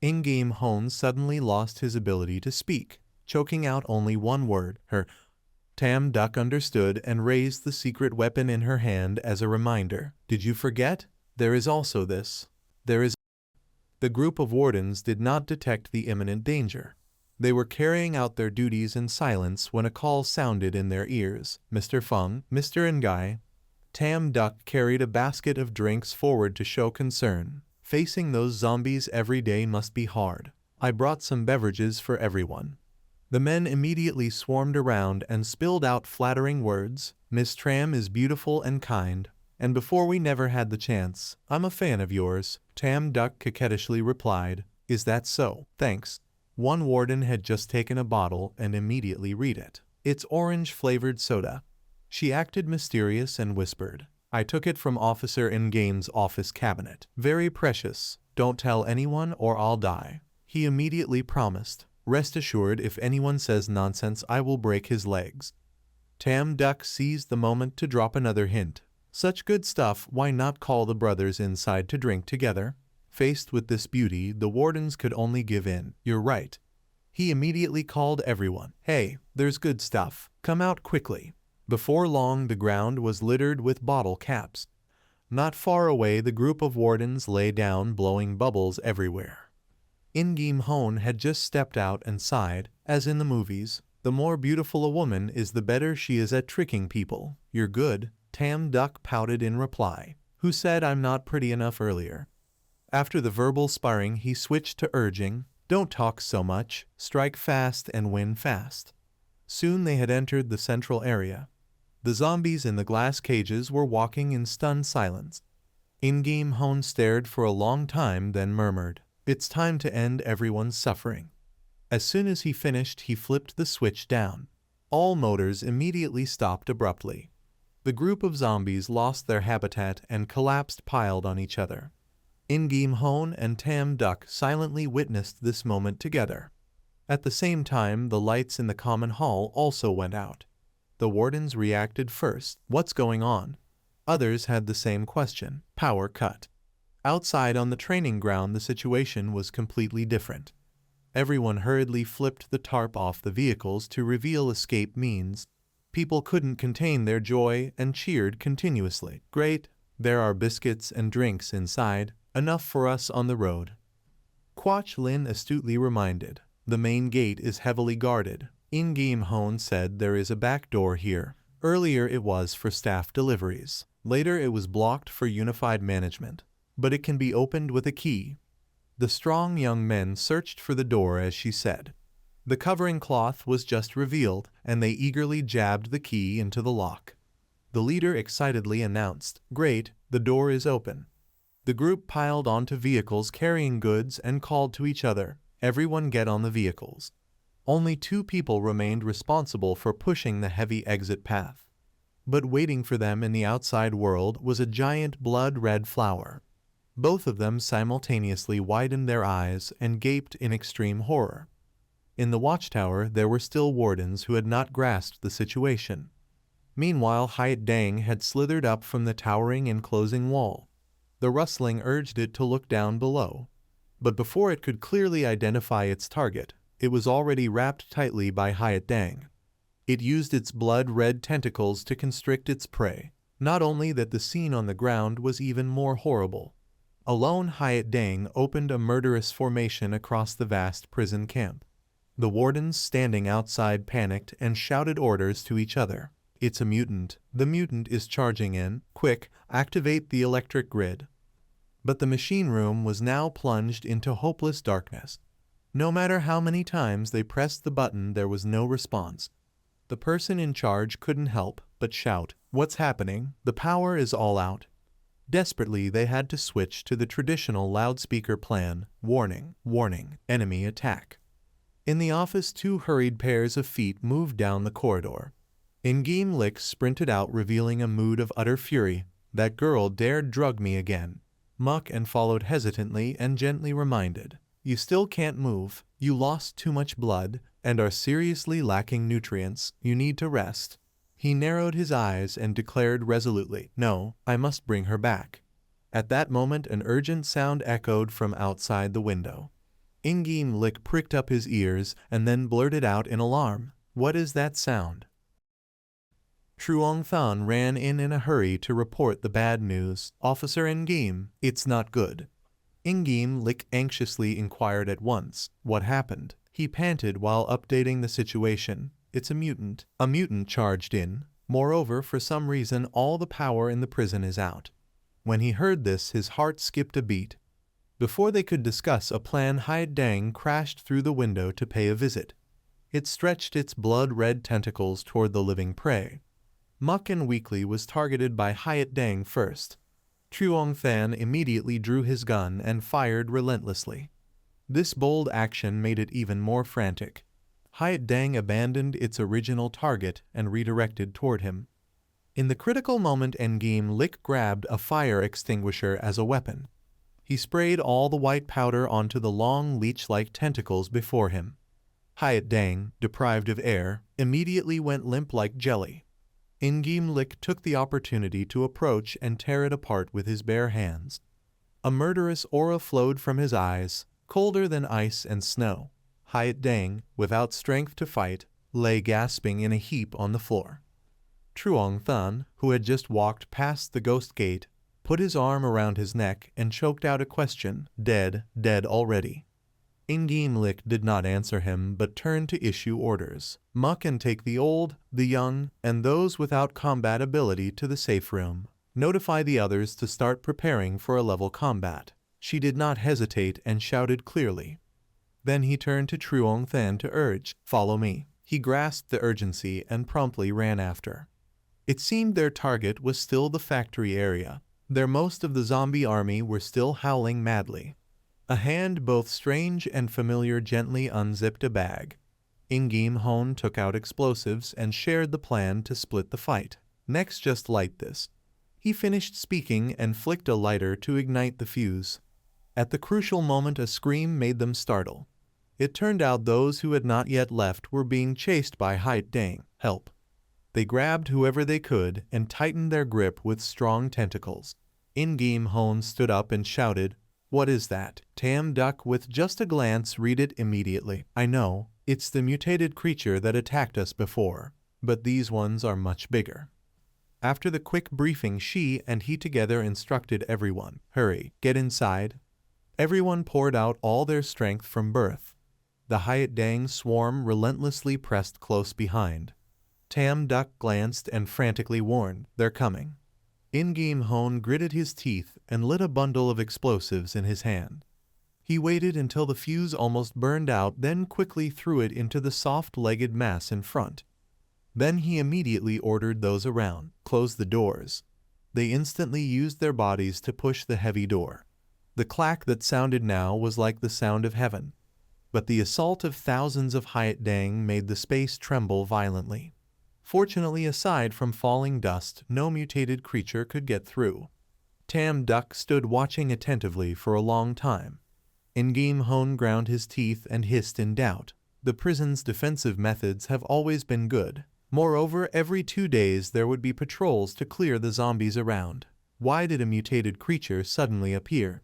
Ngim Hone suddenly lost his ability to speak, choking out only one word, her. Tam Duck understood and raised the secret weapon in her hand as a reminder. "Did you forget? There is also this. There is." The group of wardens did not detect the imminent danger. They were carrying out their duties in silence when a call sounded in their ears. "Mr. Feng, Mr. Ngai." Tam Duck carried a basket of drinks forward to show concern. "Facing those zombies every day must be hard. I brought some beverages for everyone." The men immediately swarmed around and spilled out flattering words. "Miss Tram is beautiful and kind, and before we never had the chance. I'm a fan of yours." Tam Duck coquettishly replied, "Is that so? Thanks." One warden had just taken a bottle and immediately read it. "It's orange-flavored soda." She acted mysterious and whispered, "I took it from Officer Ngim's office cabinet. Very precious. Don't tell anyone or I'll die." He immediately promised, "Rest assured, if anyone says nonsense, I will break his legs." Tam Duck seized the moment to drop another hint. "Such good stuff, why not call the brothers inside to drink together?" Faced with this beauty, the wardens could only give in. "You're right." He immediately called everyone. "Hey, there's good stuff. Come out quickly." Before long, the ground was littered with bottle caps. Not far away, the group of wardens lay down, blowing bubbles everywhere. Ngim Hone had just stepped out and sighed, as in the movies, "The more beautiful a woman is, the better she is at tricking people." "You're good," Tam Duck pouted in reply. "Who said I'm not pretty enough earlier?" After the verbal sparring, he switched to urging, "Don't talk so much, strike fast and win fast." Soon they had entered the central area. The zombies in the glass cages were walking in stunned silence. Ngim Hone stared for a long time, then murmured, "It's time to end everyone's suffering." As soon as he finished, he flipped the switch down. All motors immediately stopped abruptly. The group of zombies lost their habitat and collapsed, piled on each other. Ngim Hone and Tam Duck silently witnessed this moment together. At the same time, the lights in the common hall also went out. The wardens reacted first. "What's going on?" Others had the same question. "Power cut." Outside on the training ground, the situation was completely different. Everyone hurriedly flipped the tarp off the vehicles to reveal escape means. People couldn't contain their joy and cheered continuously. "Great, there are biscuits and drinks inside, enough for us on the road." Quach Lin astutely reminded, "The main gate is heavily guarded." Ngim Hone said, "There is a back door here. Earlier it was for staff deliveries. Later it was blocked for unified management. But it can be opened with a key." The strong young men searched for the door as she said. The covering cloth was just revealed, and they eagerly jabbed the key into the lock. The leader excitedly announced, "Great, the door is open." The group piled onto vehicles carrying goods and called to each other, "Everyone get on the vehicles." Only 2 people remained responsible for pushing the heavy exit path. But waiting for them in the outside world was a giant blood-red flower. Both of them simultaneously widened their eyes and gaped in extreme horror. In the watchtower, there were still wardens who had not grasped the situation. Meanwhile, Hyatt Dang had slithered up from the towering enclosing wall. The rustling urged it to look down below. But before it could clearly identify its target, it was already wrapped tightly by Hyatt Dang. It used its blood-red tentacles to constrict its prey. Not only that, the scene on the ground was even more horrible. A lone Hyatt Dang opened a murderous formation across the vast prison camp. The wardens standing outside panicked and shouted orders to each other. "It's a mutant. The mutant is charging in. Quick, activate the electric grid." But the machine room was now plunged into hopeless darkness. No matter how many times they pressed the button, there was no response. The person in charge couldn't help but shout, "What's happening? The power is all out." Desperately, they had to switch to the traditional loudspeaker plan, "Warning, warning, enemy attack." In the office, two hurried pairs of feet moved down the corridor. Ingame Lick sprinted out, revealing a mood of utter fury. "That girl dared drug me again." Muck and followed hesitantly and gently reminded, "You still can't move. You lost too much blood and are seriously lacking nutrients. You need to rest." He narrowed his eyes and declared resolutely, "No, I must bring her back." At that moment, an urgent sound echoed from outside the window. Ingame Lick pricked up his ears and then blurted out in alarm, "What is that sound?" Truong Than ran in a hurry to report the bad news. "Officer Ingame, it's not good." Ingame Lick anxiously inquired at once, "What happened?" He panted while updating the situation. "It's a mutant. A mutant charged in. Moreover, for some reason, all the power in the prison is out." When he heard this, his heart skipped a beat. Before they could discuss a plan, Hyatt Dang crashed through the window to pay a visit. It stretched its blood-red tentacles toward the living prey. Muck and Weekly was targeted by Hyatt Dang first. Truong Than immediately drew his gun and fired relentlessly. This bold action made it even more frantic. Hyatt Dang abandoned its original target and redirected toward him. In the critical moment, Ingame Lick grabbed a fire extinguisher as a weapon. He sprayed all the white powder onto the long leech-like tentacles before him. Hyatt Dang, deprived of air, immediately went limp like jelly. Ingame Lick took the opportunity to approach and tear it apart with his bare hands. A murderous aura flowed from his eyes, colder than ice and snow. Hyatt Dang, without strength to fight, lay gasping in a heap on the floor. Truong Than, who had just walked past the ghost gate, put his arm around his neck and choked out a question, "Dead, dead already." Ingame Lick did not answer him, but turned to issue orders. "Muck and take the old, the young, and those without combat ability to the safe room. Notify the others to start preparing for a level combat." She did not hesitate and shouted clearly. Then he turned to Truong Than to urge, "Follow me." He grasped the urgency and promptly ran after. It seemed their target was still the factory area. There most of the zombie army were still howling madly. A hand both strange and familiar gently unzipped a bag. Ingame Hone took out explosives and shared the plan to split the fight. "Next, just light this." He finished speaking and flicked a lighter to ignite the fuse. At the crucial moment, a scream made them startle. It turned out those who had not yet left were being chased by Hyatt Dang. "Help." They grabbed whoever they could and tightened their grip with strong tentacles. Ingame Hone stood up and shouted, "What is that?" Tam Duck, with just a glance, read it immediately. "I know, it's the mutated creature that attacked us before, but these ones are much bigger." After the quick briefing, she and he together instructed everyone, "Hurry, get inside." Everyone poured out all their strength from birth. The Hyatt Dang swarm relentlessly pressed close behind. Tam Duck glanced and frantically warned, "They're coming." Ingame Hone gritted his teeth and lit a bundle of explosives in his hand. He waited until the fuse almost burned out, then quickly threw it into the soft-legged mass in front. Then he immediately ordered those around, "Close the doors." They instantly used their bodies to push the heavy door. The clack that sounded now was like the sound of heaven. But the assault of thousands of Hyatt Dang made the space tremble violently. Fortunately, aside from falling dust, no mutated creature could get through. Tam Duck stood watching attentively for a long time. Ingame Hone ground his teeth and hissed in doubt. The prison's defensive methods have always been good. Moreover, every 2 days there would be patrols to clear the zombies around. Why did a mutated creature suddenly appear?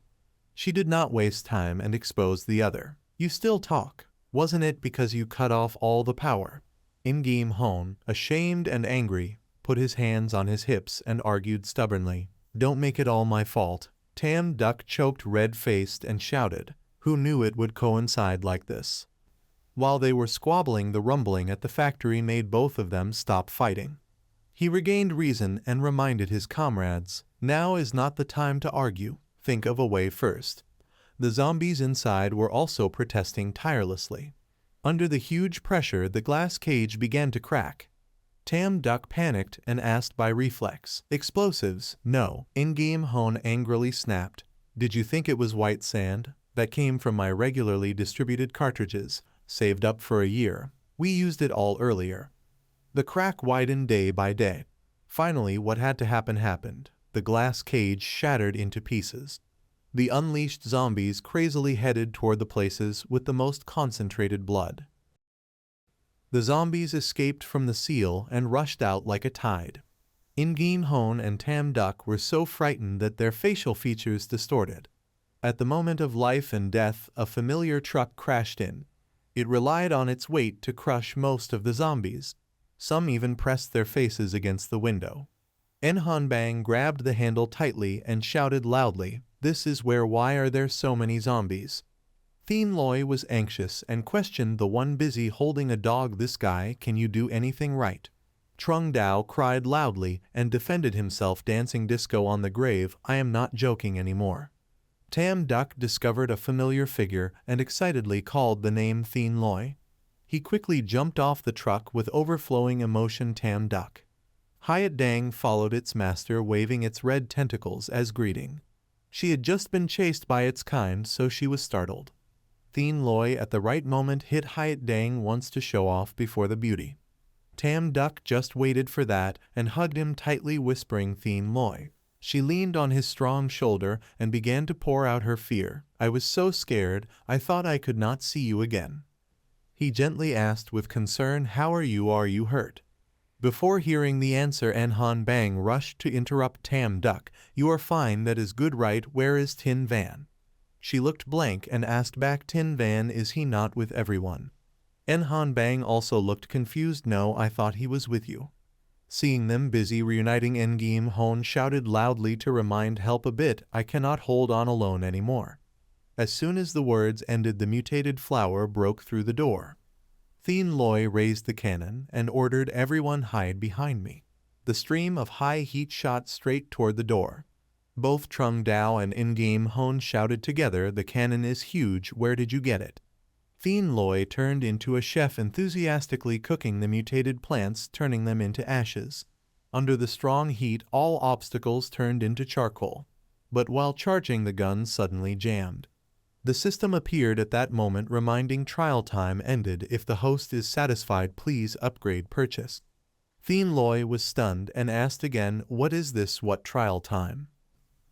She did not waste time and exposed the other. You still talk. Wasn't it because you cut off all the power? In-game Hone, ashamed and angry, put his hands on his hips and argued stubbornly. Don't make it all my fault. Tam Duck choked red-faced and shouted. Who knew it would coincide like this? While they were squabbling, the rumbling at the factory made both of them stop fighting. He regained reason and reminded his comrades, now is not the time to argue. Think of a way first. The zombies inside were also protesting tirelessly. Under the huge pressure, the glass cage began to crack. Tam Duck panicked and asked by reflex, explosives? No. In-game Hone angrily snapped. Did you think it was white sand? That came from my regularly distributed cartridges, saved up for a year. We used it all earlier. The crack widened day by day. Finally, what had to happen happened. The glass cage shattered into pieces. The unleashed zombies crazily headed toward the places with the most concentrated blood. The zombies escaped from the seal and rushed out like a tide. In-game Hone and Tam Duck were so frightened that their facial features distorted. At the moment of life and death, a familiar truck crashed in. It relied on its weight to crush most of the zombies. Some even pressed their faces against the window. Enhanbang grabbed the handle tightly and shouted loudly, "This is why are there so many zombies?" Thien Loi was anxious and questioned the one busy holding a dog. This guy, can you do anything right? Trung Dao cried loudly and defended himself, dancing disco on the grave. I am not joking anymore. Tam Duck discovered a familiar figure and excitedly called the name Thien Loi. He quickly jumped off the truck with overflowing emotion. Tam Duck. Hyatt Dang followed its master, waving its red tentacles as greeting. She had just been chased by its kind, so she was startled. Thien Loi at the right moment hit Hyatt Dang once to show off before the beauty. Tam Duck just waited for that and hugged him tightly, whispering Thien Loi. She leaned on his strong shoulder and began to pour out her fear. I was so scared, I thought I could not see you again. He gently asked with concern, how are you? Are you hurt? Before hearing the answer, Enhanbang rushed to interrupt Tam Duck. You are fine, that is good, right? Where is Tin Van? She looked blank and asked back, Tin Van, is he not with everyone? Enhanbang also looked confused. No, I thought he was with you. Seeing them busy reuniting, In-game Hone shouted loudly to remind, help a bit, I cannot hold on alone anymore. As soon as the words ended, the mutated flower broke through the door. Thien Loi raised the cannon and ordered everyone hide behind me. The stream of high heat shot straight toward the door. Both Trung Dao and In-game Hone shouted together, the cannon is huge, where did you get it? Thien Loi turned into a chef, enthusiastically cooking the mutated plants, turning them into ashes. Under the strong heat, all obstacles turned into charcoal. But while charging, the gun suddenly jammed. The system appeared at that moment, reminding trial time ended. If the host is satisfied, please upgrade purchase. Thien Loi was stunned and asked again, what is this? What trial time?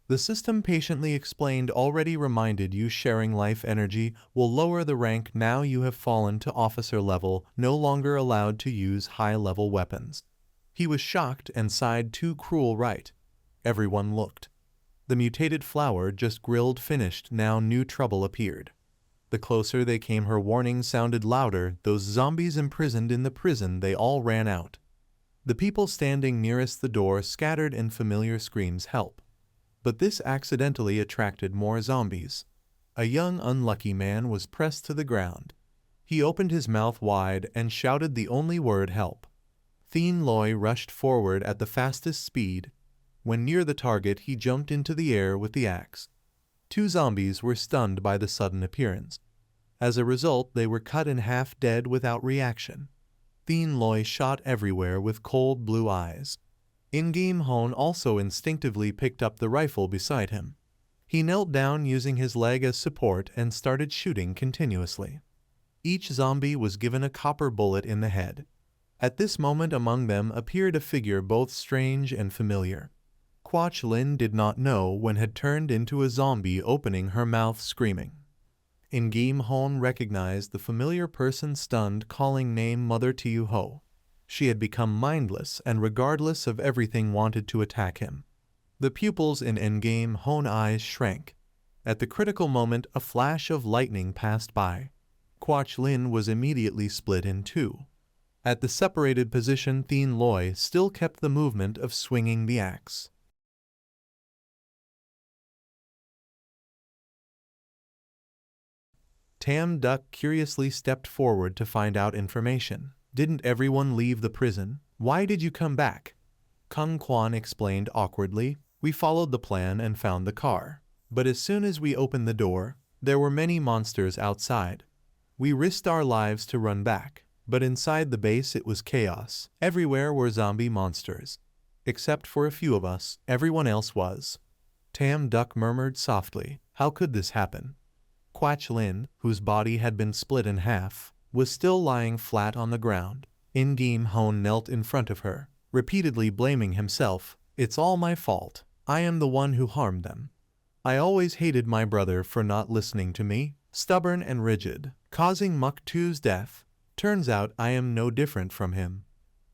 The system patiently explained, already reminded you, sharing life energy will lower the rank. Now you have fallen to officer level, no longer allowed to use high-level weapons. He was shocked and sighed, too cruel, right? Everyone looked. The mutated flower just grilled finished, now new trouble appeared. The closer they came, her warning sounded louder, those zombies imprisoned in the prison. They all ran out. The people standing nearest the door scattered in familiar screams, help. But this accidentally attracted more zombies. A young unlucky man was pressed to the ground. He opened his mouth wide and shouted the only word, help. Thien Loi rushed forward at the fastest speed. When near the target, he jumped into the air with the axe. 2 zombies were stunned by the sudden appearance. As a result, they were cut in half, dead without reaction. Thien Loi shot everywhere with cold blue eyes. In-game Hone also instinctively picked up the rifle beside him. He knelt down using his leg as support and started shooting continuously. Each zombie was given a copper bullet in the head. At this moment among them appeared a figure both strange and familiar. Quach Lin did not know when had turned into a zombie, opening her mouth screaming. In-game Hone recognized the familiar person, stunned, calling name Mother Tiu Ho. She had become mindless and regardless of everything wanted to attack him. The pupils in In-game Hone eyes shrank. At the critical moment, a flash of lightning passed by. Quach Lin was immediately split in two. At the separated position, Thien Loi still kept the movement of swinging the axe. Tam Duck curiously stepped forward to find out information. Didn't everyone leave the prison? Why did you come back? Kung Quan explained awkwardly. We followed the plan and found the car. But as soon as we opened the door, there were many monsters outside. We risked our lives to run back. But inside the base it was chaos. Everywhere were zombie monsters. Except for a few of us, everyone else was. Tam Duck murmured softly. How could this happen? Quach Lin, whose body had been split in half, was still lying flat on the ground. In-game Hone knelt in front of her, repeatedly blaming himself. It's all my fault. I am the one who harmed them. I always hated my brother for not listening to me, stubborn and rigid, causing Muk2's death. Turns out I am no different from him.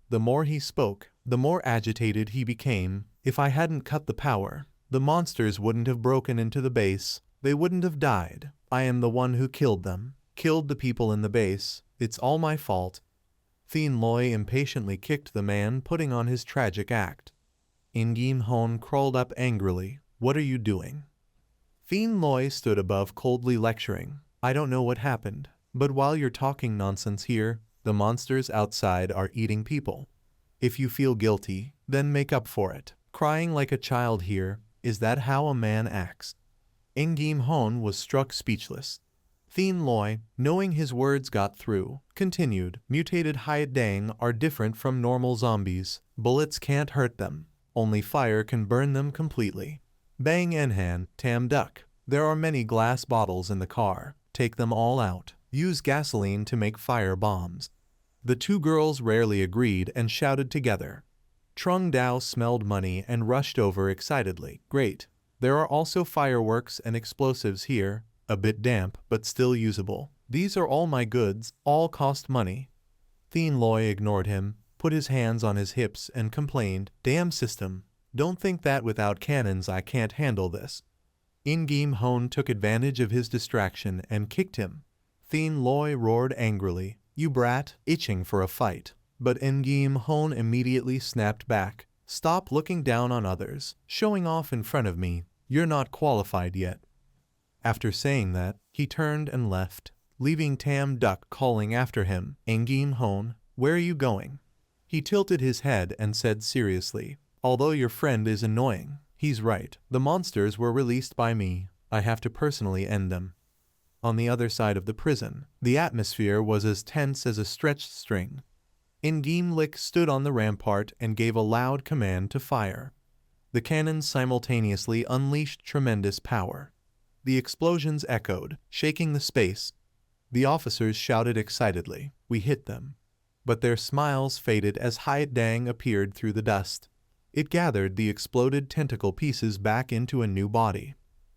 The more he spoke, the more agitated he became. If I hadn't cut the power, the monsters wouldn't have broken into the base. They wouldn't have died. I am the one who killed them, killed the people in the base. It's all my fault. Thien Loi impatiently kicked the man putting on his tragic act. In-game Hone crawled up angrily. What are you doing? Thien Loi stood above coldly lecturing. I don't know what happened, but while you're talking nonsense here, the monsters outside are eating people. If you feel guilty, then make up for it. Crying like a child here, is that how a man acts? In-game Hone was struck speechless. Thien Loi, knowing his words got through, continued. Mutated Hyat Dang are different from normal zombies. Bullets can't hurt them. Only fire can burn them completely. Bang Enhan, Tam Duck. There are many glass bottles in the car. Take them all out. Use gasoline to make fire bombs. The two girls rarely agreed and shouted together. Trung Dao smelled money and rushed over excitedly. Great. There are also fireworks and explosives here, a bit damp but still usable. These are all my goods, all cost money. Thien Loi ignored him, put his hands on his hips and complained, damn system, don't think that without cannons I can't handle this. In-game Hone took advantage of his distraction and kicked him. Thien Loi roared angrily, you brat, itching for a fight. But In-game Hone immediately snapped back. Stop looking down on others, showing off in front of me. You're not qualified yet. After saying that, he turned and left, leaving Tam Duck calling after him. In-game Hone, where are you going? He tilted his head and said seriously, although your friend is annoying, he's right. The monsters were released by me. I have to personally end them. On the other side of the prison, the atmosphere was as tense as a stretched string. In-game Lick stood on the rampart and gave a loud command to fire. The cannons simultaneously unleashed tremendous power. The explosions echoed, shaking the space. The officers shouted excitedly, we hit them. But their smiles faded as Hyat Dang appeared through the dust. It gathered the exploded tentacle pieces back into a new body.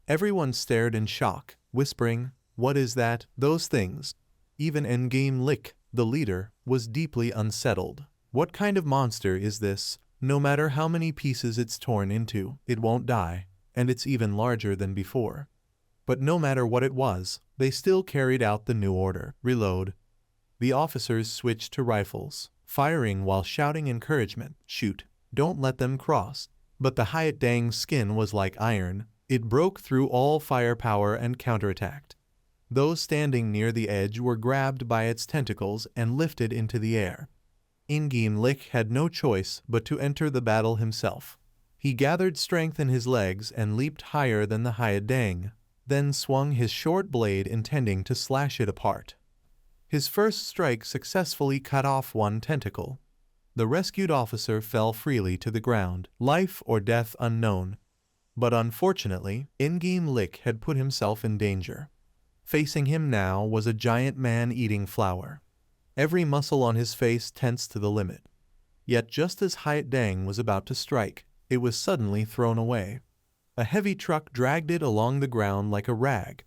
Everyone stared in shock, whispering, what is that, those things? Even In-game Lick, the leader, was deeply unsettled. What kind of monster is this? No matter how many pieces it's torn into, it won't die, and it's even larger than before. But no matter what it was, they still carried out the new order. Reload. The officers switched to rifles, firing while shouting encouragement. Shoot. Don't let them cross. But the Hyat Dang's skin was like iron. It broke through all firepower and counterattacked. Those standing near the edge were grabbed by its tentacles and lifted into the air. In-game Lick had no choice but to enter the battle himself. He gathered strength in his legs and leaped higher than the Hyat Dang, then swung his short blade intending to slash it apart. His first strike successfully cut off one tentacle. The rescued officer fell freely to the ground, life or death unknown. But unfortunately, In-game Lick had put himself in danger. Facing him now was a giant man eating flour. Every muscle on his face tensed to the limit. Yet just as Hyat Dang was about to strike, it was suddenly thrown away. A heavy truck dragged it along the ground like a rag.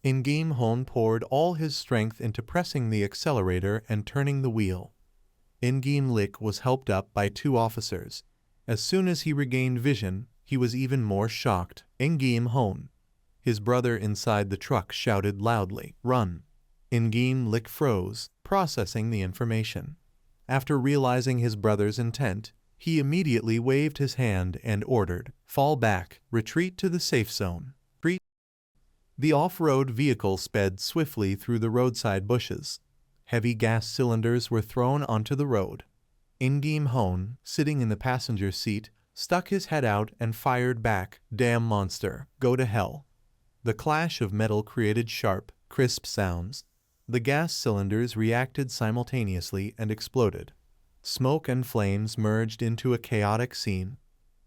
In-game Hone poured all his strength into pressing the accelerator and turning the wheel. In-game Lick was helped up by two officers. As soon as he regained vision, he was even more shocked. In-game Hone. His brother inside the truck shouted loudly, "Run!" Ingame Lick froze, processing the information. After realizing his brother's intent, he immediately waved his hand and ordered, "Fall back, retreat to the safe zone." The off-road vehicle sped swiftly through the roadside bushes. Heavy gas cylinders were thrown onto the road. Ingame Hone, sitting in the passenger seat, stuck his head out and fired back, "Damn monster, go to hell." The clash of metal created sharp, crisp sounds. The gas cylinders reacted simultaneously and exploded. Smoke and flames merged into a chaotic scene.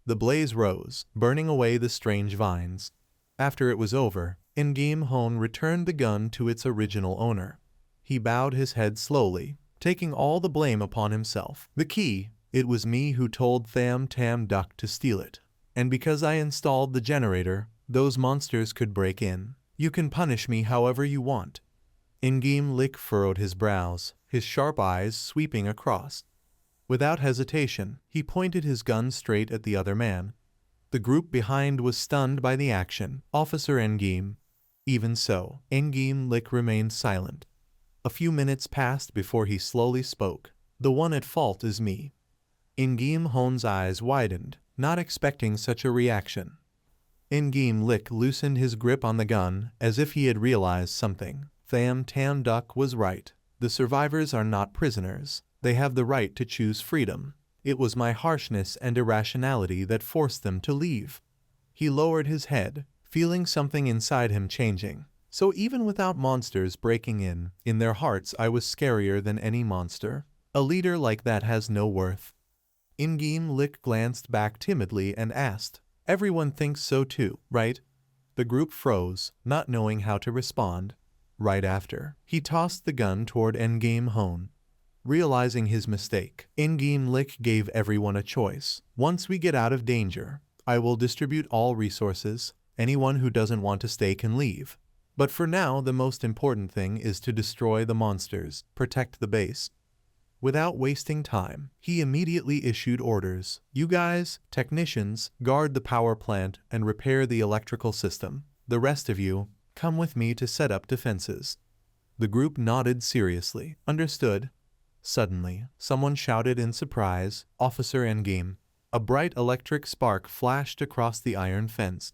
The blaze rose, burning away the strange vines. After it was over, Ingame Hone returned the gun to its original owner. He bowed his head slowly, taking all the blame upon himself. "The key, it was me who told Tam Duck to steal it. And because I installed the generator, those monsters could break in. You can punish me however you want." Ingame Lick furrowed his brows, his sharp eyes sweeping across. Without hesitation, he pointed his gun straight at the other man. The group behind was stunned by the action. Officer Ingame. Even so, Ingame Lick remained silent. A few minutes passed before he slowly spoke. "The one at fault is me." Ingame Hone's eyes widened, not expecting such a reaction. Ingame Lick loosened his grip on the gun, as if he had realized something. Tam Duck was right. The survivors are not prisoners. They have the right to choose freedom. It was my harshness and irrationality that forced them to leave. He lowered his head, feeling something inside him changing. So even without monsters breaking in their hearts I was scarier than any monster. A leader like that has no worth. Ingame Lick glanced back timidly and asked, "Everyone thinks so too, right?" The group froze, not knowing how to respond. Right after, he tossed the gun toward Ingame Hone. Realizing his mistake, Ingame Lick gave everyone a choice. "Once we get out of danger, I will distribute all resources. Anyone who doesn't want to stay can leave. But for now, the most important thing is to destroy the monsters, protect the base." Without wasting time, he immediately issued orders. "You guys, technicians, guard the power plant and repair the electrical system. The rest of you, come with me to set up defenses." The group nodded seriously. "Understood." Suddenly, someone shouted in surprise, "Officer Ingame." A bright electric spark flashed across the iron fence.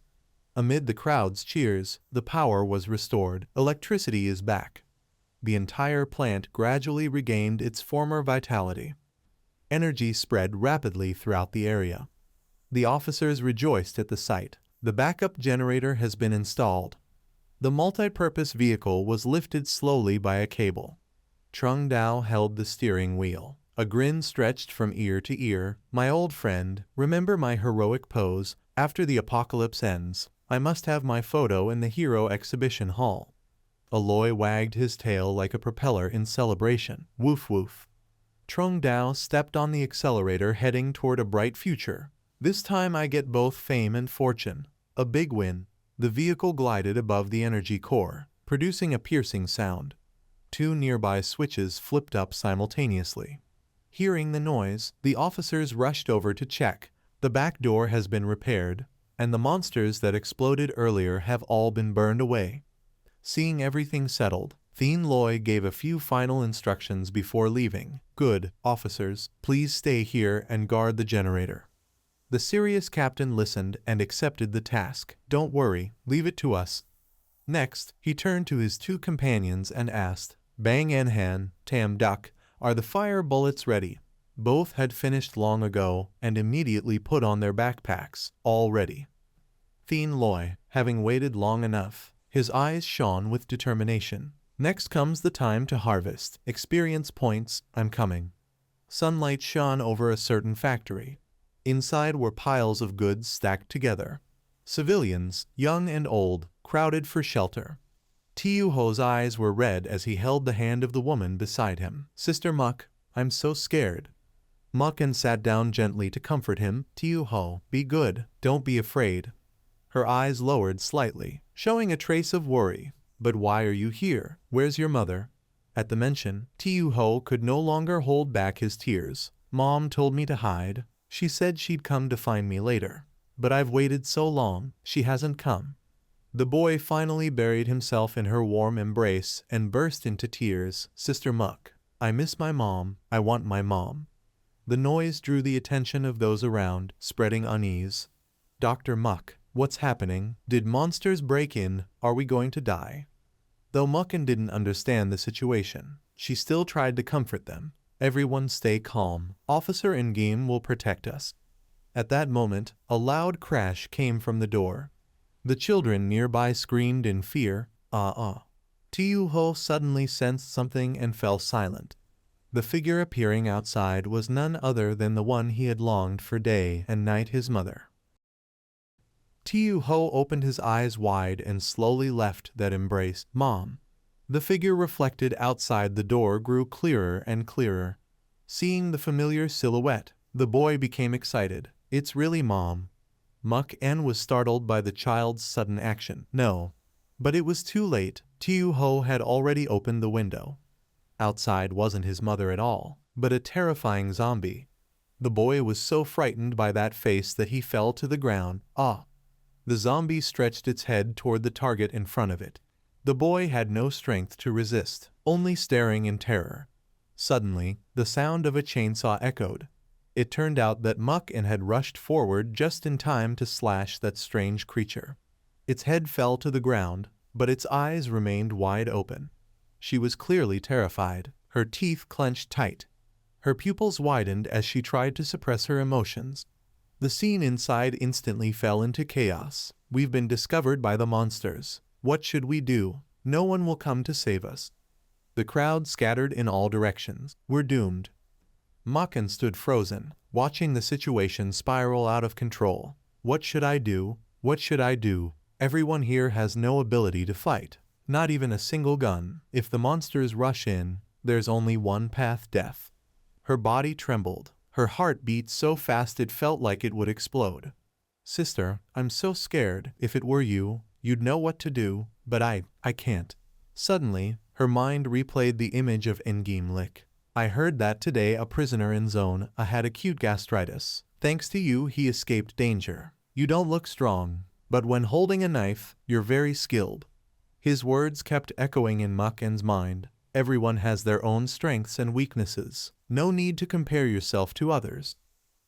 Amid the crowd's cheers, the power was restored. Electricity is back. The entire plant gradually regained its former vitality. Energy spread rapidly throughout the area. The officers rejoiced at the sight. The backup generator has been installed. The multi-purpose vehicle was lifted slowly by a cable. Trung Dao held the steering wheel. A grin stretched from ear to ear. "My old friend, remember my heroic pose? After the apocalypse ends, I must have my photo in the hero exhibition hall." Aloy wagged his tail like a propeller in celebration. "Woof woof." Trung Dao stepped on the accelerator heading toward a bright future. "This time I get both fame and fortune. A big win." The vehicle glided above the energy core, producing a piercing sound. Two nearby switches flipped up simultaneously. Hearing the noise, the officers rushed over to check. The back door has been repaired, and the monsters that exploded earlier have all been burned away. Seeing everything settled, Thien Loy gave a few final instructions before leaving. "Good, officers, please stay here and guard the generator." The serious captain listened and accepted the task. "Don't worry, leave it to us." Next, he turned to his two companions and asked, "Bang Enhan, Tam Duck, are the fire bullets ready?" Both had finished long ago and immediately put on their backpacks, all ready. Thien Loy, having waited long enough, his eyes shone with determination. "Next comes the time to harvest. Experience points, I'm coming." Sunlight shone over a certain factory. Inside were piles of goods stacked together. Civilians, young and old, crowded for shelter. Tiu Ho's eyes were red as he held the hand of the woman beside him. "Sister Muck, I'm so scared." Mucken sat down gently to comfort him. "Tiu Ho, be good, don't be afraid." Her eyes lowered slightly, showing a trace of worry. "But why are you here? Where's your mother?" At the mention, Tiu Ho could no longer hold back his tears. "Mom told me to hide. She said she'd come to find me later. But I've waited so long, she hasn't come." The boy finally buried himself in her warm embrace and burst into tears. Sister Muck, I miss my mom, I want my mom. The noise drew the attention of those around, spreading unease. Dr. Muck, what's happening? Did monsters break in? Are we going to die? Though Mucken didn't understand the situation, she still tried to comfort them. Everyone stay calm. Officer in-game will protect us. At that moment, a loud crash came from the door. The children nearby screamed in fear. Tiu-Ho suddenly sensed something and fell silent. The figure appearing outside was none other than the one he had longed for day and night, his mother. Tiu-Ho opened his eyes wide and slowly left that embrace. Mom. The figure reflected outside the door grew clearer and clearer. Seeing the familiar silhouette, the boy became excited. It's really Mom. Muck-En was startled by the child's sudden action. No. But it was too late. Tiu-Ho had already opened the window. Outside wasn't his mother at all, but a terrifying zombie. The boy was so frightened by that face that he fell to the ground. The zombie stretched its head toward the target in front of it. The boy had no strength to resist, only staring in terror. Suddenly, the sound of a chainsaw echoed. It turned out that Muck-En had rushed forward just in time to slash that strange creature. Its head fell to the ground, but its eyes remained wide open. She was clearly terrified, her teeth clenched tight. Her pupils widened as she tried to suppress her emotions. The scene inside instantly fell into chaos. We've been discovered by the monsters. What should we do? No one will come to save us. The crowd scattered in all directions. We're doomed. Mucken stood frozen, watching the situation spiral out of control. What should I do? What should I do? Everyone here has no ability to fight. Not even a single gun. If the monsters rush in, there's only one path: death. Her body trembled. Her heart beat so fast it felt like it would explode. Sister, I'm so scared. If it were you, you'd know what to do, but I can't. Suddenly, her mind replayed the image of Engim Lick. I heard that today a prisoner in Zone A had acute gastritis. Thanks to you, he escaped danger. You don't look strong, but when holding a knife, you're very skilled. His words kept echoing in Muck-En's mind. Everyone has their own strengths and weaknesses. No need to compare yourself to others.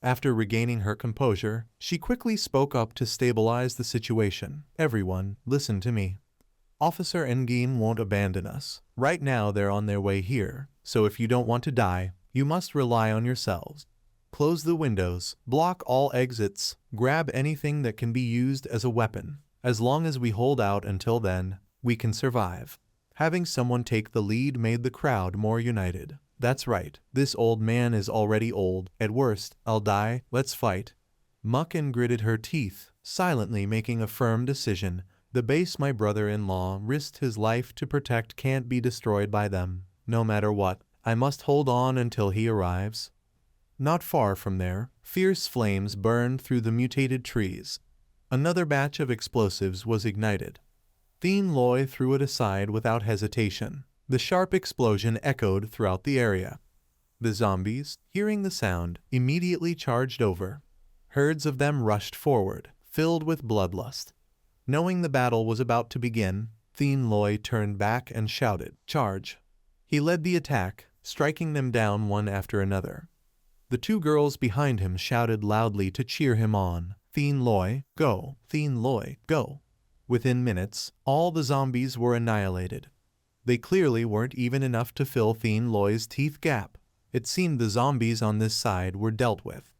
After regaining her composure, she quickly spoke up to stabilize the situation. Everyone, listen to me. Officer Engin won't abandon us. Right now they're on their way here, so if you don't want to die, you must rely on yourselves. Close the windows, block all exits, grab anything that can be used as a weapon. As long as we hold out until then, we can survive. Having someone take the lead made the crowd more united. That's right, this old man is already old. At worst, I'll die. Let's fight. Mucken gritted her teeth, silently making a firm decision. The base my brother-in-law risked his life to protect can't be destroyed by them. No matter what, I must hold on until he arrives. Not far from there, fierce flames burned through the mutated trees. Another batch of explosives was ignited. Thien Loy threw it aside without hesitation. The sharp explosion echoed throughout the area. The zombies, hearing the sound, immediately charged over. Herds of them rushed forward, filled with bloodlust. Knowing the battle was about to begin, Thien Loy turned back and shouted, "Charge!" He led the attack, striking them down one after another. The two girls behind him shouted loudly to cheer him on. "Thien Loy, go! Thien Loy, go!" Within minutes, all the zombies were annihilated. They clearly weren't even enough to fill Thien Loy's teeth gap. It seemed the zombies on this side were dealt with.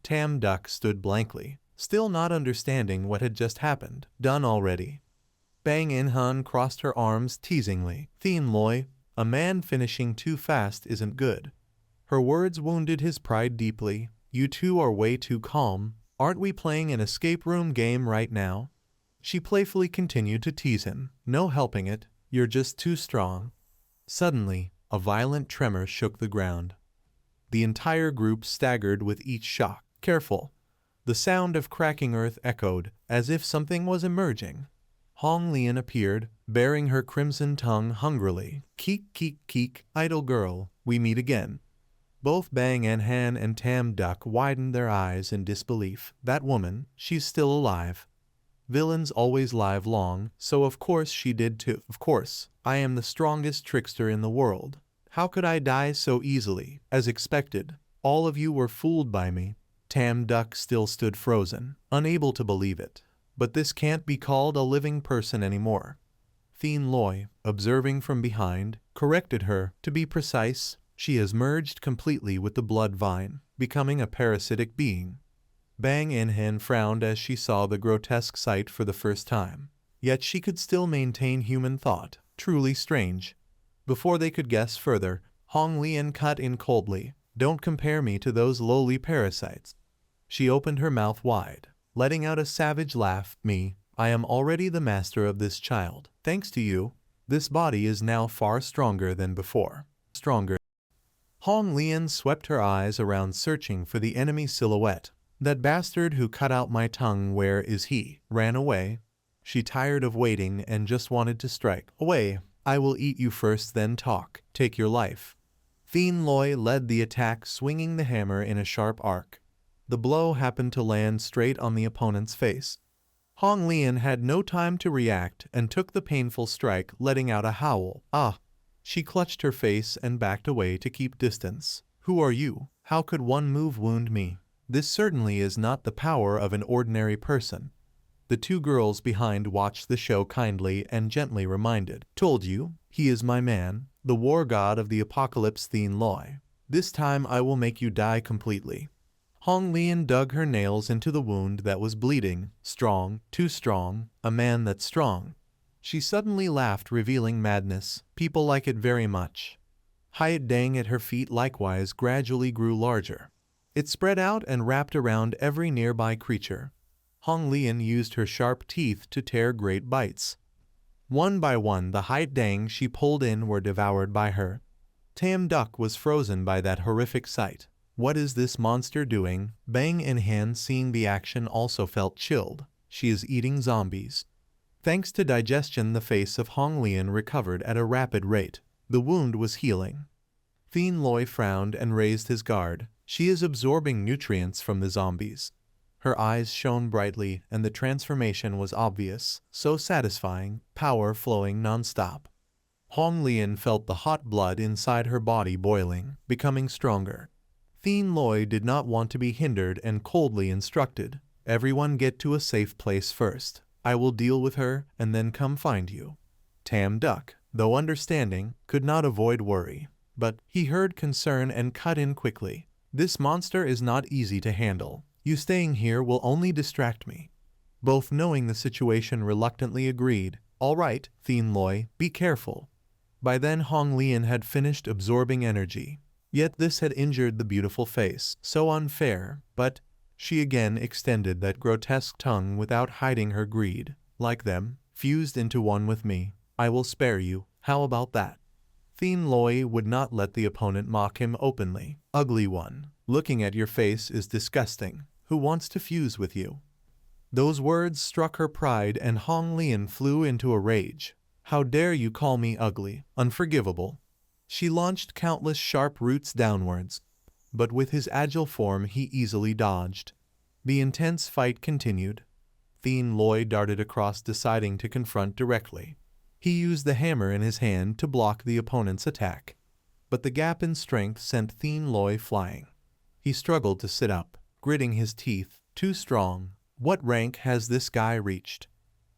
Tam Duck stood blankly, still not understanding what had just happened. Done already. Bang In-hun crossed her arms teasingly. "Thien Loy, a man finishing too fast isn't good." Her words wounded his pride deeply. "You two are way too calm. Aren't we playing an escape room game right now?" She playfully continued to tease him. "No helping it. You're just too strong." Suddenly, a violent tremor shook the ground. The entire group staggered with each shock. "Careful." The sound of cracking earth echoed, as if something was emerging. Hong Lian appeared, bearing her crimson tongue hungrily. "Keek, keek, keek, idle girl, we meet again." Both Bang En-han and Tam Duck widened their eyes in disbelief. "That woman, she's still alive." Villains always live long, so of course she did too. Of course, I am the strongest trickster in the world. How could I die so easily? As expected, all of you were fooled by me. Tam Duck still stood frozen, unable to believe it. But this can't be called a living person anymore. Thien Loi, observing from behind, corrected her. To be precise, she has merged completely with the blood vine, becoming a parasitic being. Bang In-hen frowned as she saw the grotesque sight for the first time. Yet she could still maintain human thought. Truly strange. Before they could guess further, Hong Lian cut in coldly. Don't compare me to those lowly parasites. She opened her mouth wide, letting out a savage laugh. I am already the master of this child. Thanks to you, this body is now far stronger than before. Stronger. Hong Lian swept her eyes around searching for the enemy silhouette. That bastard who cut out my tongue, where is he? Ran away. She tired of waiting and just wanted to strike. Away. I will eat you first, then talk. Take your life. Thien Loi led the attack, swinging the hammer in a sharp arc. The blow happened to land straight on the opponent's face. Hong Lian had no time to react and took the painful strike, letting out a howl. Ah! She clutched her face and backed away to keep distance. Who are you? How could one move wound me? This certainly is not the power of an ordinary person. The two girls behind watched the show kindly and gently reminded. Told you, he is my man, the war god of the apocalypse, Thien Loi. This time I will make you die completely. Hong Lian dug her nails into the wound that was bleeding. Strong, too strong, a man that's strong. She suddenly laughed, revealing madness. People like it very much. Hiat Dang at her feet likewise gradually grew larger. It spread out and wrapped around every nearby creature. Hong Lian used her sharp teeth to tear great bites. One by one the Hiat Dang she pulled in were devoured by her. Tam Duck was frozen by that horrific sight. What is this monster doing? Bang In-hen, seeing the action, also felt chilled. She is eating zombies. Thanks to digestion, the face of Hong Lian recovered at a rapid rate. The wound was healing. Thien Loi frowned and raised his guard. She is absorbing nutrients from the zombies. Her eyes shone brightly and the transformation was obvious, so satisfying, power flowing non-stop. Hong Lian felt the hot blood inside her body boiling, becoming stronger. Thien Loi did not want to be hindered and coldly instructed. Everyone get to a safe place first. I will deal with her and then come find you. Tam Duck, though understanding, could not avoid worry. But he heard concern and cut in quickly. This monster is not easy to handle. You staying here will only distract me. Both, knowing the situation, reluctantly agreed. All right, Thien Loi, be careful. By then Hong Lian had finished absorbing energy. Yet this had injured the beautiful face. So unfair, but she again extended that grotesque tongue without hiding her greed. Like them, fused into one with me. I will spare you. How about that? Thien Loi would not let the opponent mock him openly. Ugly one, looking at your face is disgusting. Who wants to fuse with you? Those words struck her pride and Hong Lian flew into a rage. How dare you call me ugly? Unforgivable. She launched countless sharp roots downwards, but with his agile form he easily dodged. The intense fight continued. Thien Loi darted across, deciding to confront directly. He used the hammer in his hand to block the opponent's attack, but the gap in strength sent Thien Loi flying. He struggled to sit up, gritting his teeth. Too strong. What rank has this guy reached?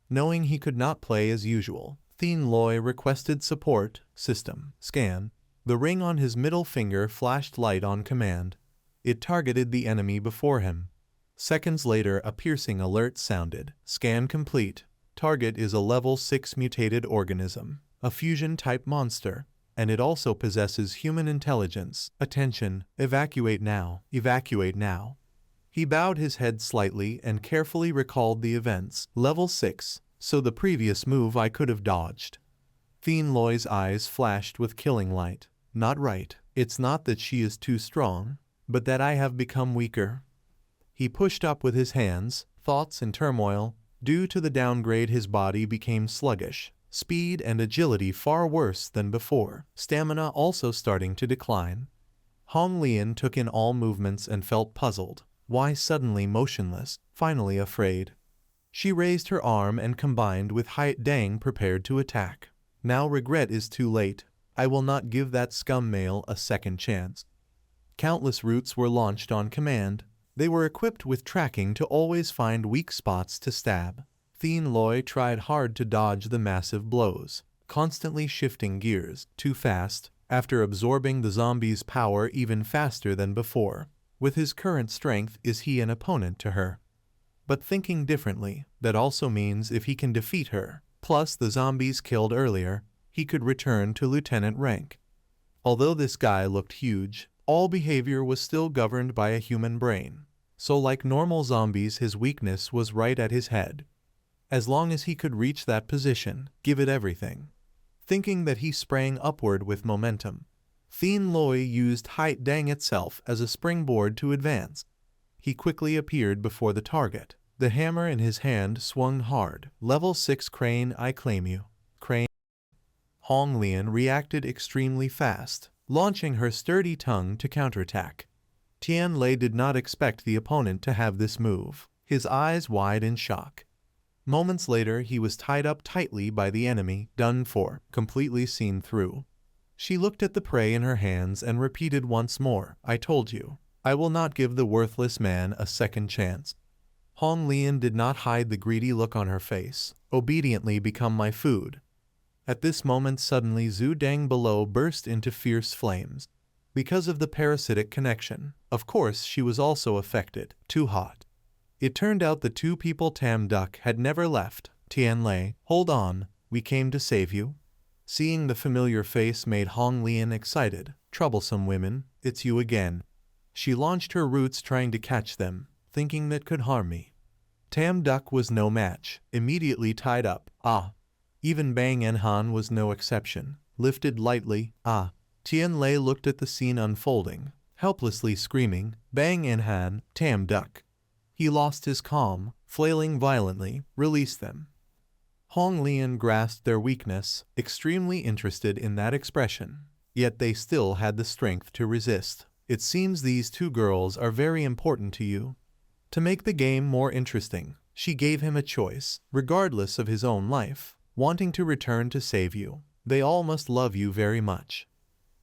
Knowing he could not play as usual, Thien Loi requested support. System scan. The ring on his middle finger flashed light on command. It targeted the enemy before him. Seconds later, a piercing alert sounded. Scan complete. Target is a level 6 mutated organism, a fusion-type monster, and it also possesses human intelligence. Attention, evacuate now, evacuate now. He bowed his head slightly and carefully recalled the events. Level 6, so the previous move I could have dodged. Thien Loi's eyes flashed with killing light. Not right. It's not that she is too strong, but that I have become weaker. He pushed up with his hands, thoughts in turmoil. Due to the downgrade, his body became sluggish. Speed and agility far worse than before. Stamina also starting to decline. Hong Lian took in all movements and felt puzzled. Why suddenly motionless, finally afraid? She raised her arm and combined with Hai Dang prepared to attack. Now regret is too late. I will not give that scum male a second chance. Countless roots were launched on command. They were equipped with tracking to always find weak spots to stab. Thien Loi tried hard to dodge the massive blows, constantly shifting gears, too fast, after absorbing the zombie's power even faster than before. With his current strength, is he an opponent to her? But thinking differently, that also means if he can defeat her, plus the zombies killed earlier, he could return to lieutenant rank. Although this guy looked huge, all behavior was still governed by a human brain. So like normal zombies, his weakness was right at his head. As long as he could reach that position, give it everything. Thinking that he sprang upward with momentum, Thien Loi used Hai Dang itself as a springboard to advance. He quickly appeared before the target. The hammer in his hand swung hard. Level 6 Crane, I claim you. Crane. Hong Lian reacted extremely fast, launching her sturdy tongue to counterattack. Tian Lei did not expect the opponent to have this move, his eyes wide in shock. Moments later, he was tied up tightly by the enemy, done for, completely seen through. She looked at the prey in her hands and repeated once more, I told you, I will not give the worthless man a second chance. Hong Lian did not hide the greedy look on her face. Obediently become my food. At this moment suddenly Zhu Dang below burst into fierce flames. Because of the parasitic connection, of course she was also affected. Too hot. It turned out the two people Tam Duck had never left. Tian Lei, hold on, we came to save you. Seeing the familiar face made Hong Lian excited. Troublesome women, it's you again. She launched her roots trying to catch them, thinking that could harm me. Tam Duck was no match, immediately tied up. Ah. Even Bang En Han was no exception, lifted lightly. Ah. Tian Lei looked at the scene unfolding, helplessly screaming, Bang En Han, Tam Duck. He lost his calm, flailing violently, release them. Hong Lian grasped their weakness, extremely interested in that expression. Yet they still had the strength to resist. It seems these two girls are very important to you. To make the game more interesting, she gave him a choice, regardless of his own life, wanting to return to save you. They all must love you very much.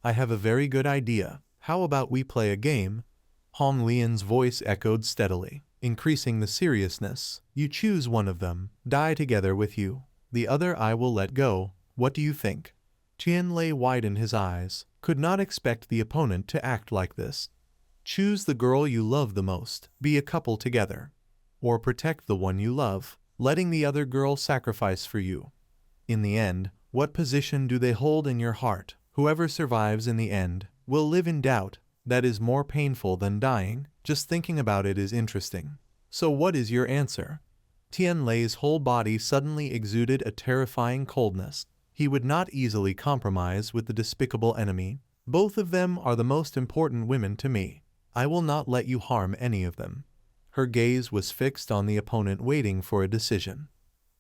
I have a very good idea. How about we play a game? Hong Lian's voice echoed steadily, increasing the seriousness. You choose one of them, die together with you. The other I will let go. What do you think? Tian Lei widened his eyes, could not expect the opponent to act like this. Choose the girl you love the most, be a couple together. Or protect the one you love, letting the other girl sacrifice for you. In the end, what position do they hold in your heart? Whoever survives in the end will live in doubt. That is more painful than dying. Just thinking about it is interesting. So what is your answer? Tian Lei's whole body suddenly exuded a terrifying coldness. He would not easily compromise with the despicable enemy. Both of them are the most important women to me. I will not let you harm any of them. Her gaze was fixed on the opponent, waiting for a decision.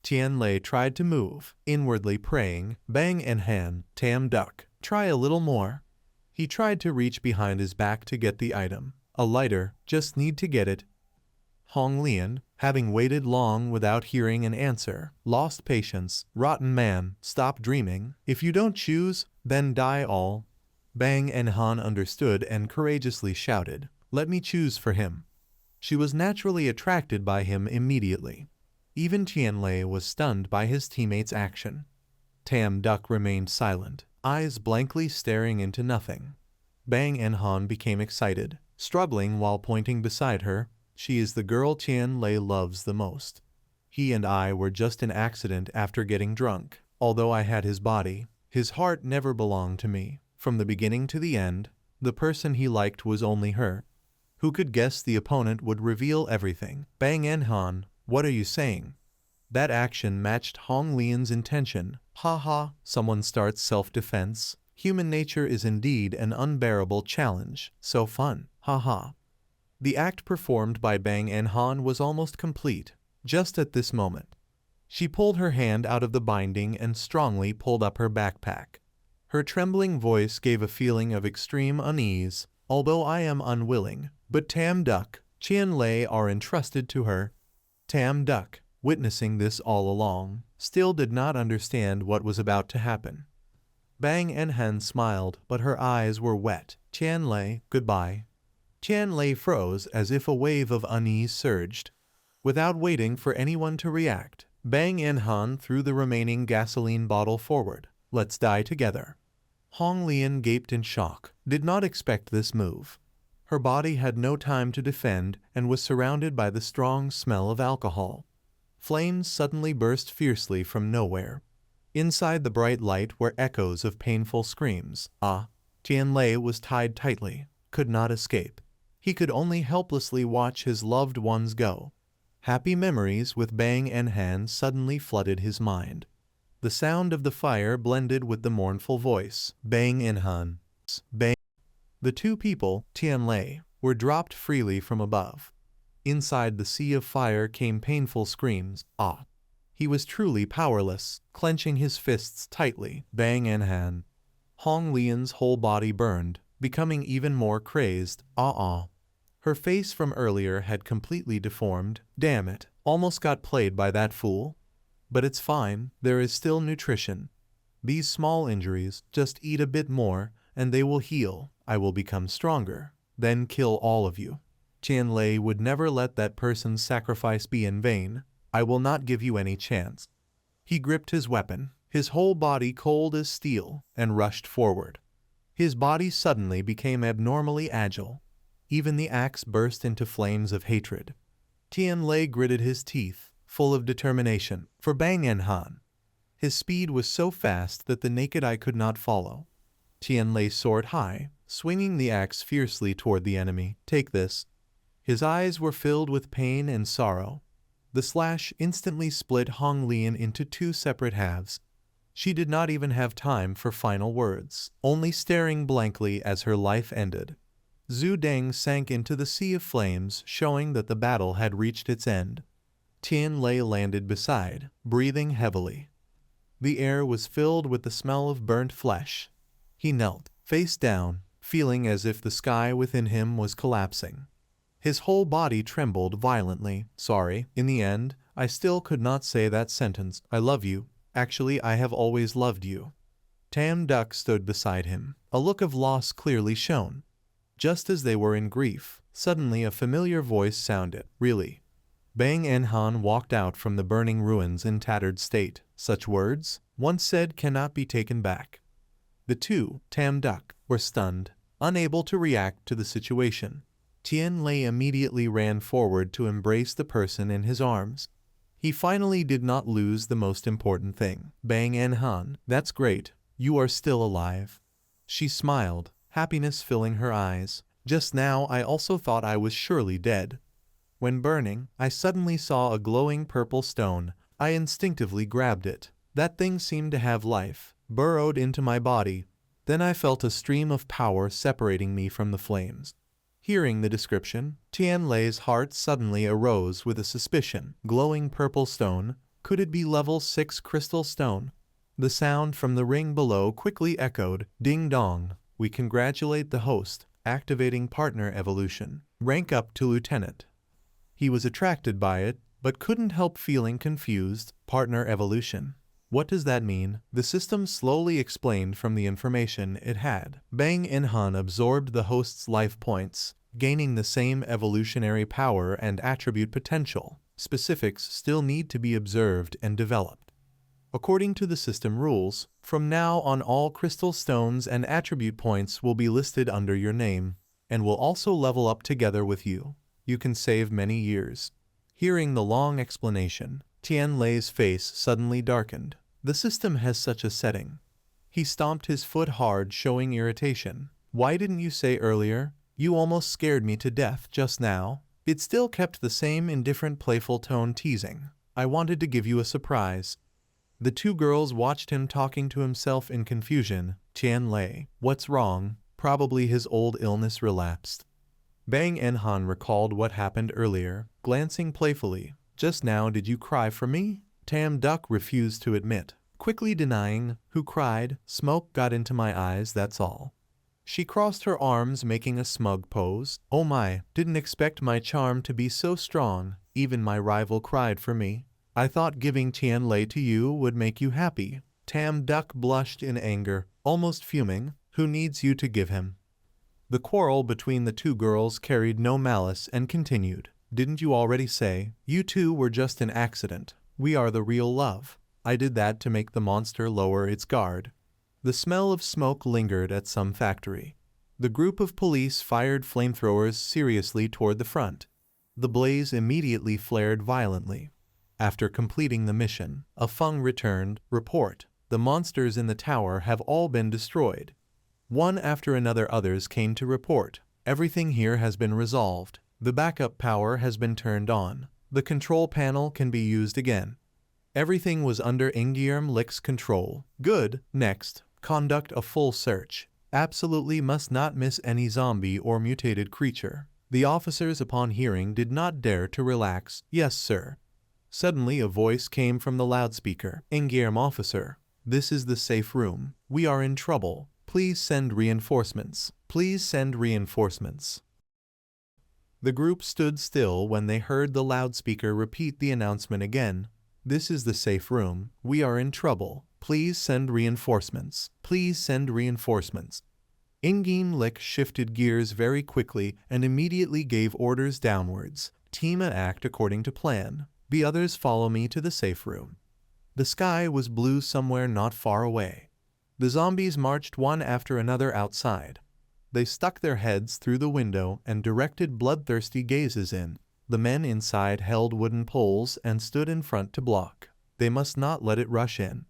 Tian Lei tried to move, inwardly praying, Bang En Han, Tam Duck, try a little more. He tried to reach behind his back to get the item. A lighter, just need to get it. Hong Lian, having waited long without hearing an answer, lost patience. Rotten man, stop dreaming. If you don't choose, then die all. Bang En Han understood and courageously shouted, let me choose for him. She was naturally attracted by him immediately. Even Tian Lei was stunned by his teammate's action. Tam Duck remained silent, eyes blankly staring into nothing. Bang En Han became excited, struggling while pointing beside her. She is the girl Tian Lei loves the most. He and I were just an accident after getting drunk. Although I had his body, his heart never belonged to me. From the beginning to the end, the person he liked was only her. Who could guess the opponent would reveal everything? Bang En Han, what are you saying? That action matched Hong Lian's intention. Ha ha, someone starts self-defense. Human nature is indeed an unbearable challenge. So fun. Ha ha. The act performed by Bang En Han was almost complete. Just at this moment, she pulled her hand out of the binding and strongly pulled up her backpack. Her trembling voice gave a feeling of extreme unease. Although I am unwilling, but Tam Duck, Tian Lei are entrusted to her. Tam Duck, witnessing this all along, still did not understand what was about to happen. Bang Enhan smiled, but her eyes were wet. Tianlei, goodbye. Tianlei froze as if a wave of unease surged. Without waiting for anyone to react, Bang Enhan threw the remaining gasoline bottle forward. Let's die together. Hong Lian gaped in shock, did not expect this move. Her body had no time to defend and was surrounded by the strong smell of alcohol. Flames suddenly burst fiercely from nowhere. Inside the bright light were echoes of painful screams. Tianlei was tied tightly, could not escape. He could only helplessly watch his loved ones go. Happy memories with Bang Enhan suddenly flooded his mind. The sound of the fire blended with the mournful voice. Bang Enhan. Bang. The two people, Tianlei, were dropped freely from above. Inside the sea of fire came painful screams. He was truly powerless, clenching his fists tightly. Bang Enhan. Hong Lian's whole body burned, becoming even more crazed. Her face from earlier had completely deformed. Damn it, almost got played by that fool. But it's fine, there is still nutrition. These small injuries, just eat a bit more, and they will heal. I will become stronger, then kill all of you. Tianlei would never let that person's sacrifice be in vain. I will not give you any chance. He gripped his weapon, his whole body cold as steel, and rushed forward. His body suddenly became abnormally agile. Even the axe burst into flames of hatred. Tianlei gritted his teeth, full of determination, for Bang Enhan. His speed was so fast that the naked eye could not follow. Tianlei soared high, swinging the axe fiercely toward the enemy. Take this. His eyes were filled with pain and sorrow. The slash instantly split Hong Lian into two separate halves. She did not even have time for final words, only staring blankly as her life ended. Zhu Deng sank into the sea of flames, showing that the battle had reached its end. Tianlei landed beside, breathing heavily. The air was filled with the smell of burnt flesh. He knelt, face down, feeling as if the sky within him was collapsing. His whole body trembled violently. Sorry, in the end, I still could not say that sentence. I love you. Actually, I have always loved you. Tam Duck stood beside him, a look of loss clearly shown. Just as they were in grief, suddenly a familiar voice sounded. Really? Bang Enhan walked out from the burning ruins in tattered state. Such words, once said, cannot be taken back. The two, Tam Duck, were stunned, unable to react to the situation. Tianlei immediately ran forward to embrace the person in his arms. He finally did not lose the most important thing. Bang Enhan, that's great, you are still alive. She smiled, happiness filling her eyes. Just now I also thought I was surely dead. When burning, I suddenly saw a glowing purple stone. I instinctively grabbed it. That thing seemed to have life, burrowed into my body. Then I felt a stream of power separating me from the flames. Hearing the description, Tianlei's heart suddenly arose with a suspicion. Glowing purple stone, could it be level 6 crystal stone? The sound from the ring below quickly echoed. Ding dong, we congratulate the host, activating partner evolution. Rank up to lieutenant. He was attracted by it, but couldn't help feeling confused. Partner evolution. What does that mean? The system slowly explained from the information it had. Bang Enhan absorbed the host's life points, gaining the same evolutionary power and attribute potential. Specifics still need to be observed and developed. According to the system rules, from now on all crystal stones and attribute points will be listed under your name, and will also level up together with you. You can save many years. Hearing the long explanation, Tianlei's face suddenly darkened. The system has such a setting. He stomped his foot hard, showing irritation. Why didn't you say earlier? You almost scared me to death just now. It still kept the same indifferent, playful tone, teasing. I wanted to give you a surprise. The two girls watched him talking to himself in confusion. Tianlei, what's wrong? Probably his old illness relapsed. Bang Enhan recalled what happened earlier, glancing playfully. Just now did you cry for me? Tam Duck refused to admit, quickly denying. Who cried? Smoke got into my eyes, that's all. She crossed her arms, making a smug pose. Oh my, didn't expect my charm to be so strong. Even my rival cried for me. I thought giving Tianlei to you would make you happy. Tam Duck blushed in anger, almost fuming. Who needs you to give him? The quarrel between the two girls carried no malice and continued. Didn't you already say, you two were just an accident? We are the real love. I did that to make the monster lower its guard. The smell of smoke lingered at some factory. The group of police fired flamethrowers seriously toward the front. The blaze immediately flared violently. After completing the mission, a Feng returned, report. The monsters in the tower have all been destroyed. One after another others came to report. Everything here has been resolved. The backup power has been turned on. The control panel can be used again. Everything was under Ingierm Lick's control. Good. Next, conduct a full search. Absolutely must not miss any zombie or mutated creature. The officers upon hearing did not dare to relax. Yes, sir. Suddenly a voice came from the loudspeaker. Ingierm officer, this is the safe room. We are in trouble. Please send reinforcements. Please send reinforcements. The group stood still when they heard the loudspeaker repeat the announcement again. This is the safe room. We are in trouble. Please send reinforcements. Please send reinforcements. Ingiem Lick shifted gears very quickly and immediately gave orders downwards. Tima act according to plan. The others follow me to the safe room. The sky was blue somewhere not far away. The zombies marched one after another outside. They stuck their heads through the window and directed bloodthirsty gazes in. The men inside held wooden poles and stood in front to block. They must not let it rush in.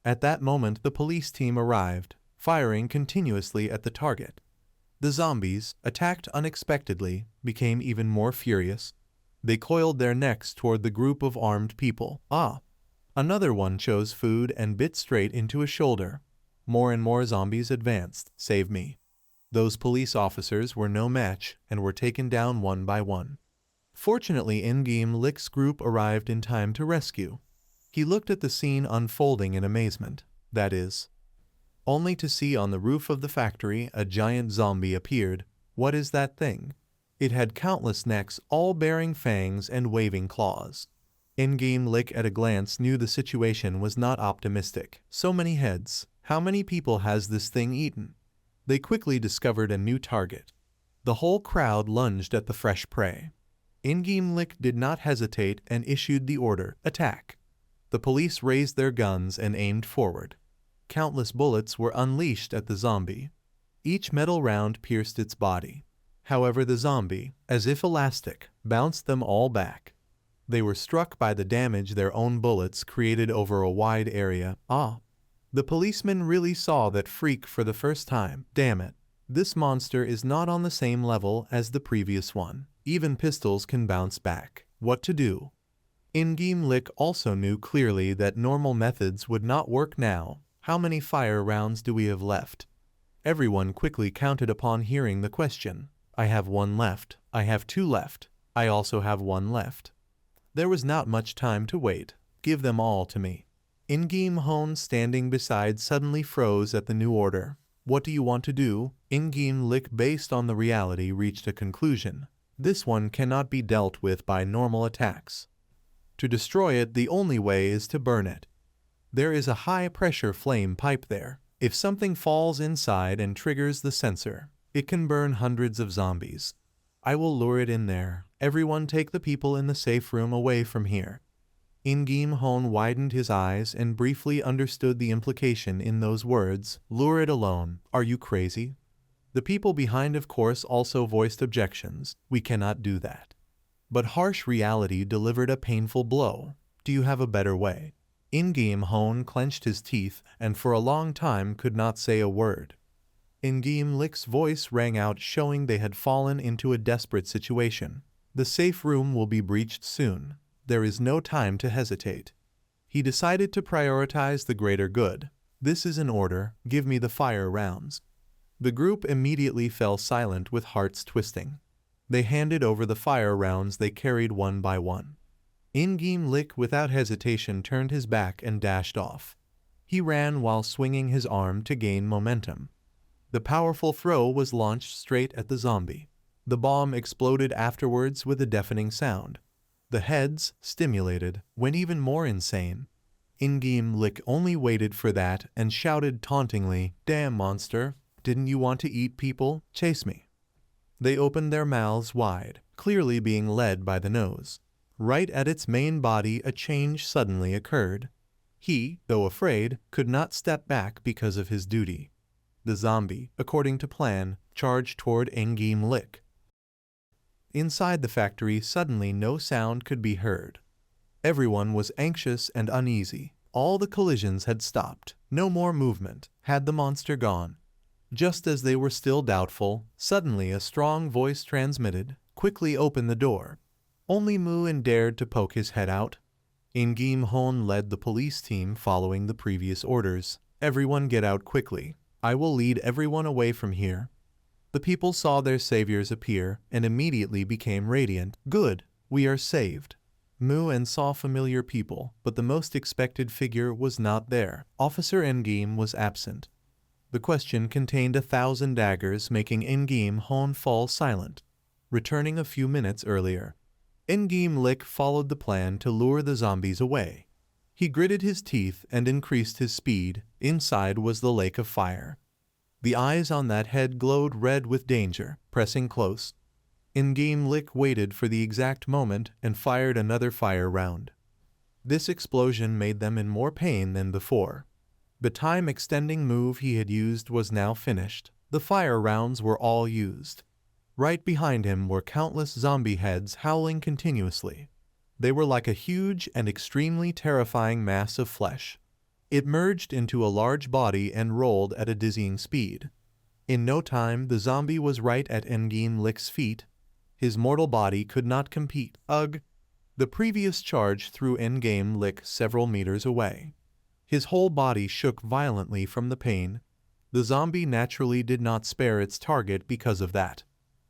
At that moment the police team arrived, firing continuously at the target. The zombies, attacked unexpectedly, became even more furious. They coiled their necks toward the group of armed people. Ah! Another one chose food and bit straight into a shoulder. More and more zombies advanced. Save me. Those police officers were no match and were taken down one by one. Fortunately, Ingiem Lick's group arrived in time to rescue. He looked at the scene unfolding in amazement. That is, only to see on the roof of the factory a giant zombie appeared. What is that thing? It had countless necks, all bearing fangs and waving claws. Ingiem Lick at a glance knew the situation was not optimistic. So many heads. How many people has this thing eaten? They quickly discovered a new target. The whole crowd lunged at the fresh prey. Ingiem Lick did not hesitate and issued the order, attack. The police raised their guns and aimed forward. Countless bullets were unleashed at the zombie. Each metal round pierced its body. However, the zombie, as if elastic, bounced them all back. They were struck by the damage their own bullets created over a wide area. Ah! The policeman really saw that freak for the first time. Damn it. This monster is not on the same level as the previous one. Even pistols can bounce back. What to do? Ingiem Lick also knew clearly that normal methods would not work now. How many fire rounds do we have left? Everyone quickly counted upon hearing the question. I have one left. I have two left. I also have one left. There was not much time to wait. Give them all to me. Ingiem Hone, standing beside, suddenly froze at the new order. What do you want to do? Ingiem Lick, based on the reality, reached a conclusion. This one cannot be dealt with by normal attacks. To destroy it, the only way is to burn it. There is a high-pressure flame pipe there. If something falls inside and triggers the sensor, it can burn hundreds of zombies. I will lure it in there. Everyone take the people in the safe room away from here. Ingiem Hone widened his eyes and briefly understood the implication in those words. Lure it alone. Are you crazy? The people behind, of course, also voiced objections. We cannot do that. But harsh reality delivered a painful blow. Do you have a better way? Ingiem Hone clenched his teeth and for a long time could not say a word. Ingiem Lick's voice rang out, showing they had fallen into a desperate situation. The safe room will be breached soon. There is no time to hesitate. He decided to prioritize the greater good. This is an order. Give me the fire rounds. The group immediately fell silent with hearts twisting. They handed over the fire rounds they carried one by one. Ingiem Lick without hesitation turned his back and dashed off. He ran while swinging his arm to gain momentum. The powerful throw was launched straight at the zombie. The bomb exploded afterwards with a deafening sound. The heads, stimulated, went even more insane. In-game Lick only waited for that and shouted tauntingly, "Damn monster, didn't you want to eat people? Chase me." They opened their mouths wide, clearly being led by the nose. Right at its main body a change suddenly occurred. He, though afraid, could not step back because of his duty. The zombie, according to plan, charged toward in-game Lick. Inside the factory suddenly no sound could be heard. Everyone was anxious and uneasy. All the collisions had stopped. No more movement. Had the monster gone? Just as they were still doubtful, suddenly a strong voice transmitted, "Quickly open the door." Only Muin dared to poke his head out. In-game Hon led the police team following the previous orders. "Everyone get out quickly. I will lead everyone away from here." The people saw their saviors appear and immediately became radiant. "Good, we are saved." Muin saw familiar people, but the most expected figure was not there. Officer In-game was absent. The question contained 1,000 daggers, making In-game Hon fall silent, returning a few minutes earlier. In-game Lick followed the plan to lure the zombies away. He gritted his teeth and increased his speed. Inside was the lake of fire. The eyes on that head glowed red with danger, pressing close. In-game Lick waited for the exact moment and fired another fire round. This explosion made them in more pain than before. The time-extending move he had used was now finished. The fire rounds were all used. Right behind him were countless zombie heads howling continuously. They were like a huge and extremely terrifying mass of flesh. It merged into a large body and rolled at a dizzying speed. In no time, the zombie was right at In-game Lick's feet. His mortal body could not compete. Ugh! The previous charge threw In-game Lick several meters away. His whole body shook violently from the pain. The zombie naturally did not spare its target because of that.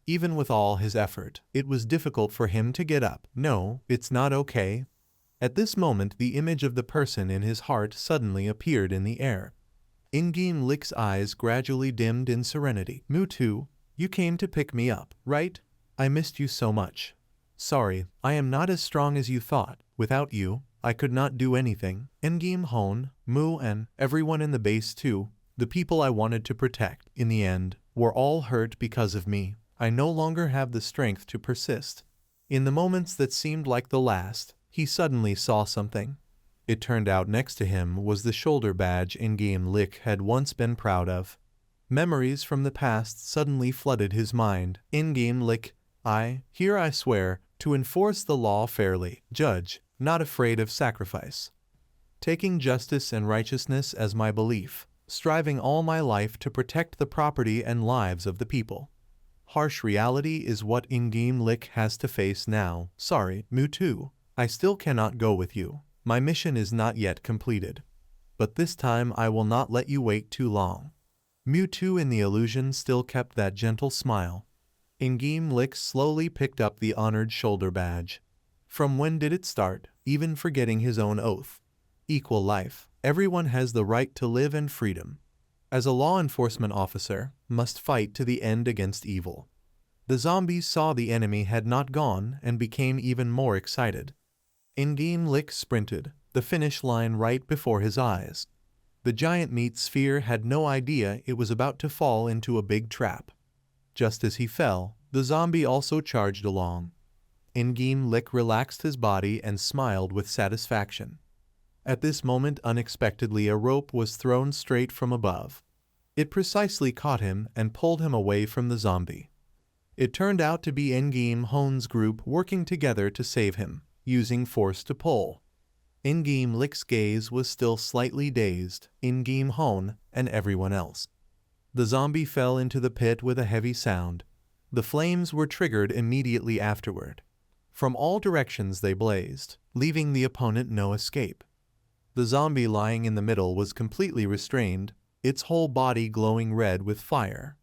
Even with all his effort, it was difficult for him to get up. "No, it's not okay." At this moment the image of the person in his heart suddenly appeared in the air. In-game Lick's eyes gradually dimmed in serenity. "Mewtwo, you came to pick me up, right? I missed you so much. Sorry, I am not as strong as you thought. Without you, I could not do anything." In-game Hon, Mu and everyone in the base too, the people I wanted to protect, in the end, were all hurt because of me. I no longer have the strength to persist. In the moments that seemed like the last, he suddenly saw something. It turned out next to him was the shoulder badge In-game Lick had once been proud of. Memories from the past suddenly flooded his mind. In-game Lick, here I swear, to enforce the law fairly, judge, not afraid of sacrifice. Taking justice and righteousness as my belief, striving all my life to protect the property and lives of the people. Harsh reality is what In-game Lick has to face now. Sorry, Mewtwo, I still cannot go with you. My mission is not yet completed. But this time I will not let you wait too long. Mewtwo in the illusion still kept that gentle smile. In-game Lick slowly picked up the honored shoulder badge. From when did it start, even forgetting his own oath? Equal life. Everyone has the right to live and freedom. As a law enforcement officer, must fight to the end against evil. The zombies saw the enemy had not gone and became even more excited. In-game Lick sprinted, the finish line right before his eyes. The giant meat sphere had no idea it was about to fall into a big trap. Just as he fell, the zombie also charged along. In-game Lick relaxed his body and smiled with satisfaction. At this moment, unexpectedly, a rope was thrown straight from above. It precisely caught him and pulled him away from the zombie. It turned out to be In-game Hon's group working together to save him, using force to pull. In-game Lick's gaze was still slightly dazed, In-game Hon, and everyone else. The zombie fell into the pit with a heavy sound. The flames were triggered immediately afterward. From all directions they blazed, leaving the opponent no escape. The zombie lying in the middle was completely restrained, its whole body glowing red with fire.